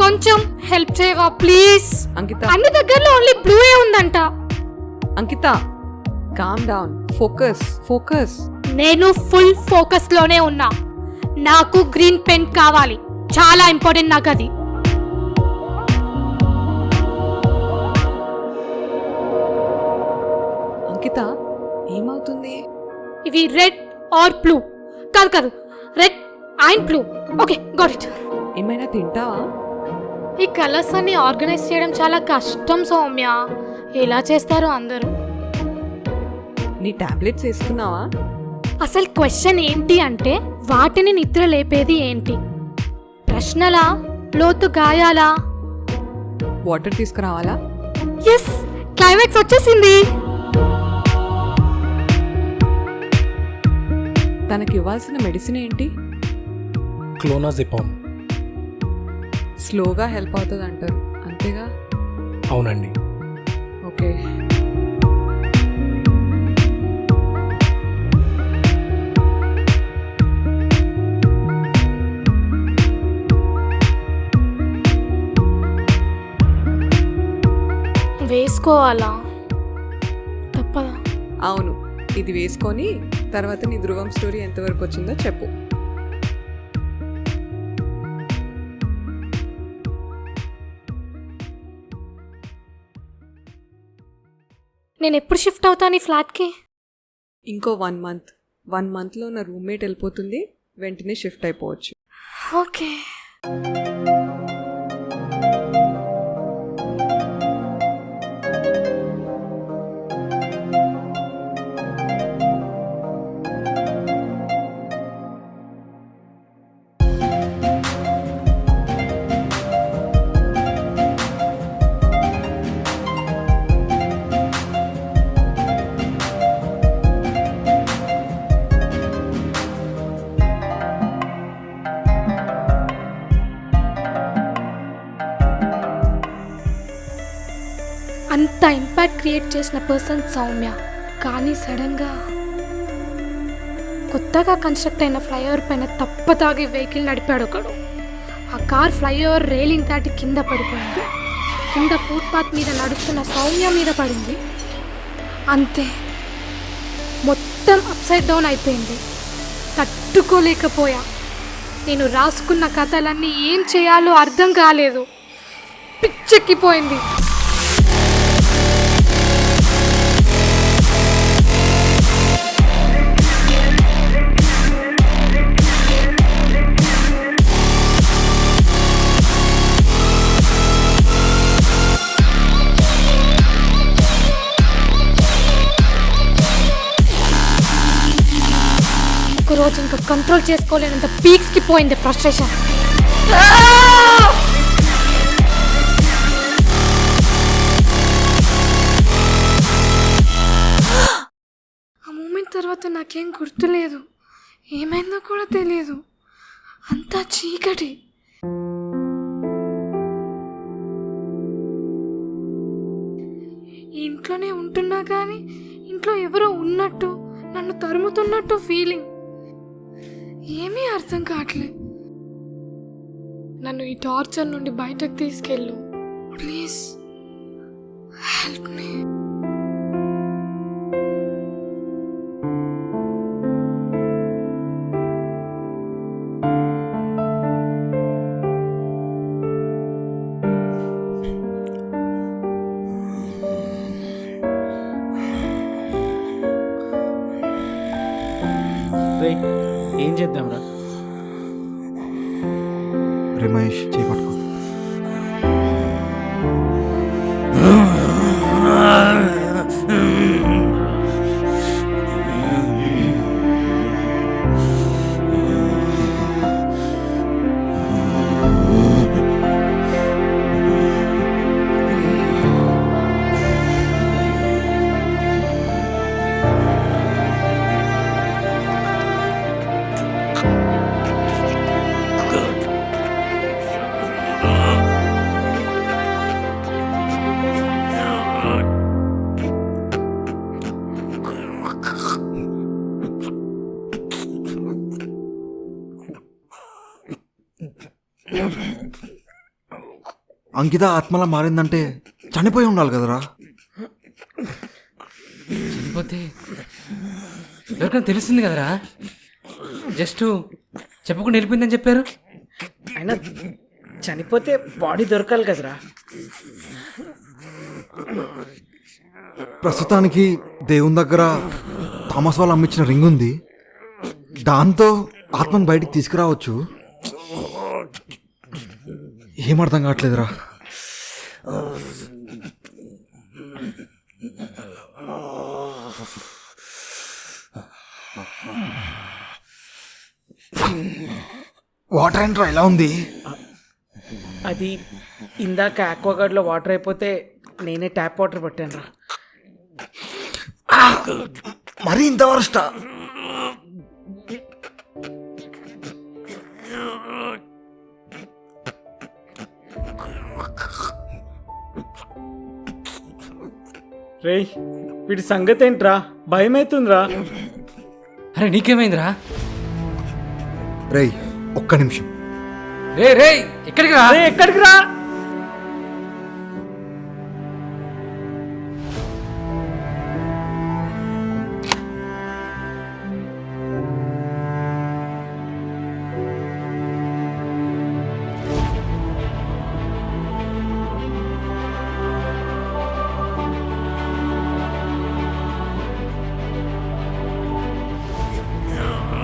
కొంచెం హెల్ప్ చేయవా ప్లీజ్? అంకిత, అన్ని దగ్గరలో ఓన్లీ బ్లూ ఏ ఉందంట. అంకిత, కామ్ డౌన్, ఫోకస్ ఫోకస్. నేను ఫుల్ ఫోకస్ లోనే ఉన్నా. నాకు గ్రీన్ పెన్ కావాలి, చాలా ఇంపార్టెంట్ నాకు అది. అంకిత, ఏమవుతుంది? ఇవి రెడ్ ఆర్ బ్లూ కాదు కాదు, red and blue. Okay, got it. ఏమైనా తింటావా? ఈ కలర్స్ అన్ని ఆర్గనైజ్ చేయడం చాలా కష్టం సౌమ్య. ఎలా చేస్తారో అందరూ. నీ టాబ్లెట్స్ వేసుకున్నావా? అసలు క్వశ్చన్ ఏంటి అంటే, వాటిని నిద్ర లేపేది ఏంటి? ప్రశ్నలా, లోతు గాయాలా? వాటర్ తీసుకురావాలా? ఎస్, క్లైమాక్స్ వచ్చేసింది. తనకి ఇవ్వాల్సిన మెడిసిన్ ఏంటి? క్లోనాజిపామ్. స్లోగా హెల్ప్ అవుతుంది అంటారు, అంతేగా? అవునండి. ఓకే. వేసుకోవాలా? తప్పదా? అవును, ఇది వేసుకొని తర్వాత నీ ధ్రువం స్టోరీ ఎంతవరకు వచ్చిందో చెప్పు. నేను ఎప్పుడు షిఫ్ట్ అవుతాను ఈ ఫ్లాట్కి? ఇంకో 1 month. 1 monthలో నా రూమ్మేట్ వెళ్ళిపోతుంది, వెంటనే షిఫ్ట్ అయిపోవచ్చు. ఓకే. అంత ఇంపాక్ట్ క్రియేట్ చేసిన పర్సన్ సౌమ్య. కానీ సడన్గా కొత్తగా కన్స్ట్రక్ట్ అయిన ఫ్లైఓవర్ పైన తప్పతాగి వెహికల్ నడిపాడు ఒకడు. ఆ కార్ ఫ్లైఓవర్ రైలింగ్ దాటి కింద పడిపోయింది. కింద ఫుట్పాత్ మీద నడుస్తున్న సౌమ్య మీద పడింది. అంతే, మొత్తం అప్సైడ్ డౌన్ అయిపోయింది. తట్టుకోలేకపోయా. నేను రాసుకున్న కథలన్నీ ఏం చేయాలో అర్థం కాలేదు. పిచ్చెక్కిపోయింది. ఒకరోజు ఇంకా కంట్రోల్ చేసుకోలేనంత పీక్స్కి పోయింది ఫ్రస్ట్రేషన్. ఆ మూమెంట్ తర్వాత నాకేం గుర్తులేదు, ఏమైందో కూడా తెలియదు. అంతా చీకటి. ఈ ఇంట్లోనే ఉంటున్నా కానీ ఇంట్లో ఎవరో ఉన్నట్టు, నన్ను తరుముతున్నట్టు ఫీలింగ్. ఏమీ అర్థం కావట్లే. నన్ను ఈ టార్చర్ నుండి బయటకు తీసుకెళ్ళు ప్లీజ్, హెల్ప్ మీ. ఏం చేద్దాంరా? రమేష్ చేపట్టుకో. అంకిత ఆత్మలా మారిందంటే చనిపోయి ఉండాలి కదరా. చనిపోతే ఎవరికైనా తెలుస్తుంది కదరా. జస్ట్ చెప్పకుండా వెళ్ళిపోయిందని చెప్పారు. అయినా చనిపోతే బాడీ దొరకాలి కదరా. ప్రస్తుతానికి దేవుని దగ్గర థామస్ వాళ్ళు అమ్మించిన రింగ్ ఉంది, దాంతో ఆత్మను బయటికి తీసుకురావచ్చు. ఏమర్థం కావట్లేదురా. వాటర్ ఏంట్రా ఇలా ఉంది? అది ఇందాక ఆక్వాగార్డ్లో వాటర్ అయిపోతే నేనే ట్యాప్ వాటర్ పట్టాను రా. మరీ ఇంత వరస్టా? రేయ్, వీడి సంగతి ఏంట్రా? భయం అవుతుందిరా. అరే నీకేమైందిరా? రేయ్ ఒక్క నిమిషం. రే రే ఎక్కడికి రా? ఎక్కడికి రా?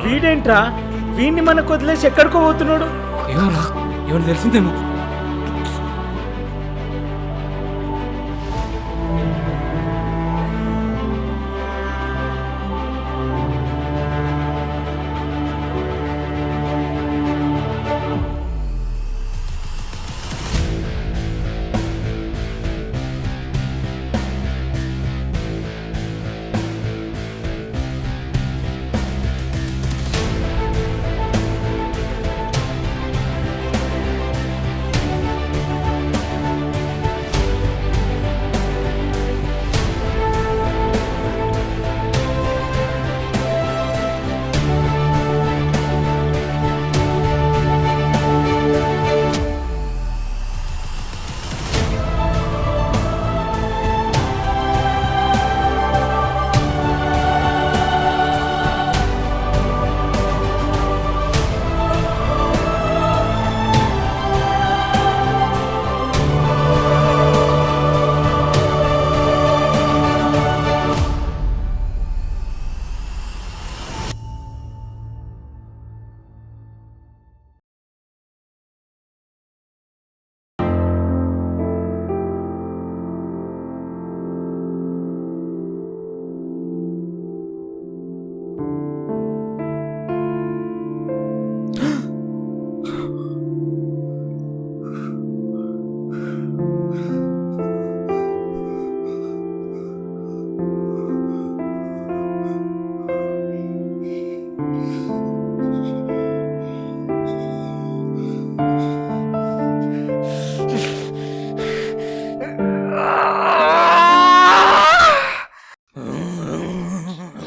వీడేంట్రా వీడిని మనకు వదిలేసి ఎక్కడికో పోతున్నాడు? ఏమోరా, ఎవరు తెలిసిందేమో.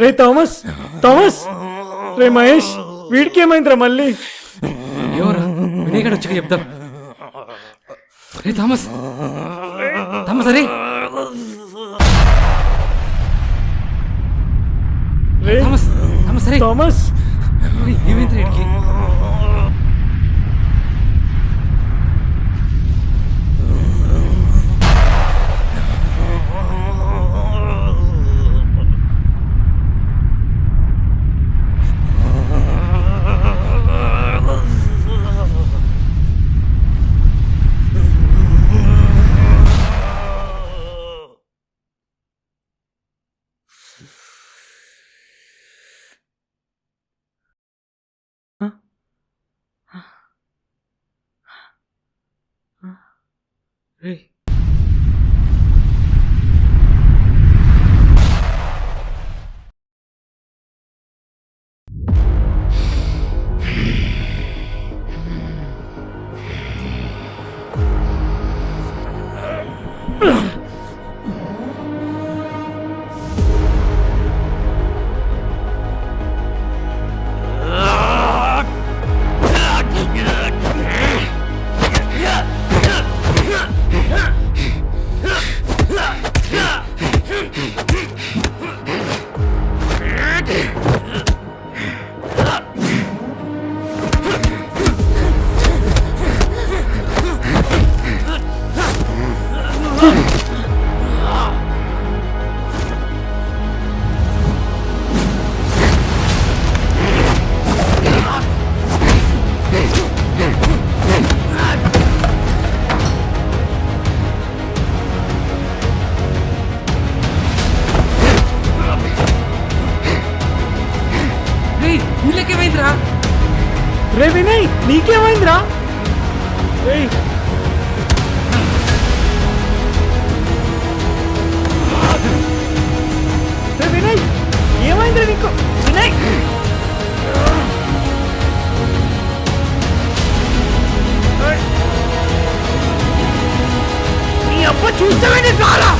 రే థామస్, థామస్, రే మహేష్, వీడికి ఏమైందిరా మళ్ళీ? ఎవరా వినయగాడు వచ్చాక చెప్దాం. రే థామస్, థామస్, అరే రే థామస్, థామస్, అరే థామస్, ఏమైంది వీడికి? రే రే వినయ్, నీకేమైందిరా? రేయ్ రే వినయ్, ఏమైందిరా నీకు? వినయ్ నీ అబ్బ చూస్తావేంటి చాలా?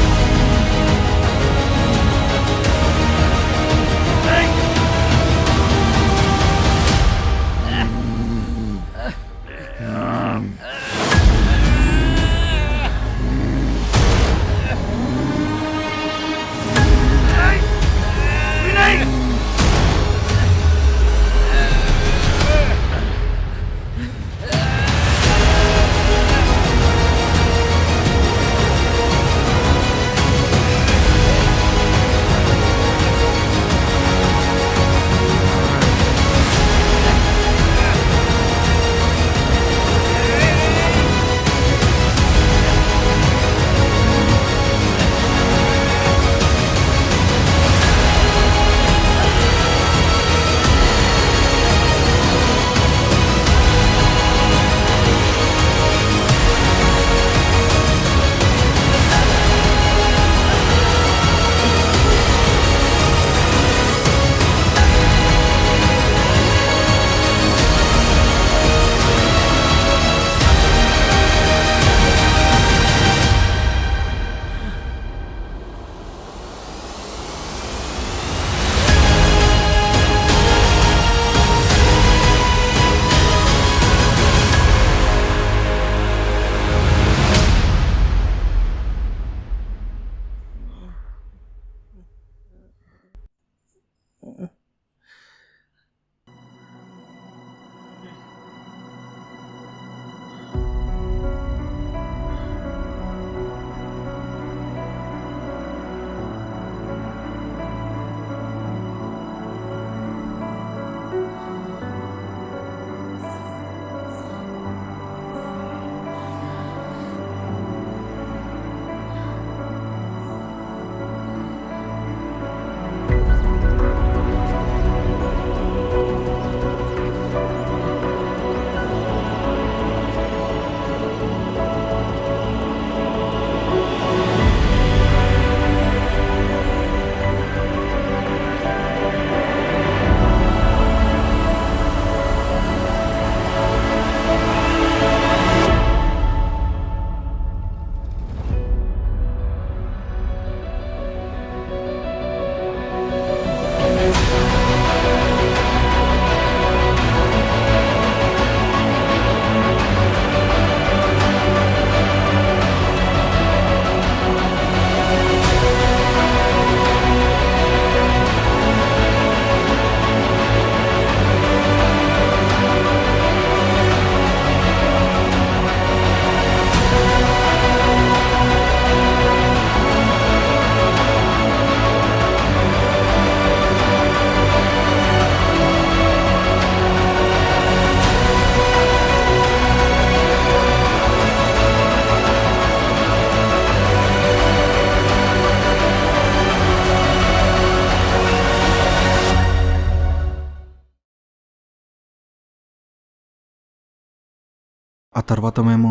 ఆ తర్వాత మేము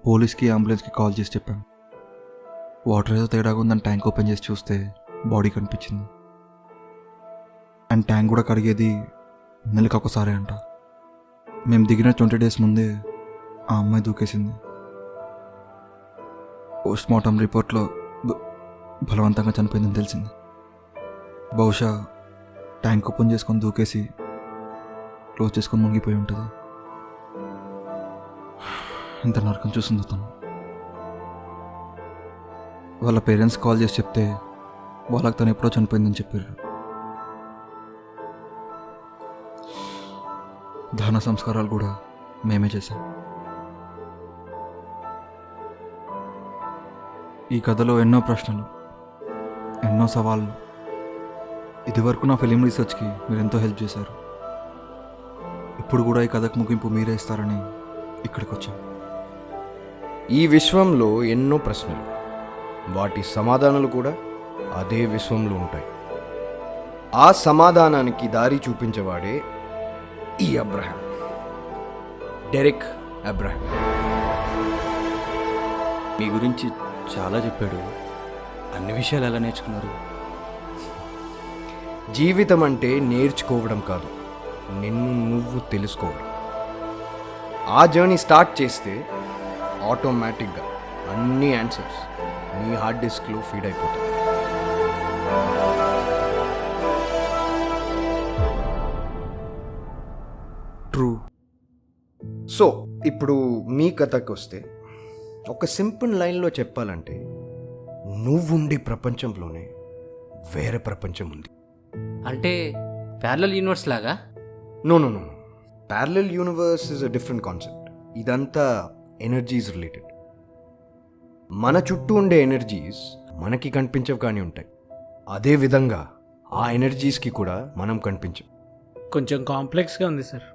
పోలీస్కి అంబులెన్స్కి కాల్ చేసి చెప్పాం. వాటర్ ఏదో తేడాగా ఉందని ట్యాంక్ ఓపెన్ చేసి చూస్తే బాడీ కనిపించింది. అండ్ ట్యాంక్ కూడా కడిగేది నెలకు ఒకసారి అంట. మేము దిగిన 20 days ముందే ఆ అమ్మాయి దూకేసింది. పోస్ట్ మార్టం రిపోర్ట్లో బలవంతంగా చనిపోయిందని తెలిసింది. బహుశా ట్యాంక్ ఓపెన్ చేసుకొని దూకేసి క్లోజ్ చేసుకొని మునిగిపోయి ఉంటుంది. ఇంత నరకం చూసింది తను. వాళ్ళ పేరెంట్స్ కాల్ చేసి చెప్తే వాళ్ళకి తను ఎప్పుడో చనిపోయిందని చెప్పారు. దహన సంస్కారాలు కూడా మేమే చేశాం. ఈ కథలో ఎన్నో ప్రశ్నలు, ఎన్నో సవాళ్ళు. ఇదివరకు నా ఫిలిం రీసెర్చ్కి మీరు ఎంతో హెల్ప్ చేశారు. ఇప్పుడు కూడా ఈ కథకు ముగింపు మీరే ఇస్తారని ఇక్కడికి వచ్చాం. ఈ విశ్వంలో ఎన్నో ప్రశ్నలు, వాటి సమాధానాలు కూడా అదే విశ్వంలో ఉంటాయి. ఆ సమాధానానికి దారి చూపించేవాడే ఈ అబ్రహాం, డెరెక్ అబ్రహాం. మీ గురించి చాలా చెప్పాడు. అన్ని విషయాలు ఎలా నేర్చుకున్నారు? జీవితం అంటే నేర్చుకోవడం కాదు, నిన్ను నువ్వు తెలుసుకోవడం. ఆ జర్నీ స్టార్ట్ చేస్తే ఆటోమేటిక్గా అన్ని ఆన్సర్స్ నీ హార్డ్ డిస్క్లో ఫీడ్ అయిపోతాయి. ట్రూ. సో ఇప్పుడు మీ కథకు వస్తే, ఒక సింపుల్ లైన్లో చెప్పాలంటే, నువ్వుండే ప్రపంచంలోనే వేరే ప్రపంచం ఉంది. అంటే ప్యారలల్ యూనివర్స్ లాగా? No no no parallel universe is a different concept. ఇదంతా ఎనర్జీస్ రిలేటెడ్. మన చుట్టూ ఉండే ఎనర్జీస్ మనకి కనిపించవు కానీ ఉంటాయి. అదేవిధంగా ఆ ఎనర్జీస్కి కూడా మనం కనిపించం. కొంచెం కాంప్లెక్స్గా ఉంది సార్.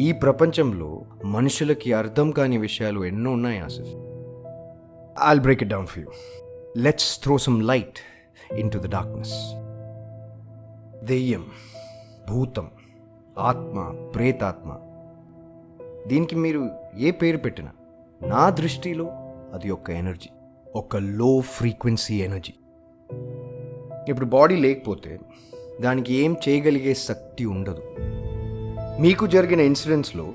ఈ ప్రపంచంలో మనుషులకి అర్థం కాని విషయాలు ఎన్నో ఉన్నాయి Asif. I'll break it down for you. Let's throw some light into the darkness. దెయ్యం, భూతం, ఆత్మ, ప్రేతాత్మ, దీనికి మీరు ఏ పేరు పెట్టినా నా దృష్టిలో అది ఒక ఎనర్జీ, ఒక లో ఫ్రీక్వెన్సీ ఎనర్జీ. ఇప్పుడు బాడీ లేకపోతే దానికి ఏం చేయగలిగే శక్తి ఉండదు. మీకు జరిగిన ఇన్సిడెంట్స్లో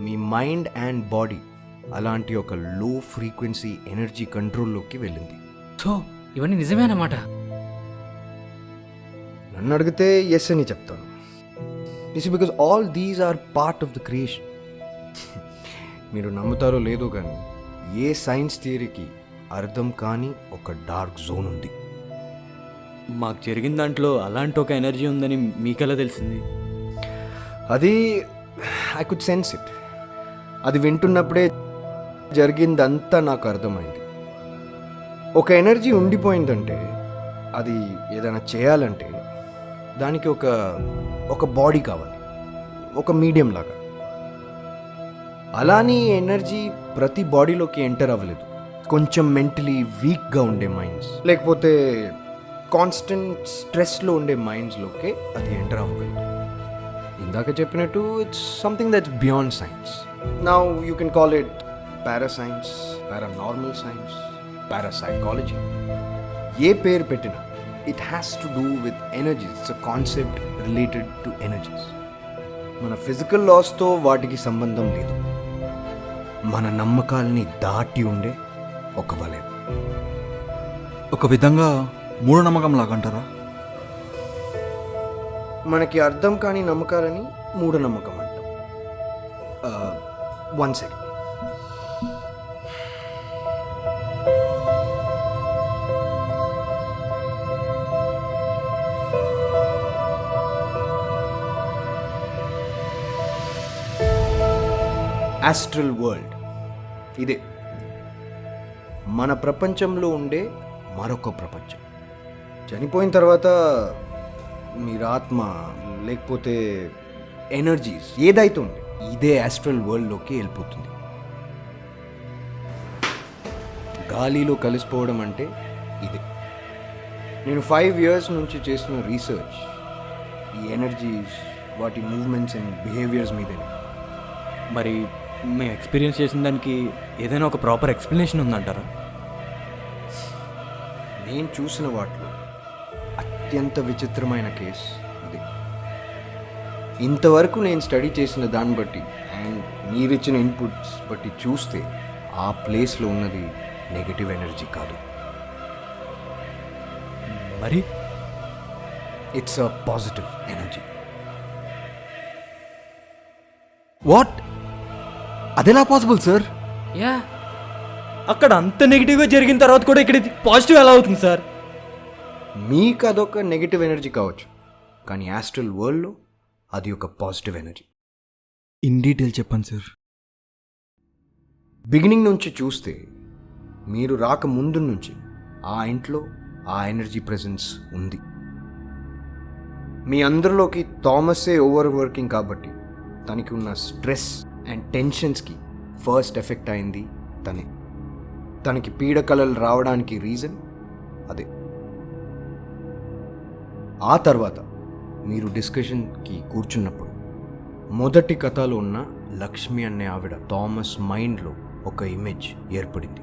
మీ మైండ్ అండ్ బాడీ అలాంటి ఒక లో ఫ్రీక్వెన్సీ ఎనర్జీ కంట్రోల్లోకి వెళ్ళింది. సో ఇవన్నీ నిజమే అన్నమాట? నన్ను అడిగితే ఎస్ అని చెప్తాను. It's because all these are part of the creation. మీరు నమ్ముతారో లేదో కానీ ఏ సైన్స్ థియరీకి అర్థం కాని ఒక డార్క్ జోన్ ఉంది. మాకు జరిగిన దాంట్లో అలాంటి ఒక ఎనర్జీ ఉందని మీకెలా తెలిసింది? అది ఐ కుడ్ సెన్స్ ఇట్. అది వింటున్నప్పుడే జరిగిందంతా నాకు అర్థమైంది. ఒక ఎనర్జీ ఉండిపోయిందంటే, అది ఏదైనా చేయాలంటే దానికి ఒక బాడీ కావాలి, ఒక మీడియం లాగా. అలానే ఎనర్జీ ప్రతి బాడీలోకి ఎంటర్ అవ్వలేదు. కొంచెం మెంటలీ వీక్గా ఉండే మైండ్స్, లేకపోతే కాన్స్టెంట్ స్ట్రెస్లో ఉండే మైండ్స్లోకే అది ఎంటర్ అవ్వగలదు. ఇందాక చెప్పినట్టు it's something that's beyond science. Now you can call it parascience, paranormal science, parapsychology. ఏ పేరు పెట్టినా it has to do with energies. It's a concept related to energies. మన ఫిజికల్ లాస్తో వాటికి సంబంధం లేదు. మన నమ్మకాల్ని దాటి ఉండే ఒక వలయం. ఒక విధంగా మూఢనమ్మకం లాగా అంటారా? మనకి అర్థం కాని నమ్మకాలని మూఢనమ్మకం అంటాం. 1 second. ఆస్ట్రల్ వరల్డ్ ఇదే మన ప్రపంచంలో ఉండే మరొక ప్రపంచం. చనిపోయిన తర్వాత మీరు ఆత్మ లేకపోతే ఎనర్జీస్ ఏదైతే ఉంది ఇదే ఆస్ట్రల్ వరల్డ్లోకి వెళ్ళిపోతుంది. గాలిలో కలిసిపోవడం అంటే ఇదే. నేను 5 years నుంచి చేసిన రీసెర్చ్ ఈ ఎనర్జీస్, వాటి మూవ్మెంట్స్ అండ్ బిహేవియర్స్ మీదనే. మరి మేము ఎక్స్పీరియన్స్ చేసిన దానికి ఏదైనా ఒక ప్రాపర్ ఎక్స్ప్లెనేషన్ ఉందంటారా? నేను చూసిన వాటిలో అత్యంత విచిత్రమైన కేసు ఇది. ఇంతవరకు నేను స్టడీ చేసిన దాన్ని బట్టి అండ్ మీరిచ్చిన ఇన్పుట్స్ బట్టి చూస్తే ఆ ప్లేస్లో ఉన్నది నెగటివ్ ఎనర్జీ కాదు, మరి it's a positive energy. What? అదెలా పాసిబుల్ సార్? యా, అక్కడ అంత నెగిటివ్గా జరిగిన తర్వాత కూడా ఇక్కడ పాజిటివ్ ఎలా అవుతుంది సార్? మీకు అదొక నెగటివ్ ఎనర్జీ కావచ్చు, కానీ యాస్ట్రల్ వరల్డ్లో అది ఒక పాజిటివ్ ఎనర్జీ. ఇన్ డీటెయిల్ చెప్పండి సార్. బిగినింగ్ నుంచి చూస్తే మీరు రాక ముందు నుంచి ఆ ఇంట్లో ఆ ఎనర్జీ ప్రెజెన్స్ ఉంది. మీ అందరిలోకి థామసే ఓవర్ వర్కింగ్ కాబట్టి తనకి ఉన్న స్ట్రెస్ అండ్ టెన్షన్స్కి ఫస్ట్ ఎఫెక్ట్ అయింది తనే. తనకి పీడకలలు రావడానికి రీజన్ అదే. ఆ తర్వాత మీరు డిస్కషన్కి కూర్చున్నప్పుడు మొదటి కథలో ఉన్న లక్ష్మి అనే ఆవిడ థామస్ మైండ్లో ఒక ఇమేజ్ ఏర్పడింది.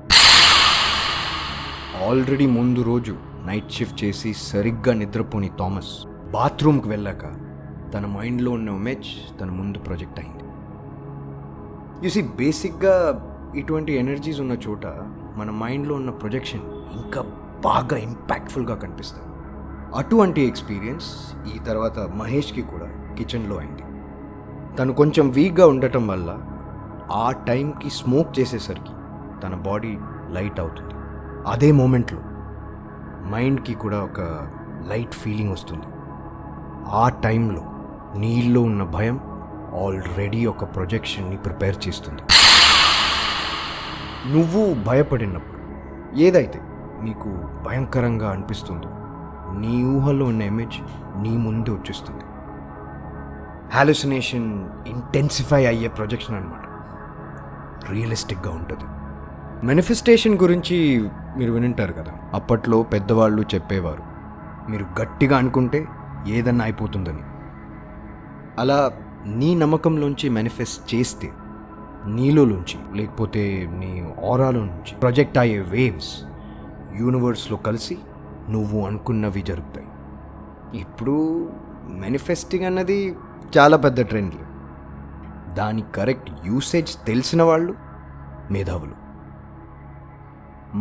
ఆల్రెడీ ముందు రోజు నైట్ షిఫ్ట్ చేసి సరిగ్గా నిద్రపోని థామస్ బాత్రూమ్కి వెళ్ళాక తన మైండ్లో ఉన్న ఇమేజ్ తన ముందు ప్రొజెక్ట్ అయింది. చూసి బేసిక్గా ఇటువంటి ఎనర్జీస్ ఉన్న చోట మన మైండ్లో ఉన్న ప్రొజెక్షన్ ఇంకా బాగా ఇంపాక్ట్ఫుల్గా కనిపిస్తుంది. అటువంటి ఎక్స్పీరియన్స్ ఈ తర్వాత మహేష్కి కూడా కిచెన్లో అయింది. తను కొంచెం వీక్గా ఉండటం వల్ల ఆ టైంకి స్మోక్ చేసేసరికి తన బాడీ లైట్ అవుతుంది. అదే మూమెంట్లో మైండ్కి కూడా ఒక లైట్ ఫీలింగ్ వస్తుంది. ఆ టైంలో నీళ్ళు ఉన్న భయం ఆల్రెడీ ఒక ప్రొజెక్షన్ని ప్రిపేర్ చేస్తుంది. నువ్వు భయపడినప్పుడు ఏదైతే నీకు భయంకరంగా అనిపిస్తుందో నీ ఊహలో ఉన్న ఇమేజ్ నీ ముందు వచ్చేస్తుంది. హాలుసినేషన్ ఇంటెన్సిఫై అయ్యే ప్రొజెక్షన్ అనమాట. రియలిస్టిక్గా ఉంటుంది. మేనిఫెస్టేషన్ గురించి మీరు వినుంటారు కదా, అప్పట్లో పెద్దవాళ్ళు చెప్పేవారు మీరు గట్టిగా అనుకుంటే ఏదన్నా అయిపోతుందని. అలా నీ నమ్మకంలోంచి మేనిఫెస్ట్ చేస్తే నీలోంచి లేకపోతే నీ ఆరాలో నుంచి ప్రొజెక్ట్ అయ్యే వేవ్స్ యూనివర్స్లో కలిసి నువ్వు అనుకున్నవి జరుగుతాయి. ఇప్పుడు మేనిఫెస్టింగ్ అన్నది చాలా పెద్ద ట్రెండ్. దాని కరెక్ట్ యూసేజ్ తెలిసిన వాళ్ళు మేధావులు.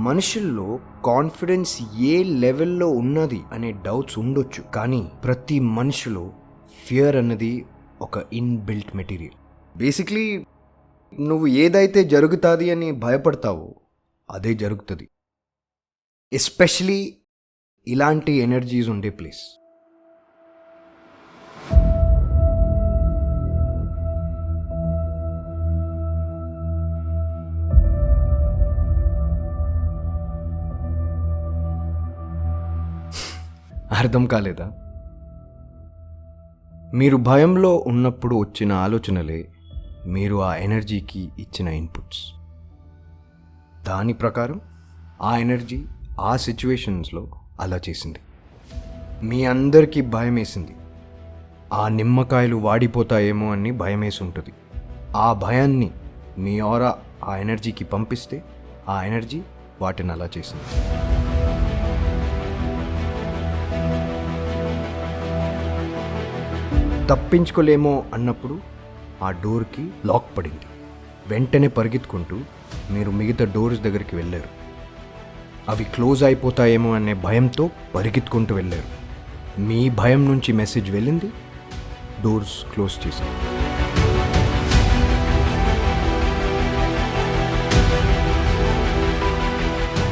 మనుషుల్లో కాన్ఫిడెన్స్ ఏ లెవెల్లో ఉన్నది అనే డౌట్స్ ఉండొచ్చు, కానీ ప్రతి మనిషిలో ఫియర్ అన్నది ఒక ఇన్బిల్ట్ మెటీరియల్. బేసిక్లీ నువ్వు ఏదైతే జరుగుతుంది అని భయపడతావో అదే జరుగుతుంది. ఎస్పెషలీ ఇలాంటి ఎనర్జీస్ ఉండే ప్లేస్. అర్థం కాలేదా? మీరు భయంలో ఉన్నప్పుడు వచ్చిన ఆలోచనలే మీరు ఆ ఎనర్జీకి ఇచ్చిన ఇన్పుట్స్. దాని ప్రకారం ఆ ఎనర్జీ ఆ సిచ్యువేషన్స్లో అలా చేసింది. మీ అందరికీ భయం వేసింది. ఆ నిమ్మకాయలు వాడిపోతాయేమో అని భయం వేసి ఉంటుంది. ఆ భయాన్ని మీ ఆరా ఆ ఎనర్జీకి పంపిస్తే ఆ ఎనర్జీ వాటిని అలా చేసింది. తప్పించుకోలేమో అన్నప్పుడు ఆ డోర్కి లాక్ పడింది. వెంటనే పరిగెత్తుకుంటూ మీరు మిగతా డోర్స్ దగ్గరికి వెళ్ళారు. అవి క్లోజ్ అయిపోతాయేమో అనే భయంతో పరిగెత్తుకుంటూ వెళ్ళారు. మీ భయం నుంచి మెసేజ్ వెళ్ళింది, డోర్స్ క్లోజ్ చేశారు.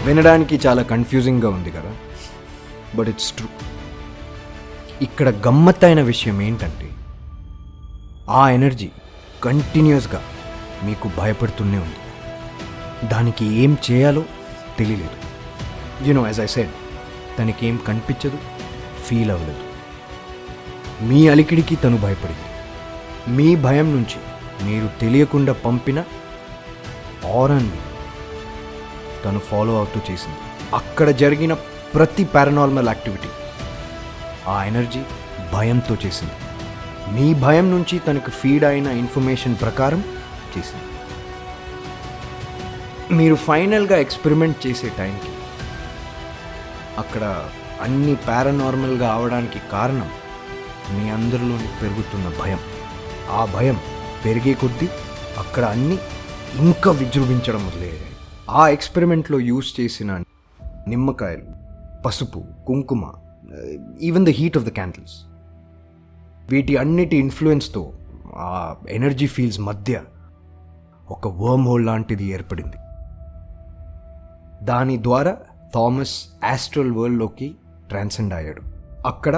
వినడానికి చాలా కన్ఫ్యూజింగ్గా ఉంది కదా, బట్ ఇట్స్ ట్రూ. ఇక్కడ గమ్మత్తైన విషయం ఏంటంటే ఆ ఎనర్జీ కంటిన్యూస్గా మీకు భయపడుతూనే ఉంది. దానికి ఏం చేయాలో తెలియలేదు. యాజ్ ఐ సెడ్, తనకి ఏం కనిపించదు, ఫీల్ అవ్వలేదు. మీ అలికిడికి తను భయపడింది. మీ భయం నుంచి మీరు తెలియకుండా పంపిన ఆరాన్ని తను ఫాలో అవుతూ చేసింది. అక్కడ జరిగిన ప్రతి పారానార్మల్ యాక్టివిటీ ఆ ఎనర్జీ భయంతో చేసింది. మీ భయం నుంచి తనకు ఫీడ్ అయిన ఇన్ఫర్మేషన్ ప్రకారం చేసింది. మీరు ఫైనల్గా ఎక్స్పెరిమెంట్ చేసే టైంకి అక్కడ అన్ని పారానార్మల్గా అవడానికి కారణం మీ అందరిలోని పెరుగుతున్న భయం. ఆ భయం పెరిగే కొద్దీ అక్కడ అన్నీ ఇంకా విజృంభించడం మొదలయ్యాయి. ఆ ఎక్స్పెరిమెంట్లో యూజ్ చేసిన నిమ్మకాయలు, పసుపు, కుంకుమ, even the heat of the candles, వీటి అన్నిటి ఇన్ఫ్లుయెన్స్తో ఆ ఎనర్జీ ఫీల్డ్స్ మధ్య ఒక వర్మ్ హోల్ లాంటిది ఏర్పడింది. దాని ద్వారా థామస్ ఆస్ట్రల్ వరల్డ్లోకి ట్రాన్సెండ్ అయ్యాడు. అక్కడ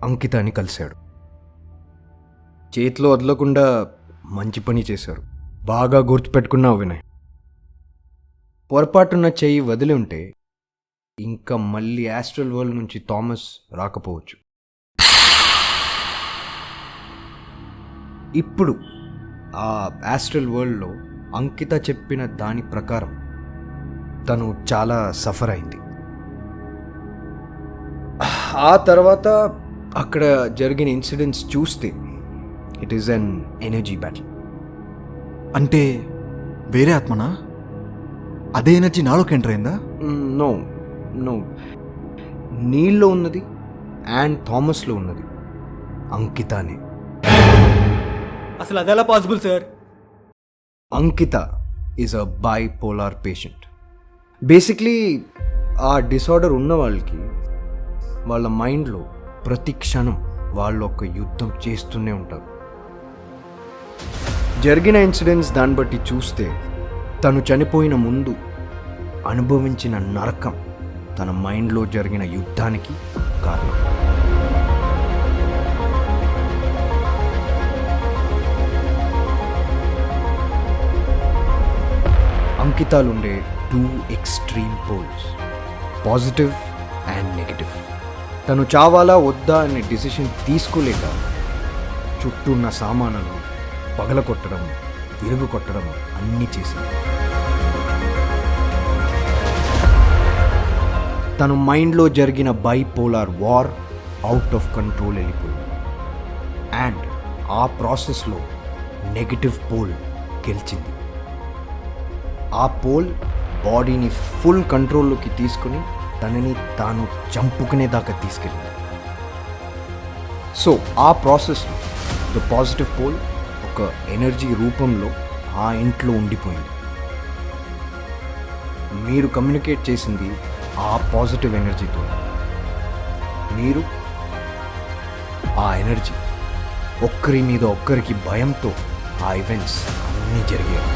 అంకితాని కలిశాడు. చేతిలో వదలకుండా మంచి పని చేశారు. బాగా గుర్తుపెట్టుకున్నావు వినయ్. పొరపాటున చెయ్యి వదిలి ఉంటే ఇంకా మళ్ళీ ఆస్ట్రల్ వరల్డ్ నుంచి థామస్ రాకపోవచ్చు. ఇప్పుడు ఆ ఆస్ట్రల్ వరల్డ్లో అంకిత చెప్పిన దాని ప్రకారం తను చాలా సఫర్ అయింది. ఆ తర్వాత అక్కడ జరిగిన ఇన్సిడెంట్స్ చూస్తే it is an energy battle. అంటే వేరే ఆత్మనా? అదే ఎనర్జీ నాలోకి ఎంటర్ అయిందా? నో నో, నీళ్ళలో ఉన్నది అండ్ థామస్లో ఉన్నది అంకితానే. అసలు అదెలా possible sir? Ankita is a bipolar patient. Basically ఆ డిసార్డర్ ఉన్న వాళ్ళకి వాళ్ళ మైండ్లో ప్రతి క్షణం వాళ్ళు ఒక యుద్ధం చేస్తూనే ఉంటారు. జరిగిన ఇన్సిడెంట్స్ దాన్ని బట్టి చూస్తే తను చనిపోయిన ముందు అనుభవించిన నరకం తన మైండ్లో జరిగిన యుద్ధానికి కారణం. అంకితాలుండే 2 extreme poles, positive and negative. తను చావాలా వద్దా అనే డిసిషన్ తీసుకోలేక చుట్టూ ఉన్న సామానాలు పగలకొట్టడం, విరుగు కొట్టడం అన్నీ చేసింది. తను మైండ్లో జరిగిన bipolar war out of control వెళ్ళిపోయింది. అండ్ ఆ ప్రాసెస్లో నెగటివ్ పోల్ గెలిచింది. ఆ పోల్ బాడీని ఫుల్ కంట్రోల్లోకి తీసుకుని తనని తాను చంపుకునేదాకా తీసుకెళ్ళింది. సో ఆ ప్రాసెస్లో ద పాజిటివ్ పోల్ ఒక ఎనర్జీ రూపంలో ఆ ఇంట్లో ఉండిపోయింది. మీరు కమ్యూనికేట్ చేసింది ఆ పాజిటివ్ ఎనర్జీతో. మీరు ఆ ఎనర్జీ ఒక్కరి మీద ఒక్కరికి భయంతో ఆ ఈవెంట్స్ అన్నీ జరిగాయి.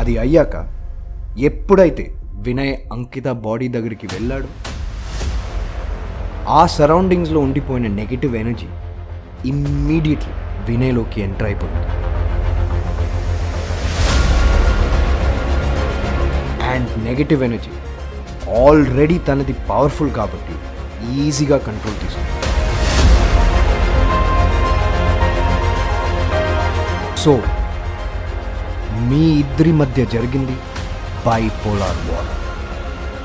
అది అయ్యాక ఎప్పుడైతే వినయ్ అంకిత బాడీ దగ్గరికి వెళ్ళాడు, ఆ సరౌండింగ్స్లో ఉండిపోయిన నెగిటివ్ ఎనర్జీ ఇమ్మీడియట్లీ వినయ్లోకి ఎంటర్ అయిపోయింది. అండ్ నెగిటివ్ ఎనర్జీ ఆల్రెడీ తనది పవర్ఫుల్ కాబట్టి ఈజీగా కంట్రోల్ తీసుకుంది. సో మీ ఇద్దరి మధ్య జరిగింది బైపోలార్ వార్.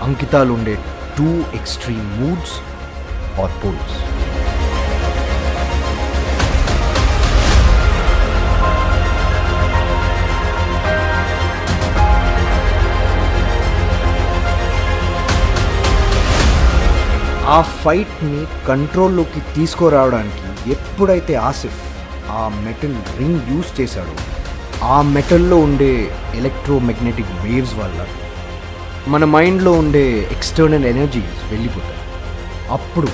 అంకితాలు ఉండే 2 ఎక్స్ట్రీమ్ మూడ్స్ ఆర్ పోల్స్. ఆ ఫైట్ని కంట్రోల్లోకి తీసుకురావడానికి ఎప్పుడైతే ఆసిఫ్ ఆ మెటల్ రింగ్ యూజ్ చేశాడో, ఆ మెటల్లో ఉండే ఎలక్ట్రోమాగ్నెటిక్ వేవ్స్ వల్ల మన మైండ్లో ఉండే ఎక్స్టర్నల్ ఎనర్జీస్ వెళ్ళిపోతాయి. అప్పుడు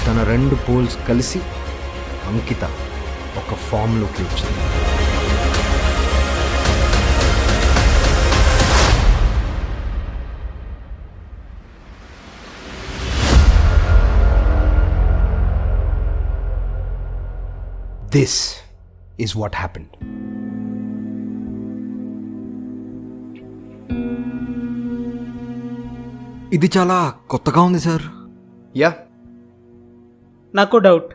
తన 2 పోల్స్ కలిసి అంకిత ఒక ఫామ్లోకి వచ్చింది. This is what happened. ఇది చాలా కొత్తగా ఉంది సార్. యా, నాకు డౌట్.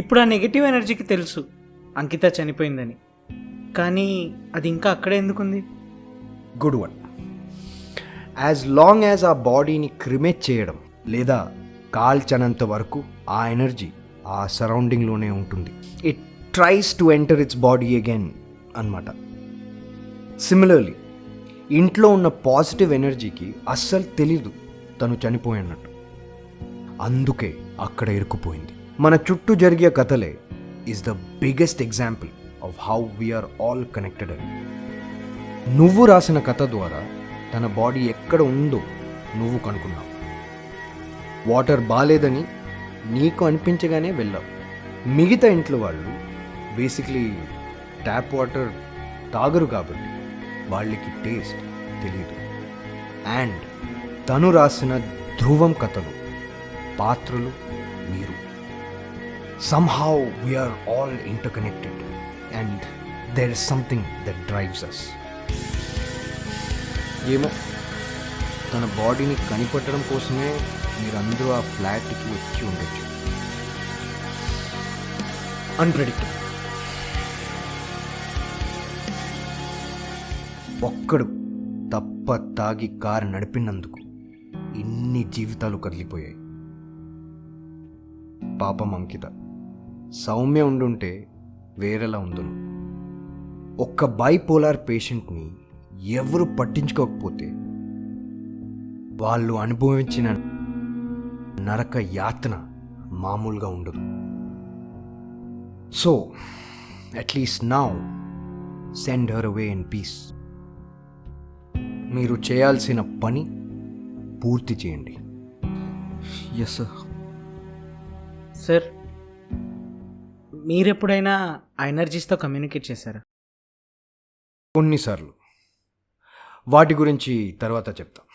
ఇప్పుడు ఆ నెగిటివ్ ఎనర్జీకి తెలుసు అంకిత చనిపోయిందని, కానీ అది ఇంకా అక్కడే ఎందుకుంది? Good one. As long as ఆ బాడీని క్రిమేట్ చేయడం లేదా కాల్చనంత వరకు ఆ ఎనర్జీ ఆ సరౌండింగ్లోనే ఉంటుంది. It tries to enter its body again అన్నమాట. సిమిలర్లీ ఇంట్లో ఉన్న పాజిటివ్ ఎనర్జీకి అస్సలు తెలీదు తను చనిపోయినట్టు. అందుకే అక్కడ ఇరుక్కుపోయింది. మన చుట్టూ జరిగే కథలే is the biggest example of how we are all connected అని. నువ్వు రాసిన కథ ద్వారా తన బాడీ ఎక్కడ ఉందో నువ్వు కనుక్కున్నావు. వాటర్ బాలేదని నీకు అనిపించగానే వెళ్ళావు. మిగతా ఇంట్లో వాళ్ళు బేసిక్లీ ట్యాప్ వాటర్ తాగరు కాబట్టి వాళ్ళకి టేస్ట్ తెలియదు. అండ్ తను రాసిన ధ్రువం కథలు పాత్రలు మీరు. somehow we are all interconnected and there is something that drives us. ఏమో తన బాడీని కనిపెట్టడం కోసమే మీరందరూ ఆ ఫ్లాట్కి వచ్చి ఉండొచ్చు. అన్ప్రెడిక్టబుల్. ఒక్కడు తప్ప తాగి కారు నడిపినందుకు ఇన్ని జీవితాలు కదిలిపోయాయి. పాపం అంకిత. సౌమ్య ఉండుంటే వేరేలా ఉందును. ఒక్క బైపోలార్ పేషెంట్ని ఎవరు పట్టించుకోకపోతే వాళ్ళు అనుభవించిన నరక యాతన మామూలుగా ఉండదు. So at least now send her away in peace. మీరు చేయాల్సిన పని పూర్తి చేయండి. Yes sir. సార్, మీరెప్పుడైనా ఆ ఎనర్జీస్తో కమ్యూనికేట్ చేశారా? కొన్నిసార్లు. వాటి గురించి తర్వాత చెప్తాం.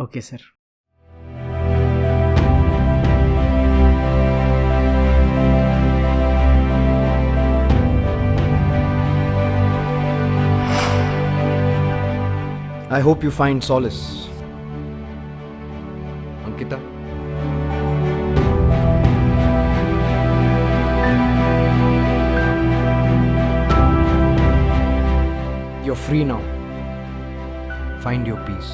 Okay sir. I hope you find solace. Ankita? You're free now. Find your peace.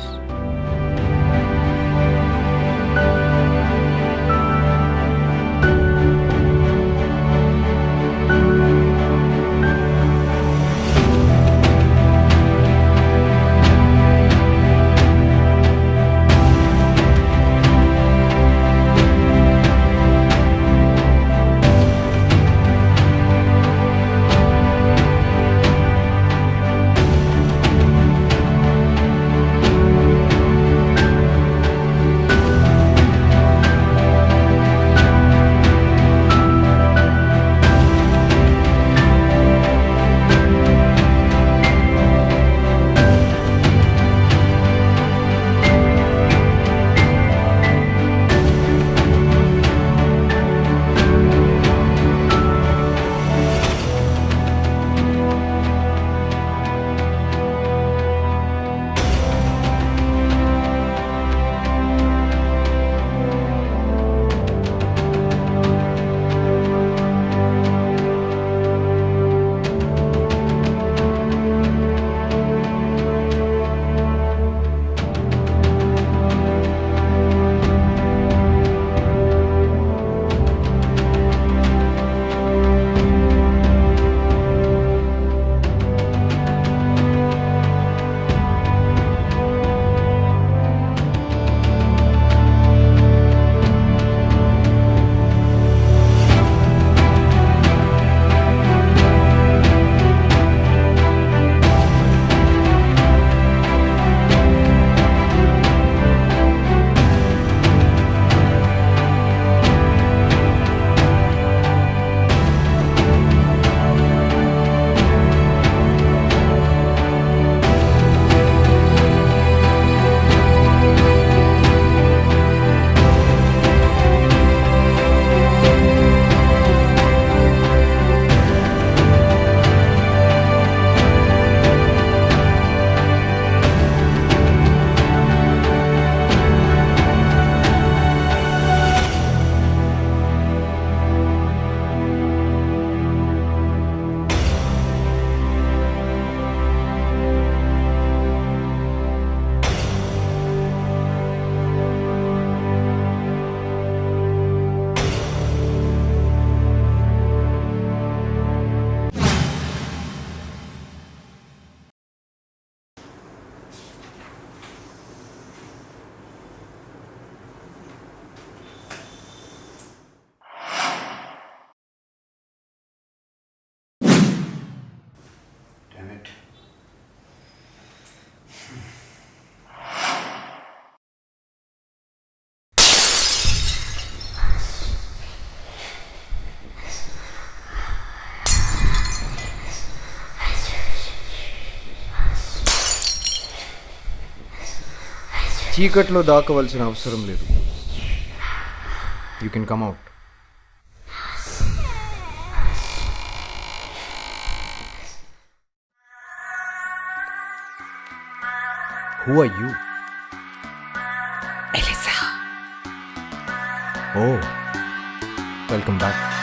చీకట్లో దాకవలసిన అవసరం లేదు. You can come out. Who are you? Elisa. Oh, welcome back.